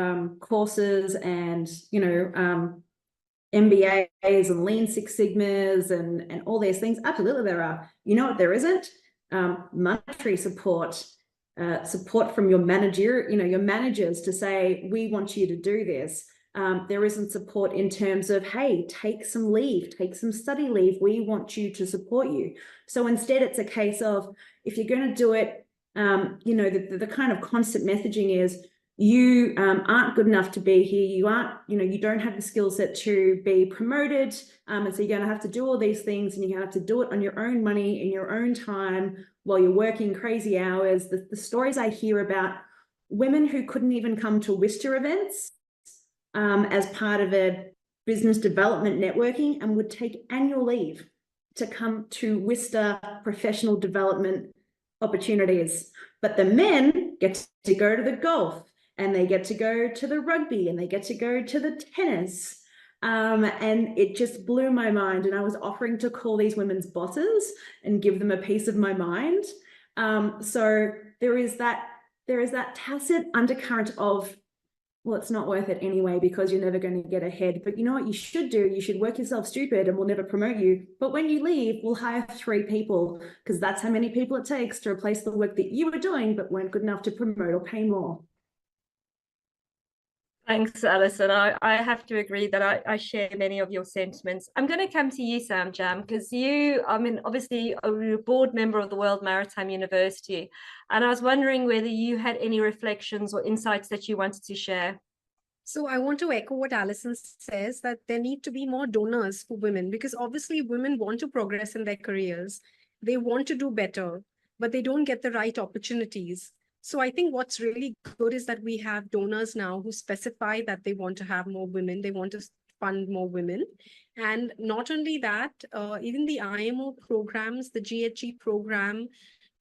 courses and MBAs and Lean Six Sigmas and all these things? Absolutely there are. You know what there isn't? Monetary support, support from your manager, your managers to say, we want you to do this. There isn't support in terms of, hey, take some leave, take some study leave. We want you to support you. So instead it's a case of, if you're going to do it, the kind of constant messaging is you aren't good enough to be here. You aren't, you don't have the skill set to be promoted. And so you're going to have to do all these things, and you have to do it on your own money in your own time while you're working crazy hours. The stories I hear about women who couldn't even come to Worcester events as part of a business development networking and would take annual leave to come to Worcester professional development opportunities. But the men get to go to the golf, and they get to go to the rugby, and they get to go to the tennis. And it just blew my mind. And I was offering to call these women's bosses and give them a piece of my mind. So there is that tacit undercurrent of, well, it's not worth it anyway because you're never going to get ahead. But you know what you should do? You should work yourself stupid and we'll never promote you. But when you leave, we'll hire 3 people because that's how many people it takes to replace the work that you were doing but weren't good enough to promote or pay more. Thanks, Alison. I have to agree that I share many of your sentiments. I'm going to come to you, Samjam, because you, obviously, are a board member of the World Maritime University. And I was wondering whether you had any reflections or insights that you wanted to share. So I want to echo what Alison says, that there need to be more donors for women, because obviously women want to progress in their careers. They want to do better, but they don't get the right opportunities. So I think what's really good is that we have donors now who specify that they want to have more women. They want to fund more women. And not only that, even the IMO programs, the GHG program,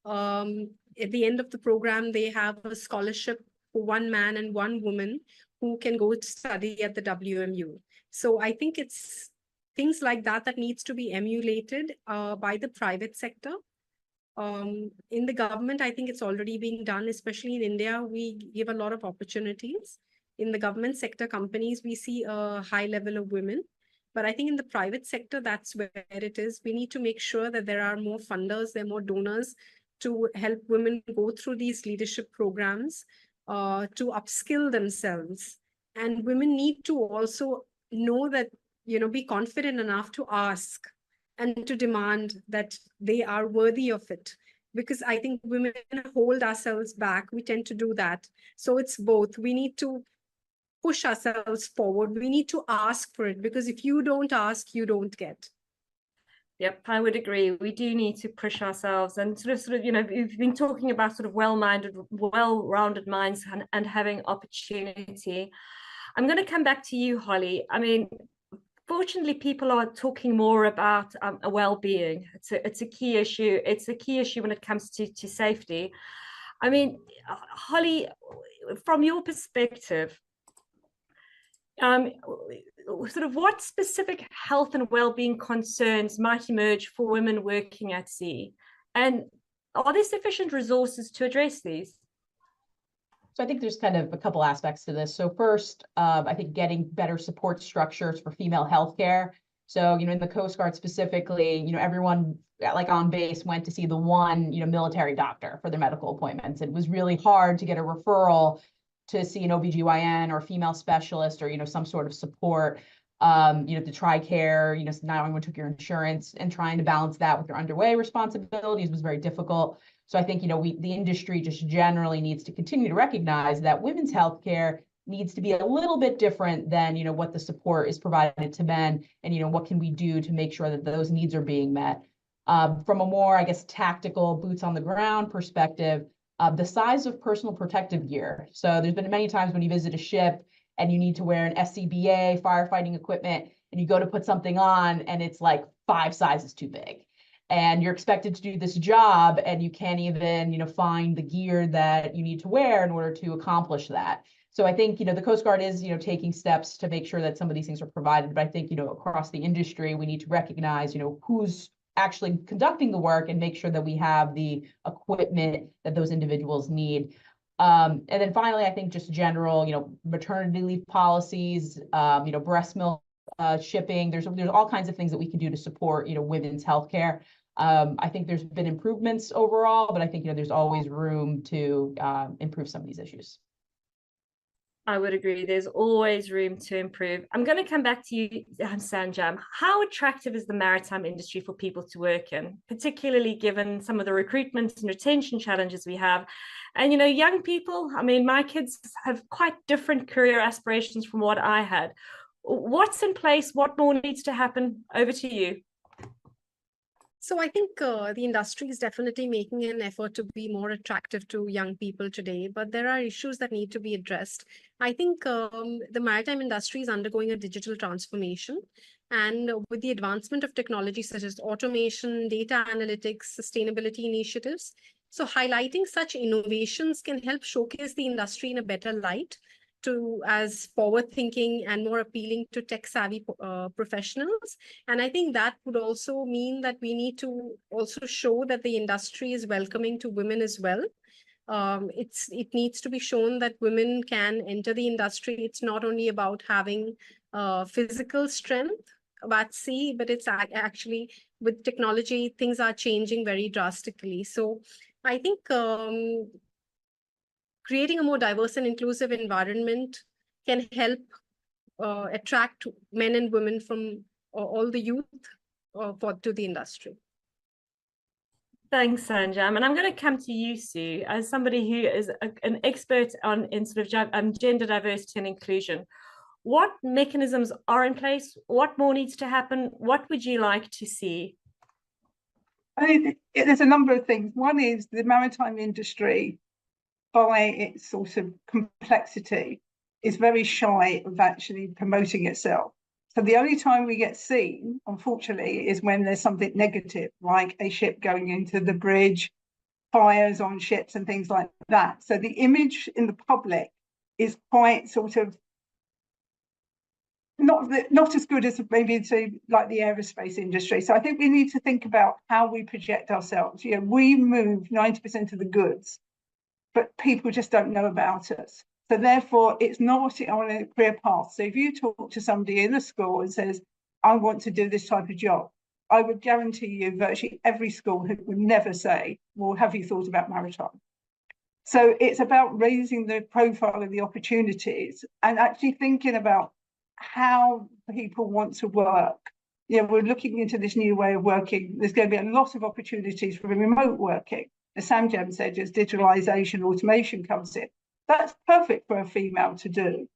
at the end of the program, they have a scholarship for one man and one woman who can go to study at the WMU. So I think it's things like that that needs to be emulated by the private sector. In the government, I think it's already being done, especially in India. We give a lot of opportunities. In the government sector companies, we see a high level of women. But I think in the private sector, that's where it is. We need to make sure that there are more funders, there are more donors to help women go through these leadership programs, to upskill themselves. And women need to also know that, be confident enough to ask and to demand that they are worthy of it. Because I think women hold ourselves back. We tend to do that. So it's both. We need to push ourselves forward. We need to ask for it, because if you don't ask, you don't get. Yep, I would agree. We do need to push ourselves and sort of, we've been talking about sort of well-rounded minds and having opportunity. I'm going to come back to you, Holly. I mean, fortunately, people are talking more about well-being. It's a key issue. It's a key issue when it comes to safety. I mean, Holly, from your perspective, sort of what specific health and well-being concerns might emerge for women working at sea? And are there sufficient resources to address these? So I think there's kind of a couple aspects to this. So first, I think getting better support structures for female healthcare. So, in the Coast Guard specifically, everyone like on base went to see the one, military doctor for their medical appointments. It was really hard to get a referral to see an OBGYN or a female specialist or, some sort of support, to try care, not everyone took your insurance, and trying to balance that with your underway responsibilities was very difficult. So I think, the industry just generally needs to continue to recognize that women's healthcare needs to be a little bit different than, what the support is provided to men, and, what can we do to make sure that those needs are being met. From a more, I guess, tactical boots on the ground perspective, the size of personal protective gear. So there's been many times when you visit a ship and you need to wear an SCBA firefighting equipment, and you go to put something on and it's like 5 sizes too big. And you're expected to do this job and you can't even, find the gear that you need to wear in order to accomplish that. So I think, the Coast Guard is, taking steps to make sure that some of these things are provided. But I think, across the industry, we need to recognize, who's actually conducting the work and make sure that we have the equipment that those individuals need. And then finally, I think just general, maternity leave policies, breast milk shipping. There's all kinds of things that we can do to support, women's healthcare. I think there's been improvements overall, but I think, there's always room to improve some of these issues. I would agree. There's always room to improve. I'm going to come back to you, Sanjam. How attractive is the maritime industry for people to work in, particularly given some of the recruitment and retention challenges we have? And, young people, I mean, my kids have quite different career aspirations from what I had. What's in place? What more needs to happen? Over to you. So I think the industry is definitely making an effort to be more attractive to young people today, but there are issues that need to be addressed. I think the maritime industry is undergoing a digital transformation, and with the advancement of technology such as automation, data analytics, sustainability initiatives, so highlighting such innovations can help showcase the industry in a better light, as forward-thinking and more appealing to tech-savvy professionals. And I think that would also mean that we need to also show that the industry is welcoming to women as well. It needs to be shown that women can enter the industry. It's not only about having physical strength at sea, but it's actually, with technology, things are changing very drastically. So I think creating a more diverse and inclusive environment can help attract men and women from all the youth to the industry. Thanks, Sanjam. And I'm going to come to you, Sue, as somebody who is an expert in sort of gender diversity and inclusion. What mechanisms are in place? What more needs to happen? What would you like to see? I mean, there's a number of things. One is the maritime industry, by its sort of complexity, is very shy of actually promoting itself. So the only time we get seen, unfortunately, is when there's something negative, like a ship going into the bridge, fires on ships and things like that. So the image in the public is quite sort of not as good as maybe like the aerospace industry. So I think we need to think about how we project ourselves. You know, we move 90% of the goods, but people just don't know about us. So therefore, it's not on a career path. So if you talk to somebody in a school and says, I want to do this type of job, I would guarantee you virtually every school would never say, well, have you thought about maritime? So it's about raising the profile of the opportunities and actually thinking about how people want to work. You know, we're looking into this new way of working. There's going to be a lot of opportunities for remote working. As Sanjam said, as digitalization, automation comes in. That's perfect for a female to do.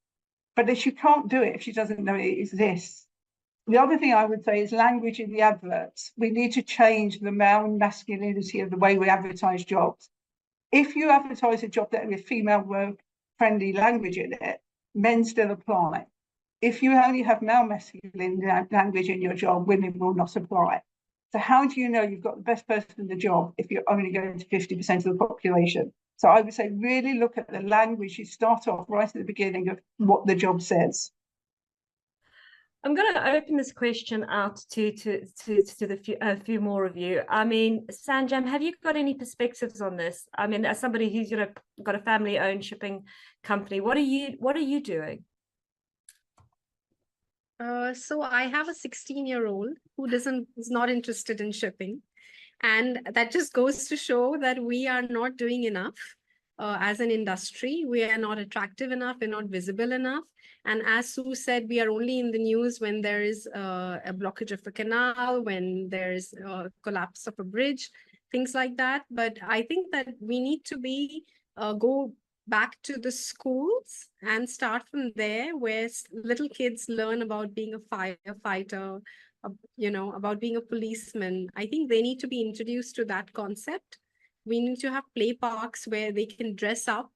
But she can't do it if she doesn't know it exists. The other thing I would say is language in the adverts. We need to change the male masculinity of the way we advertise jobs. If you advertise a job that has female work-friendly language in it, men still apply. If you only have male masculine language in your job, women will not apply. So how do you know you've got the best person in the job if you're only going to 50% of the population? So I would say really look at the language. You start off right at the beginning of what the job says. I'm going to open this question out to a few more of you. I mean, Sanjam, have you got any perspectives on this? I mean, as somebody who's got a family-owned shipping company, what are you doing? So I have a 16-year-old who is not interested in shipping. And that just goes to show that we are not doing enough as an industry. We are not attractive enough. We're not visible enough. And as Sue said, we are only in the news when there is a blockage of a canal, when there is a collapse of a bridge, things like that. But I think that we need to go back to the schools and start from there, where little kids learn about being a firefighter, you know, about being a policeman. I think they need to be introduced to that concept. We need to have play parks where they can dress up.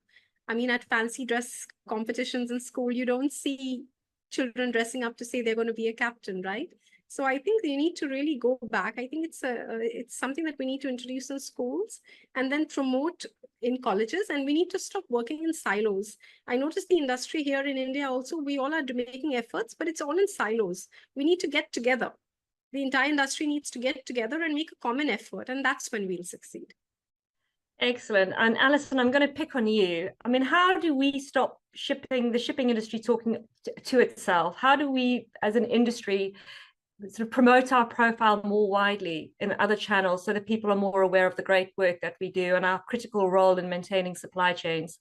I mean, at fancy dress competitions in school, you don't see children dressing up to say they're going to be a captain, right? So I think they need to really go back. I think it's something that we need to introduce in schools and then promote in colleges, and we need to stop working in silos. I noticed the industry here in India also, we all are making efforts, but it's all in silos. We need to get together. The entire industry needs to get together and make a common effort, and that's when we'll succeed. Excellent. And Alison, I'm going to pick on you. I mean, how do we stop the shipping industry talking to itself? How do we, as an industry, sort of promote our profile more widely in other channels so that people are more aware of the great work that we do and our critical role in maintaining supply chains?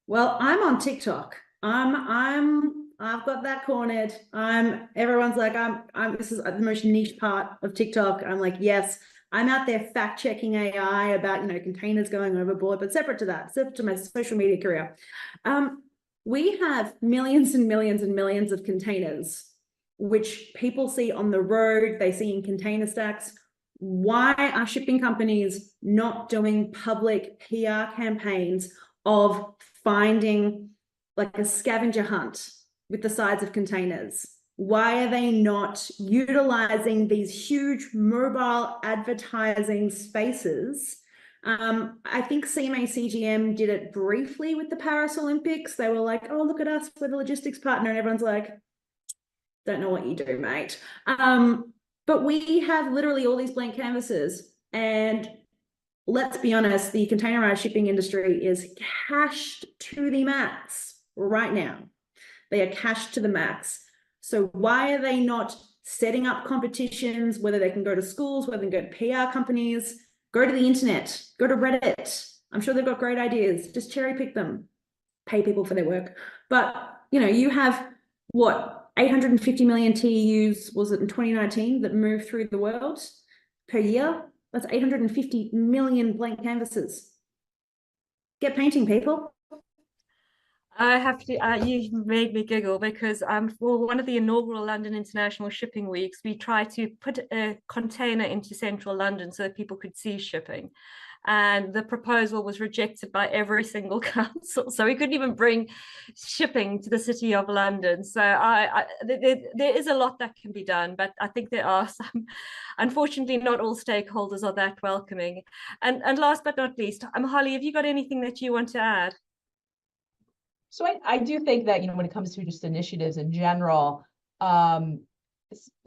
Well, I'm on TikTok. I've got that cornered. Everyone's like, this is the most niche part of TikTok. I'm like, yes, I'm out there fact checking AI about, containers going overboard, but separate to my social media career. We have millions and millions and millions of containers, which people see on the road, they see in container stacks. Why are shipping companies not doing public PR campaigns of finding like a scavenger hunt with the sides of containers? Why are they not utilizing these huge mobile advertising spaces? I think CMA CGM did it briefly with the Paris Olympics. They were like, oh, look at us, we're the logistics partner. And everyone's like, don't know what you do, mate. But we have literally all these blank canvases. And let's be honest, the containerized shipping industry is cashed to the max right now. They are cashed to the max. So why are they not setting up competitions, whether they can go to schools, whether they can go to PR companies, go to the internet, go to Reddit. I'm sure they've got great ideas. Just cherry pick them, pay people for their work. But, you have what, 850 million TEUs, was it in 2019, that moved through the world per year? That's 850 million blank canvases. Get painting, people. I have to, you made me giggle because for one of the inaugural London International Shipping Weeks, we tried to put a container into central London so that people could see shipping. And the proposal was rejected by every single council. So we couldn't even bring shipping to the City of London. So there is a lot that can be done, but I think there are some, unfortunately, not all stakeholders are that welcoming. And last but not least, Holly, have you got anything that you want to add? So I do think that, when it comes to just initiatives in general,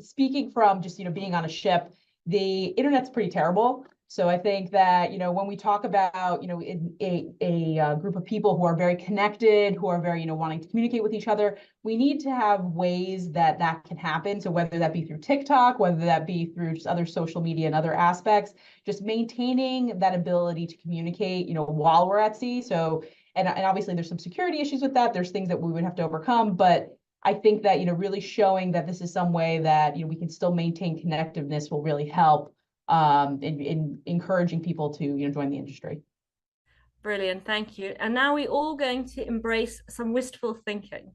speaking from just, being on a ship, the internet's pretty terrible. So I think that, when we talk about, a group of people who are very connected, who are very, wanting to communicate with each other, we need to have ways that can happen. So whether that be through TikTok, whether that be through just other social media and other aspects, just maintaining that ability to communicate, while we're at sea. So, and obviously there's some security issues with that. There's things that we would have to overcome, but I think that, really showing that this is some way that, we can still maintain connectiveness will really help in encouraging people to, join the industry. Brilliant, thank you. And now we're all going to embrace some wistful thinking.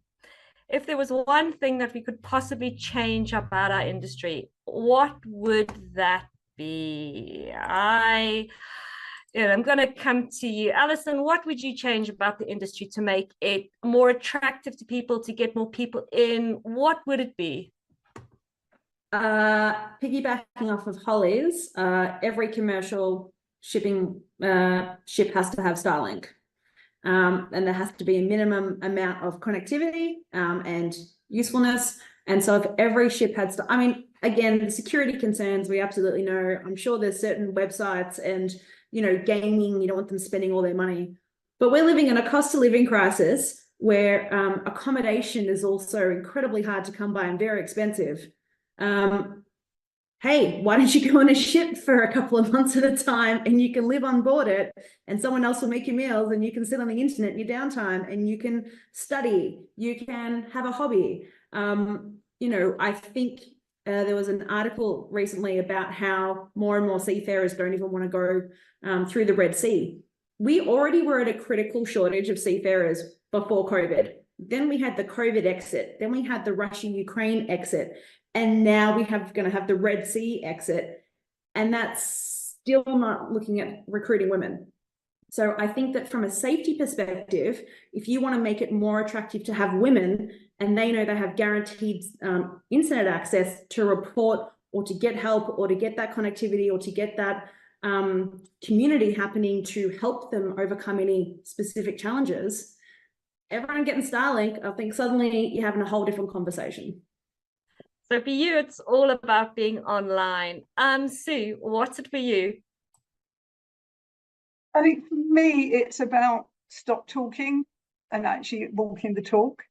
If there was one thing that we could possibly change about our industry, what would that be? I'm going to come to you. Alison, what would you change about the industry to make it more attractive to people, to get more people in? What would it be? Piggybacking off of Holly's, every commercial shipping ship has to have Starlink. And there has to be a minimum amount of connectivity and usefulness. And so if every ship had, again, the security concerns, we absolutely know. I'm sure there's certain websites and, gaming, you don't want them spending all their money. But we're living in a cost of living crisis where accommodation is also incredibly hard to come by and very expensive. Hey, why don't you go on a ship for a couple of months at a time and you can live on board it and someone else will make you meals and you can sit on the internet in your downtime and you can study, you can have a hobby. I think there was an article recently about how more and more seafarers don't even want to go through the Red Sea. We already were at a critical shortage of seafarers before COVID. Then we had the COVID exit. Then we had the Russia-Ukraine exit. And now we going to have the Red Sea exit. And that's still not looking at recruiting women. So I think that from a safety perspective, if you want to make it more attractive to have women and they know they have guaranteed internet access to report or to get help or to get that connectivity or to get that community happening to help them overcome any specific challenges, everyone getting Starlink, I think suddenly you're having a whole different conversation. So for you, it's all about being online. Sue, what's it for you? I think for me, it's about stop talking and actually walking the talk.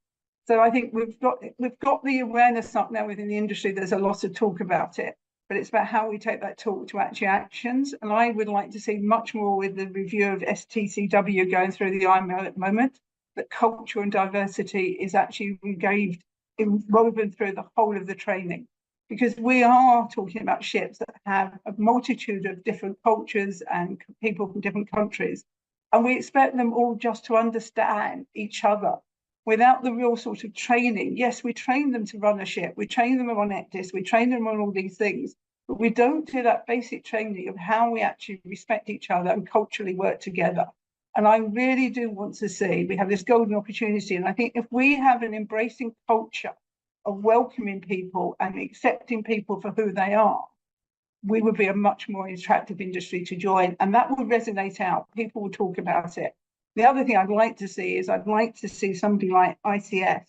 So I think we've got the awareness up now within the industry. There's a lot of talk about it, but it's about how we take that talk to actually actions. And I would like to see much more with the review of STCW going through the IMO at the moment, that culture and diversity is actually engaged woven through the whole of the training, because we are talking about ships that have a multitude of different cultures and people from different countries, and we expect them all just to understand each other without the real sort of training. Yes, we train them to run a ship, we train them on EEST, we train them on all these things, but we don't do that basic training of how we actually respect each other and culturally work together. And I really do want to see, we have this golden opportunity. And I think if we have an embracing culture of welcoming people and accepting people for who they are, we would be a much more attractive industry to join. And that will resonate out. People will talk about it. The other thing I'd like to see is I'd like to see somebody like ICS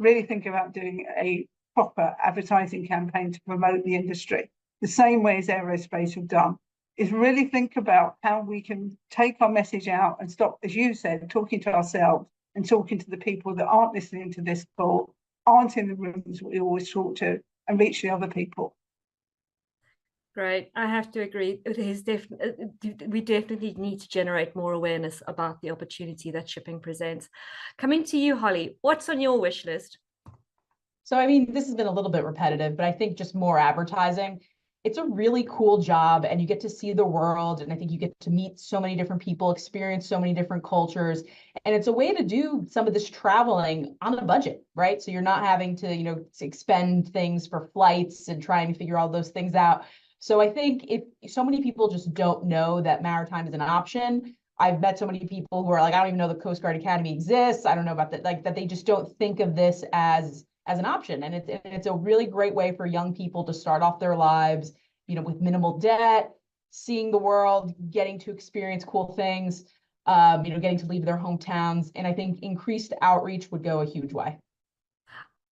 really think about doing a proper advertising campaign to promote the industry, the same way as aerospace have done. Is really think about how we can take our message out and stop, as you said, talking to ourselves and talking to the people that aren't listening to this call, aren't in the rooms we always talk to, and reach the other people. Great. I have to agree. It is we definitely need to generate more awareness about the opportunity that shipping presents. Coming to you, Holly, what's on your wish list? So, this has been a little bit repetitive, but I think just more advertising. it's a really cool job and you get to see the world. And I think you get to meet so many different people, experience so many different cultures. And it's a way to do some of this traveling on a budget, right? So you're not having to, you know, expend things for flights and trying to figure all those things out. So I think if so many people just don't know that maritime is an option. I've met so many people who are like, I don't even know the Coast Guard Academy exists. I don't know about that, like that they just don't think of this as an option. And it's a really great way for young people to start off their lives, you know, with minimal debt, seeing the world, getting to experience cool things, you know, getting to leave their hometowns. And I think increased outreach would go a huge way.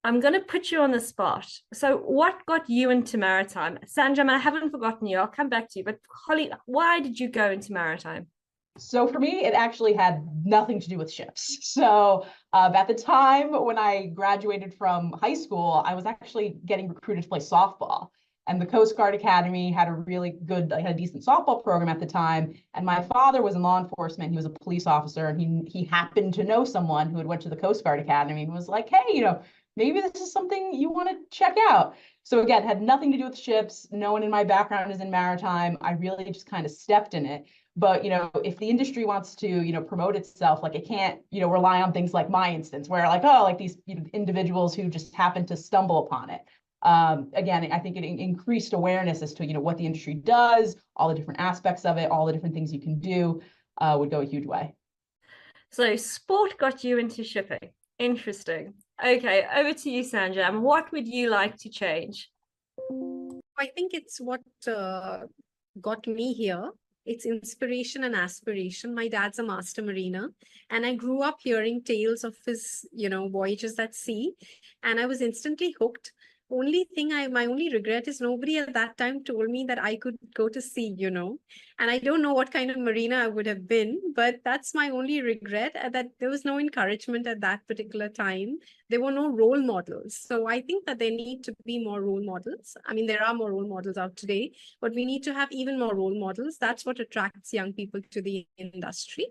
I'm going to put you on the spot. So what got you into maritime? Sanjam, I haven't forgotten you. I'll come back to you. But Holly, why did you go into maritime? So for me, it actually had nothing to do with ships. So at the time when I graduated from high school, I was actually getting recruited to play softball. And the Coast Guard Academy had a really good, had a decent softball program at the time. And my father was in law enforcement. He was a police officer, and he happened to know someone who had went to the Coast Guard Academy and was like, hey, you know, maybe this is something you want to check out. So again, had nothing to do with ships. No one in my background is in maritime. I really just kind of stepped in it. But, you know, if the industry wants to, you know, promote itself, like it can't, you know, rely on things like my instance where like, oh, like these, you know, individuals who just happen to stumble upon it. Again, I think it increased awareness as to, you know, what the industry does, all the different aspects of it, all the different things you can do would go a huge way. So sport got you into shipping. Interesting. Okay, over to you, Sanjam. What would you like to change? I think it's what got me here. It's inspiration and aspiration. My dad's a master mariner, and I grew up hearing tales of his, you know, voyages at sea, and I was instantly hooked. My only regret is nobody at that time told me that I could go to sea, you know, and I don't know what kind of marina I would have been, but that's my only regret, that there was no encouragement at that particular time. There were no role models. So I think that there need to be more role models. I mean, there are more role models out today, but we need to have even more role models. That's what attracts young people to the industry.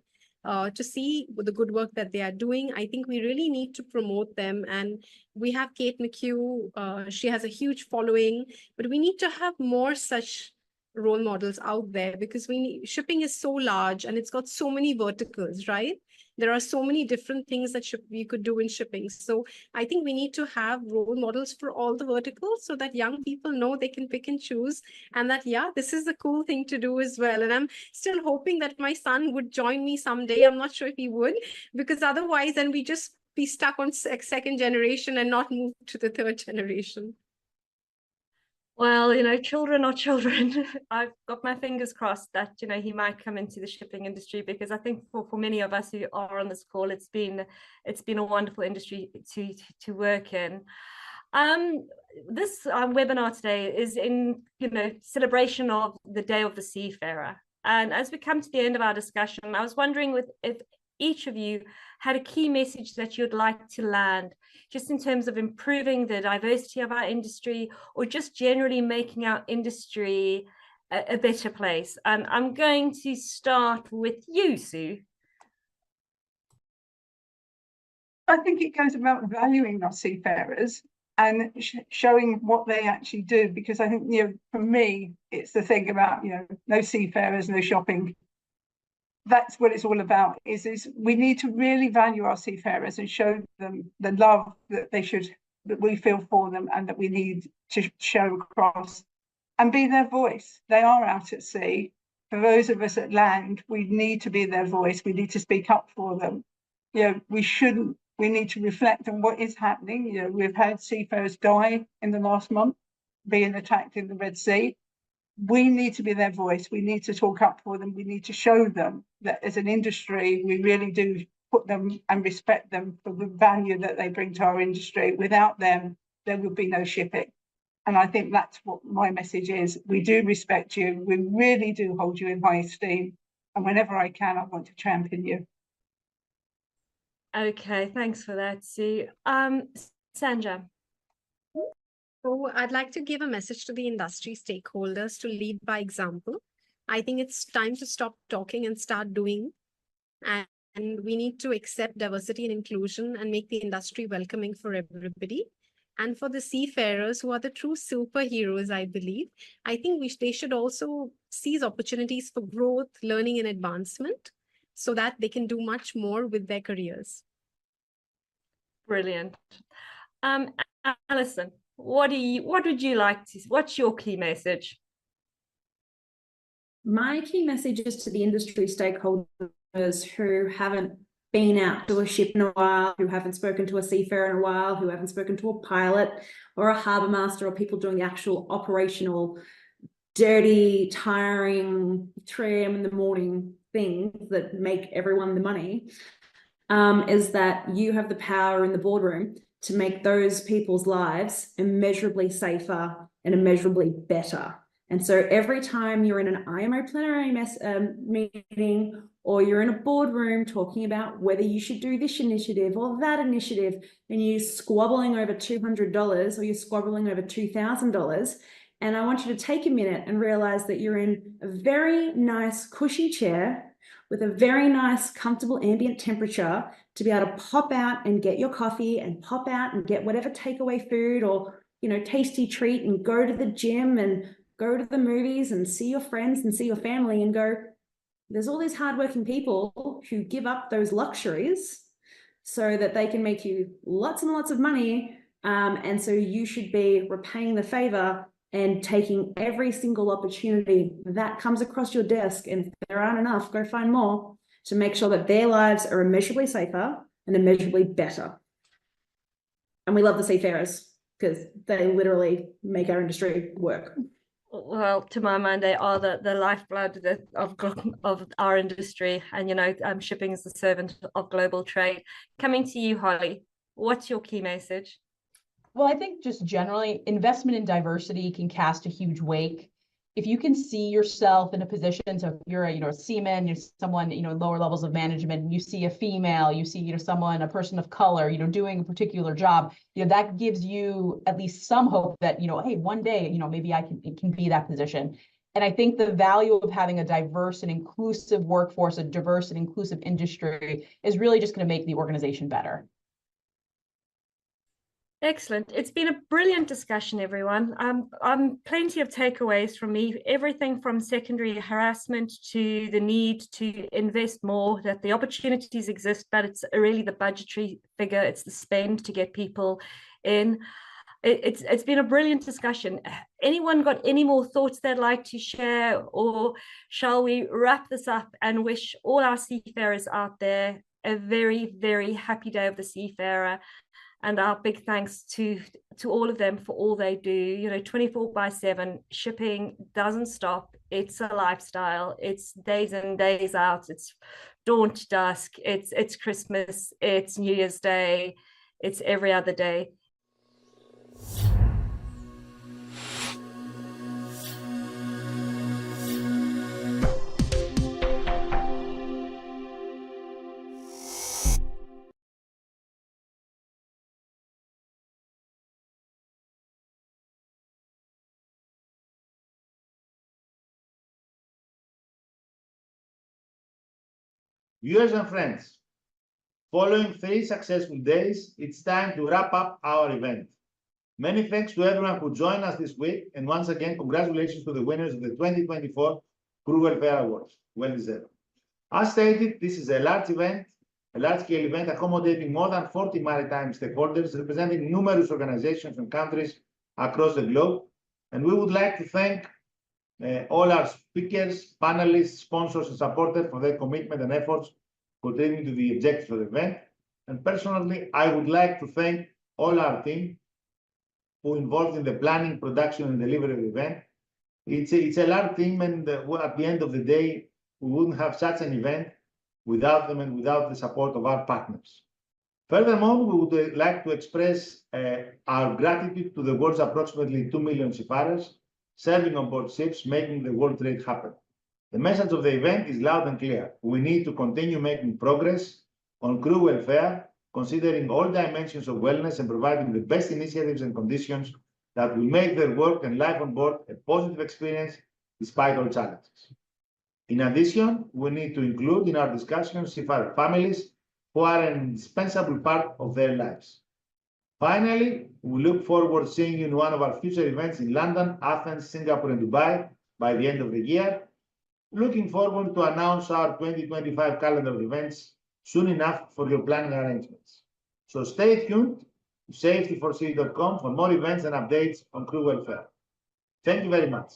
To see the good work that they are doing. I think we really need to promote them. And we have Kate McHugh. She has a huge following, but we need to have more such role models out there, because shipping is so large and it's got so many verticals, right? There are so many different things that we could do in shipping. So I think we need to have role models for all the verticals so that young people know they can pick and choose, and that, yeah, this is a cool thing to do as well. And I'm still hoping that my son would join me someday. I'm not sure if he would, because otherwise then we just be stuck on second generation and not move to the third generation. Well, you know, children are children. I've got my fingers crossed that, you know, he might come into the shipping industry, because I think for many of us who are on this call, it's been a wonderful industry to work in. This webinar today is in, you know, celebration of the Day of the Seafarer. And as we come to the end of our discussion, I was wondering if each of you had a key message that you'd like to land, just in terms of improving the diversity of our industry, or just generally making our industry a better place. And I'm going to start with you, Sue. I think it goes about valuing our seafarers and showing what they actually do, because I think, you know, for me, it's the thing about, you know, no seafarers, no shopping. That's what it's all about, is we need to really value our seafarers and show them the love that we feel for them, and that we need to show across and be their voice. They are out at sea. For those of us at land, we need to be their voice. We need to speak up for them. You know, we need to reflect on what is happening. You know, we've had seafarers die in the last month, being attacked in the Red Sea. We need to be their voice. We need to talk up for them. We need to show them that as an industry, we really do put them and respect them for the value that they bring to our industry. Without them, there would be no shipping. And I think that's what my message is. We do respect you. We really do hold you in high esteem. And whenever I can, I want to champion you. Okay, thanks for that, Sue. Sandra. So I'd like to give a message to the industry stakeholders to lead by example. I think it's time to stop talking and start doing. And we need to accept diversity and inclusion and make the industry welcoming for everybody. And for the seafarers, who are the true superheroes, I believe, I think they should also seize opportunities for growth, learning, and advancement so that they can do much more with their careers. Brilliant. Alison, what would you like to, what's your key message? My key message is to the industry stakeholders who haven't been out to a ship in a while, who haven't spoken to a seafarer in a while, who haven't spoken to a pilot or a harbour master or people doing the actual operational, dirty, tiring, 3 a.m. in the morning things that make everyone the money, is that you have the power in the boardroom to make those people's lives immeasurably safer and immeasurably better. And so every time you're in an IMO plenary meeting, or you're in a boardroom talking about whether you should do this initiative or that initiative, and you're squabbling over $200 or you're squabbling over $2,000, and I want you to take a minute and realize that you're in a very nice cushy chair with a very nice comfortable ambient temperature to be able to pop out and get your coffee and pop out and get whatever takeaway food or, you know, tasty treat and go to the gym and go to the movies and see your friends and see your family and go, there's all these hardworking people who give up those luxuries so that they can make you lots and lots of money. And so you should be repaying the favor and taking every single opportunity that comes across your desk. And if there aren't enough, go find more to make sure that their lives are immeasurably safer and immeasurably better. And we love the seafarers because they literally make our industry work. Well, to my mind, they are the lifeblood of our industry. And, you know, shipping is the servant of global trade. Coming to you, Holly, what's your key message? Well, I think just generally investment in diversity can cast a huge wake. If you can see yourself in a position, so if you're a seaman, you're someone, lower levels of management, you see a female, you see, someone, a person of color, doing a particular job, that gives you at least some hope that, hey, one day, maybe it can be that position. And I think the value of having a diverse and inclusive workforce, a diverse and inclusive industry is really just going to make the organization better. Excellent. It's been a brilliant discussion, everyone. Plenty of takeaways from me, everything from secondary harassment to the need to invest more, that the opportunities exist, but it's really the budgetary figure, it's the spend to get people in. It's been a brilliant discussion. Anyone got any more thoughts they'd like to share, or shall we wrap this up and wish all our seafarers out there a very, very happy day of the seafarer? And our big thanks to all of them for all they do. 24/7, shipping doesn't stop. It's a lifestyle. It's days in, days out. It's dawn to dusk. It's Christmas. It's New Year's Day. It's every other day. Viewers and friends, following 3 successful days, it's time to wrap up our event. Many thanks to everyone who joined us this week, and once again, congratulations to the winners of the 2024 Crew Welfare Awards. Well deserved. As stated, this is a large-scale event accommodating more than 40 maritime stakeholders representing numerous organizations and countries across the globe. And we would like to thank all our speakers, panelists, sponsors, and supporters for their commitment and efforts contributing to the objectives of the event. And personally, I would like to thank all our team who involved in the planning, production, and delivery of the event. It's a large team, and at the end of the day, we wouldn't have such an event without them and without the support of our partners. Furthermore, we would like to express our gratitude to the world's approximately 2 million seafarers serving on board ships, making the world trade happen. The message of the event is loud and clear. We need to continue making progress on crew welfare, considering all dimensions of wellness and providing the best initiatives and conditions that will make their work and life on board a positive experience despite all challenges. In addition, we need to include in our discussions seafarer families who are an indispensable part of their lives. Finally, we look forward to seeing you in one of our future events in London, Athens, Singapore, and Dubai by the end of the year. Looking forward to announce our 2025 calendar of events soon enough for your planning arrangements. So stay tuned to safety4sea.com for more events and updates on crew welfare. Thank you very much.